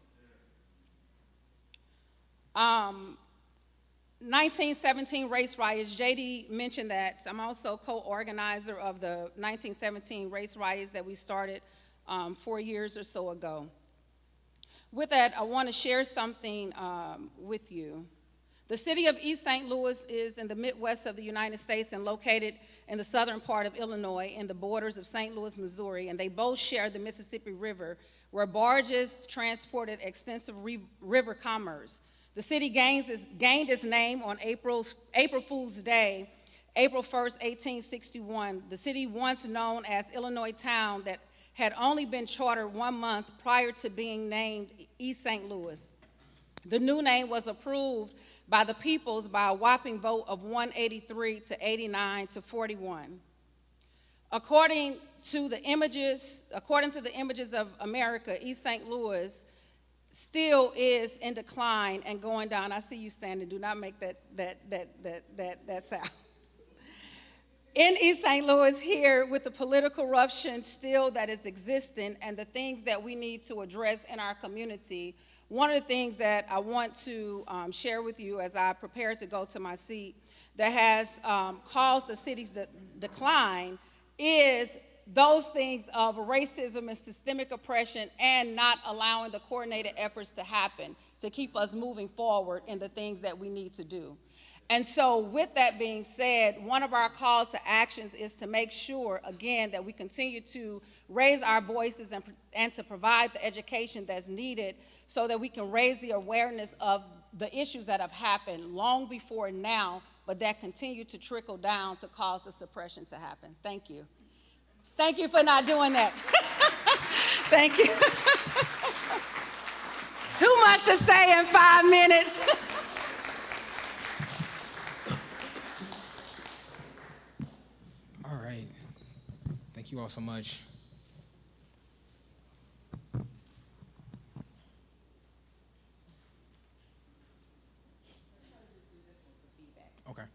1917 race riots, JD mentioned that. I'm also co-organizer of the 1917 race riots that we started 4 years or so ago. With that, I want to share something with you. The city of East St. Louis is in the Midwest of the United States and located in the southern part of Illinois in the borders of St. Louis, Missouri, and they both share the Mississippi River, where barges transported extensive river commerce. The city gained its name on April Fool's Day, April 1st, 1861. The city, once known as Illinois Town, that had only been chartered 1 month prior to being named East St. Louis. The new name was approved by the peoples by a whopping vote of 183 to 89 to 41. According to the images of America, East St. Louis still is in decline and going down. I see you standing. Do not make that sound. In East St. Louis here, with the political corruption still that is existing and the things that we need to address in our community, one of the things that I want to share with you as I prepare to go to my seat that has caused the city's decline is those things of racism and systemic oppression and not allowing the coordinated efforts to happen to keep us moving forward in the things that we need to do. And so with that being said, one of our call to actions is to make sure, again, that we continue to raise our voices and to provide the education that's needed so that we can raise the awareness of the issues that have happened long before now, but that continue to trickle down to cause the suppression to happen. Thank you. Thank you for not doing that. Thank you. Too much to say in 5 minutes. All right. Thank you all so much. Okay.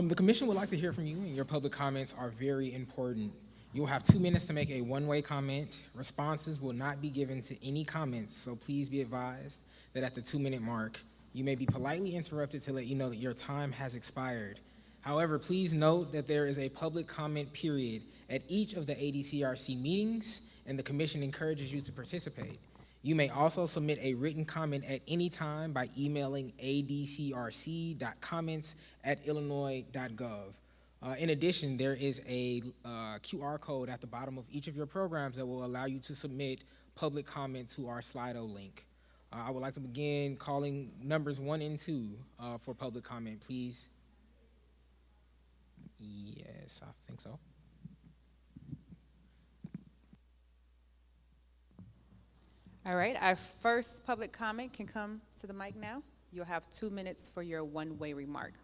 The commission would like to hear from you, and your public comments are very important. You'll have 2 minutes to make a one-way comment. Responses will not be given to any comments, so please be advised that at the 2-minute mark, you may be politely interrupted to let you know that your time has expired. However, please note that there is a public comment period at each of the ADCRC meetings, and the commission encourages you to participate. You may also submit a written comment at any time by emailing adcrc.comments@illinois.gov. In addition, there is a QR code at the bottom of each of your programs that will allow you to submit public comment to our Slido link. I would like to begin calling numbers 1 and 2 for public comment, please. Yes, I think so. All right, our first public comment can come to the mic now. You'll have 2 minutes for your one-way remark.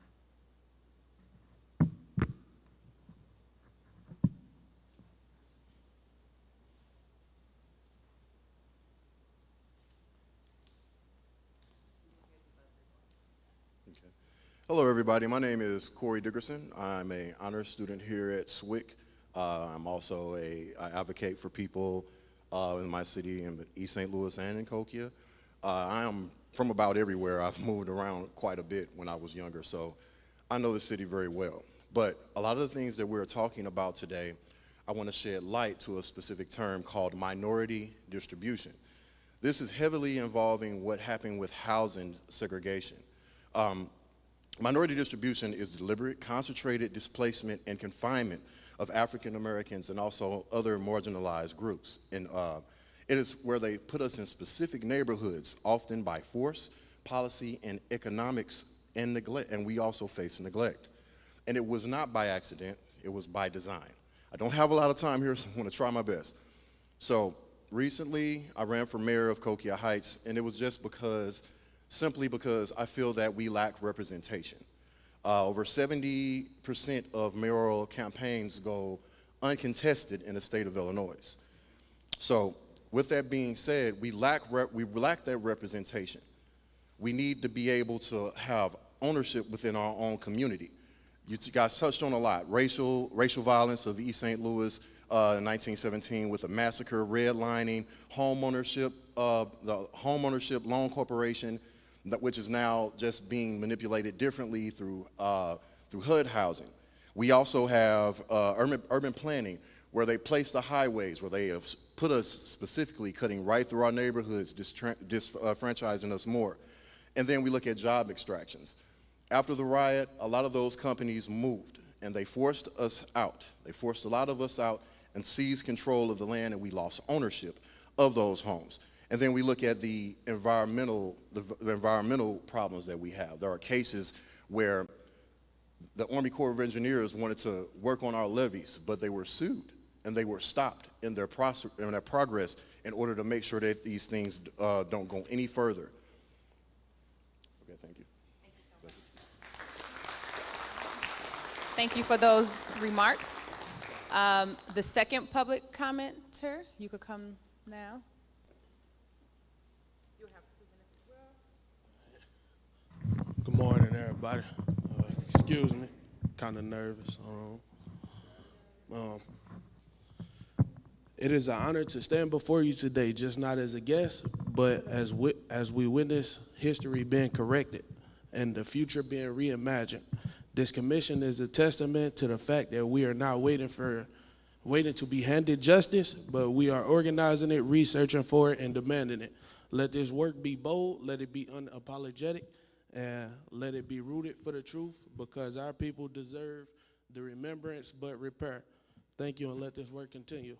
Hello, everybody. My name is Corey Dickerson. I'm an honors student here at SWIC. I'm also I advocate for people in my city in East St. Louis and in Coquia. I am from about everywhere. I've moved around quite a bit when I was younger, so I know the city very well. But a lot of the things that we're talking about today, I want to shed light to a specific term called minority distribution. This is heavily involving what happened with housing segregation. Minority distribution is deliberate, concentrated displacement and confinement of African Americans and also other marginalized groups. And it is where they put us in specific neighborhoods, often by force, policy, and economics, and neglect. And we also face neglect. And it was not by accident, it was by design. I don't have a lot of time here, so I'm gonna try my best. So recently I ran for mayor of Coquia Heights, and it was just simply because I feel that we lack representation. Over 70% of mayoral campaigns go uncontested in the state of Illinois. So with that being said, we lack that representation. We need to be able to have ownership within our own community. You guys touched on a lot. Racial violence of East St. Louis in 1917 with a massacre, redlining, homeownership, the homeownership loan corporation, which is now just being manipulated differently through HUD housing. We also have urban planning, where they place the highways, where they have put us specifically cutting right through our neighborhoods, disfranchising us more. And then we look at job extractions. After the riot, a lot of those companies moved, and they forced us out. They forced a lot of us out and seized control of the land, and we lost ownership of those homes. And then we look at the environmental problems that we have. There are cases where the Army Corps of Engineers wanted to work on our levees, but they were sued, and they were stopped in their progress in order to make sure that these things don't go any further. Okay, thank you. Thank you for those remarks. The second public commenter, you could come now. You have 2 minutes as well. Good morning, everybody. Excuse me, kind of nervous. It is an honor to stand before you today, just not as a guest, but as we witness history being corrected and the future being reimagined. This commission is a testament to the fact that we are not waiting to be handed justice, but we are organizing it, researching for it, and demanding it. Let this work be bold, let it be unapologetic, and let it be rooted for the truth, because our people deserve the remembrance but repair. Thank you, and let this work continue.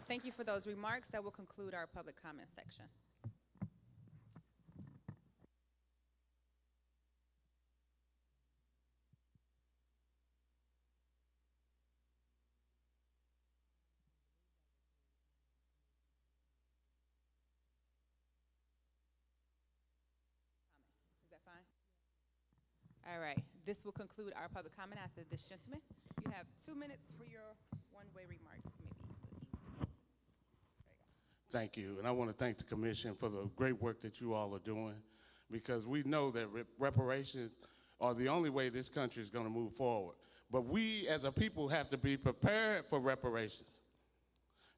Thank you for those remarks. That will conclude our public comment section. Is that fine? All right. This will conclude our public comment after this gentleman. You have 2 minutes for your one-way remark. Thank you, and I want to thank the commission for the great work that you all are doing, because we know that reparations are the only way this country is going to move forward. But we as a people have to be prepared for reparations.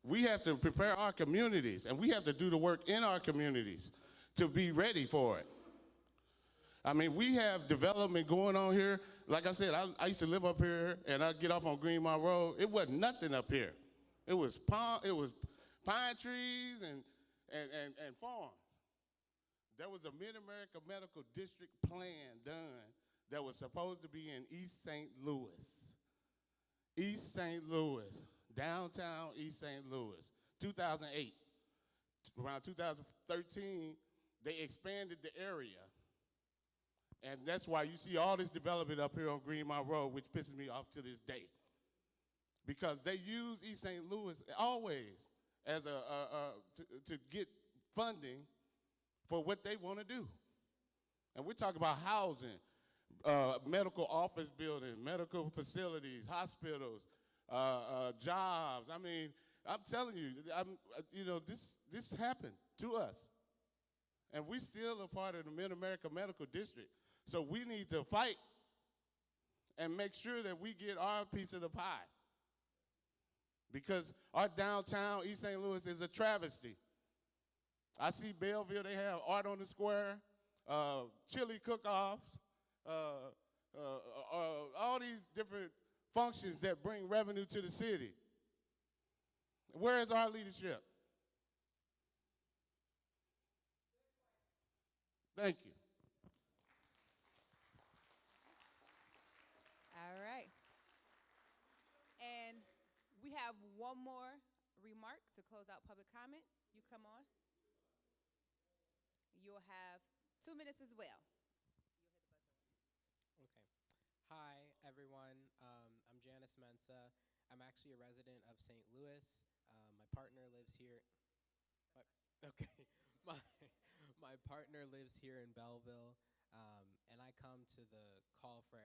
We have to prepare our communities, and we have to do the work in our communities to be ready for it. I mean, we have development going on here. Like I said, I used to live up here, and I'd get off on Green Mile Road. It wasn't nothing up here. It was pine trees and farms. There was a Mid-America Medical District plan done that was supposed to be in East St. Louis. East St. Louis, downtown East St. Louis, 2008. Around 2013, they expanded the area. And that's why you see all this development up here on Green Mile Road, which pisses me off to this day. Because they use East St. Louis always as to get funding for what they want to do. And we're talking about housing, medical office buildings, medical facilities, hospitals, jobs. I mean, I'm telling you, this happened to us. And we still are part of the Mid-America Medical District. So we need to fight and make sure that we get our piece of the pie. Because our downtown, East St. Louis, is a travesty. I see Belleville, they have art on the square, chili cook-offs, all these different functions that bring revenue to the city. Where is our leadership? Thank you. All right. And we have one more remark to close out public comment. You come on. You'll have 2 minutes as well. Okay. Hi, Ms. Mensa. I'm actually a resident of St. Louis. My partner lives here. Okay, my my partner lives here in Belleville, and I come to the call for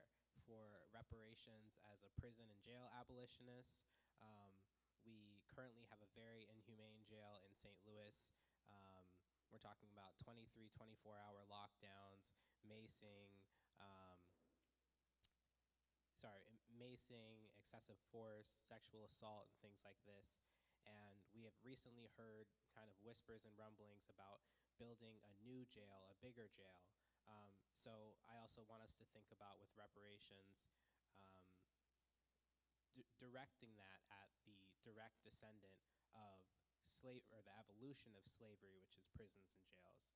reparations as a prison and jail abolitionist. We currently have a very inhumane jail in St. Louis. We're talking about 23, 24-hour lockdowns, macing, macing, excessive force, sexual assault, and things like this. And we have recently heard kind of whispers and rumblings about building a new jail, a bigger jail. So I also want us to think about with reparations, directing that at the direct descendant of the evolution of slavery, which is prisons and jails.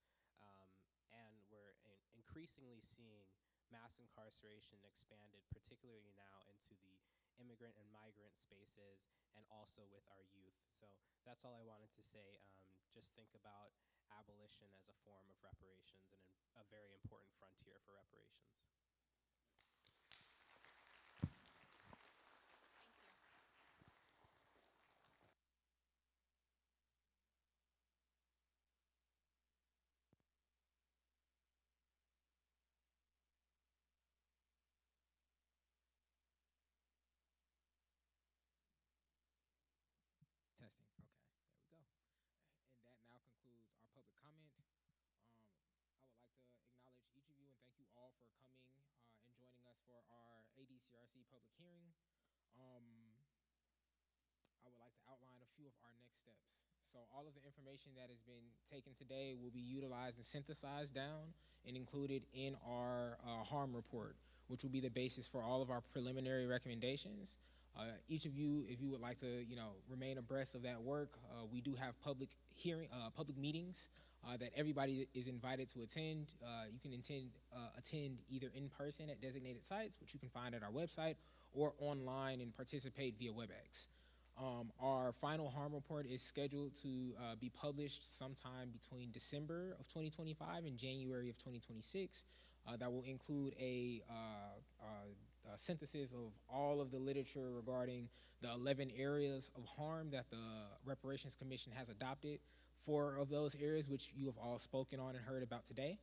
And we're increasingly seeing mass incarceration expanded, particularly now into the immigrant and migrant spaces, and also with our youth. So that's all I wanted to say. Just think about abolition as a form of reparations and a very important frontier for reparations. Testing. Okay, there we go. And that now concludes our public comment. I would like to acknowledge each of you and thank you all for coming and joining us for our ADCRC public hearing. I would like to outline a few of our next steps. So all of the information that has been taken today will be utilized and synthesized down and included in our harm report, which will be the basis for all of our preliminary recommendations. Each of you, if you would like to, remain abreast of that work, we do have public meetings that everybody is invited to attend. You can attend either in person at designated sites, which you can find at our website, or online and participate via WebEx. Our final harm report is scheduled to be published sometime between December of 2025 and January of 2026. That will include a synthesis of all of the literature regarding the 11 areas of harm that the Reparations Commission has adopted. 4 of those areas, which you have all spoken on and heard about today.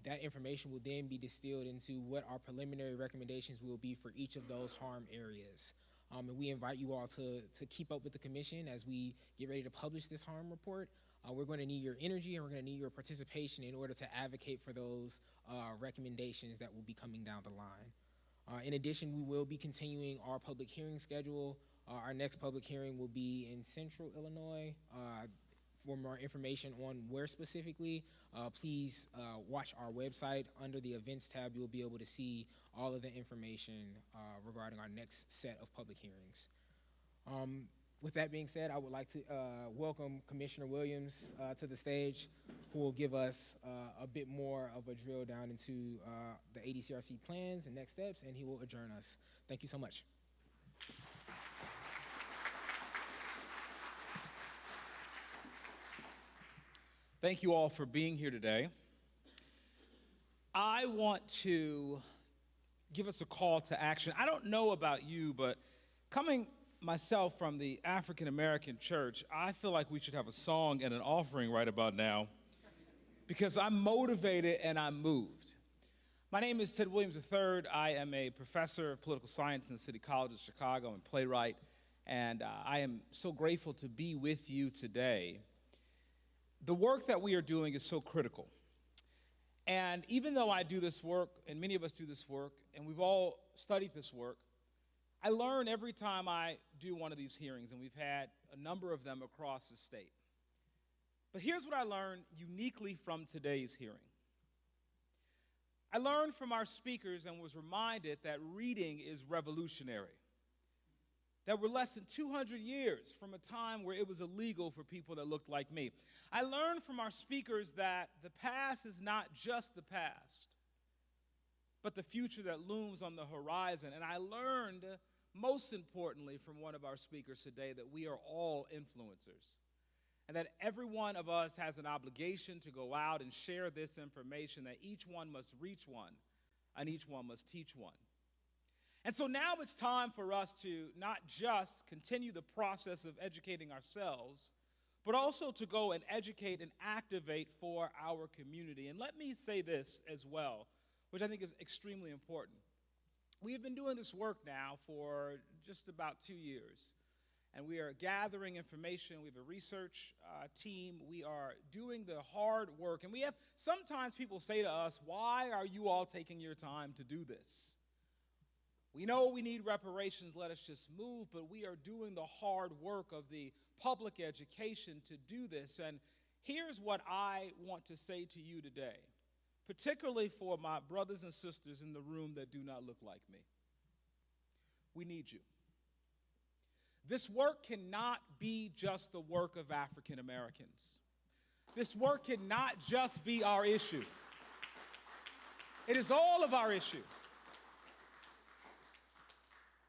That information will then be distilled into what our preliminary recommendations will be for each of those harm areas. And we invite you all to keep up with the commission as we get ready to publish this harm report. We're going to need your energy and we're going to need your participation in order to advocate for those recommendations that will be coming down the line. In addition, we will be continuing our public hearing schedule. Our next public hearing will be in Central Illinois. For more information on where specifically, please watch our website. Under the events tab, you'll be able to see all of the information regarding our next set of public hearings. With that being said, I would like to welcome Commissioner Williams to the stage, who will give us a bit more of a drill down into the ADCRC plans and next steps, and he will adjourn us. Thank you so much. Thank you all for being here today. I want to give us a call to action. I don't know about you, but coming myself from the African American church, I feel like we should have a song and an offering right about now because I'm motivated and I'm moved. My name is Ted Williams III. I am a professor of political science in the City College of Chicago and playwright, and I am so grateful to be with you today. The work that we are doing is so critical. And even though I do this work, and many of us do this work, and we've all studied this work, I learn every time I do one of these hearings, and we've had a number of them across the state. But here's what I learned uniquely from today's hearing. I learned from our speakers and was reminded that reading is revolutionary. That we're less than 200 years from a time where it was illegal for people that looked like me. I learned from our speakers that the past is not just the past, but the future that looms on the horizon. And I learned, most importantly, from one of our speakers today, that we are all influencers. And that every one of us has an obligation to go out and share this information, that each one must reach one, and each one must teach one. And so now it's time for us to not just continue the process of educating ourselves, but also to go and educate and activate for our community. And let me say this as well, which I think is extremely important. We have been doing this work now for just about 2 years, and we are gathering information. We have a research team. We are doing the hard work, and we have sometimes people say to us, why are you all taking your time to do this? We know we need reparations, let us just move, but we are doing the hard work of the public education to do this. And here's what I want to say to you today, particularly for my brothers and sisters in the room that do not look like me. We need you. This work cannot be just the work of African Americans. This work cannot just be our issue. It is all of our issue.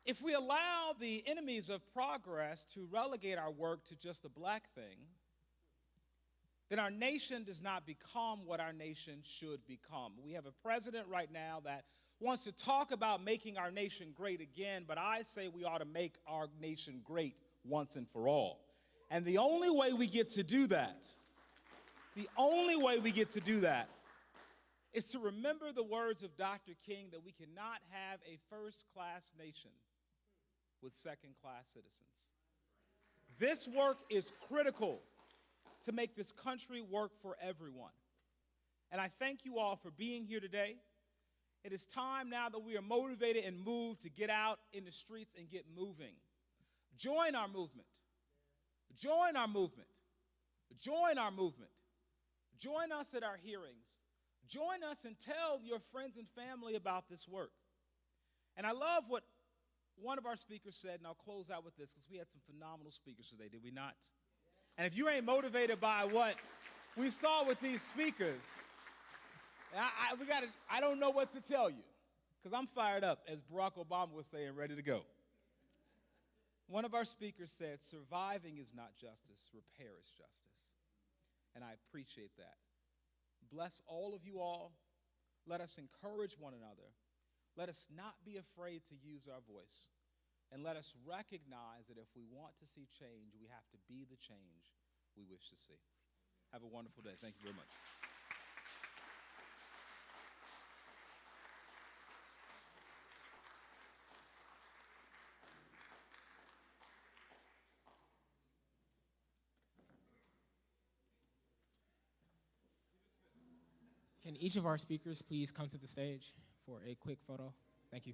If we allow the enemies of progress to relegate our work to just a black thing, then our nation does not become what our nation should become. We have a president right now that wants to talk about making our nation great again, but I say we ought to make our nation great once and for all. And the only way we get to do that, is to remember the words of Dr. King that we cannot have a first-class nation with second-class citizens. This work is critical to make this country work for everyone. And I thank you all for being here today. It is time now that we are motivated and moved to get out in the streets and get moving. Join our movement. Join our movement. Join our movement. Join us at our hearings. Join us and tell your friends and family about this work. And I love what one of our speakers said, and I'll close out with this because we had some phenomenal speakers today, did we not? And if you ain't motivated by what we saw with these speakers, I don't know what to tell you because I'm fired up, as Barack Obama was saying, ready to go. One of our speakers said, surviving is not justice, repair is justice. And I appreciate that. Bless all of you all. Let us encourage one another. Let us not be afraid to use our voice. And let us recognize that if we want to see change, we have to be the change we wish to see. Have a wonderful day. Thank you very much. Can each of our speakers please come to the stage for a quick photo? Thank you.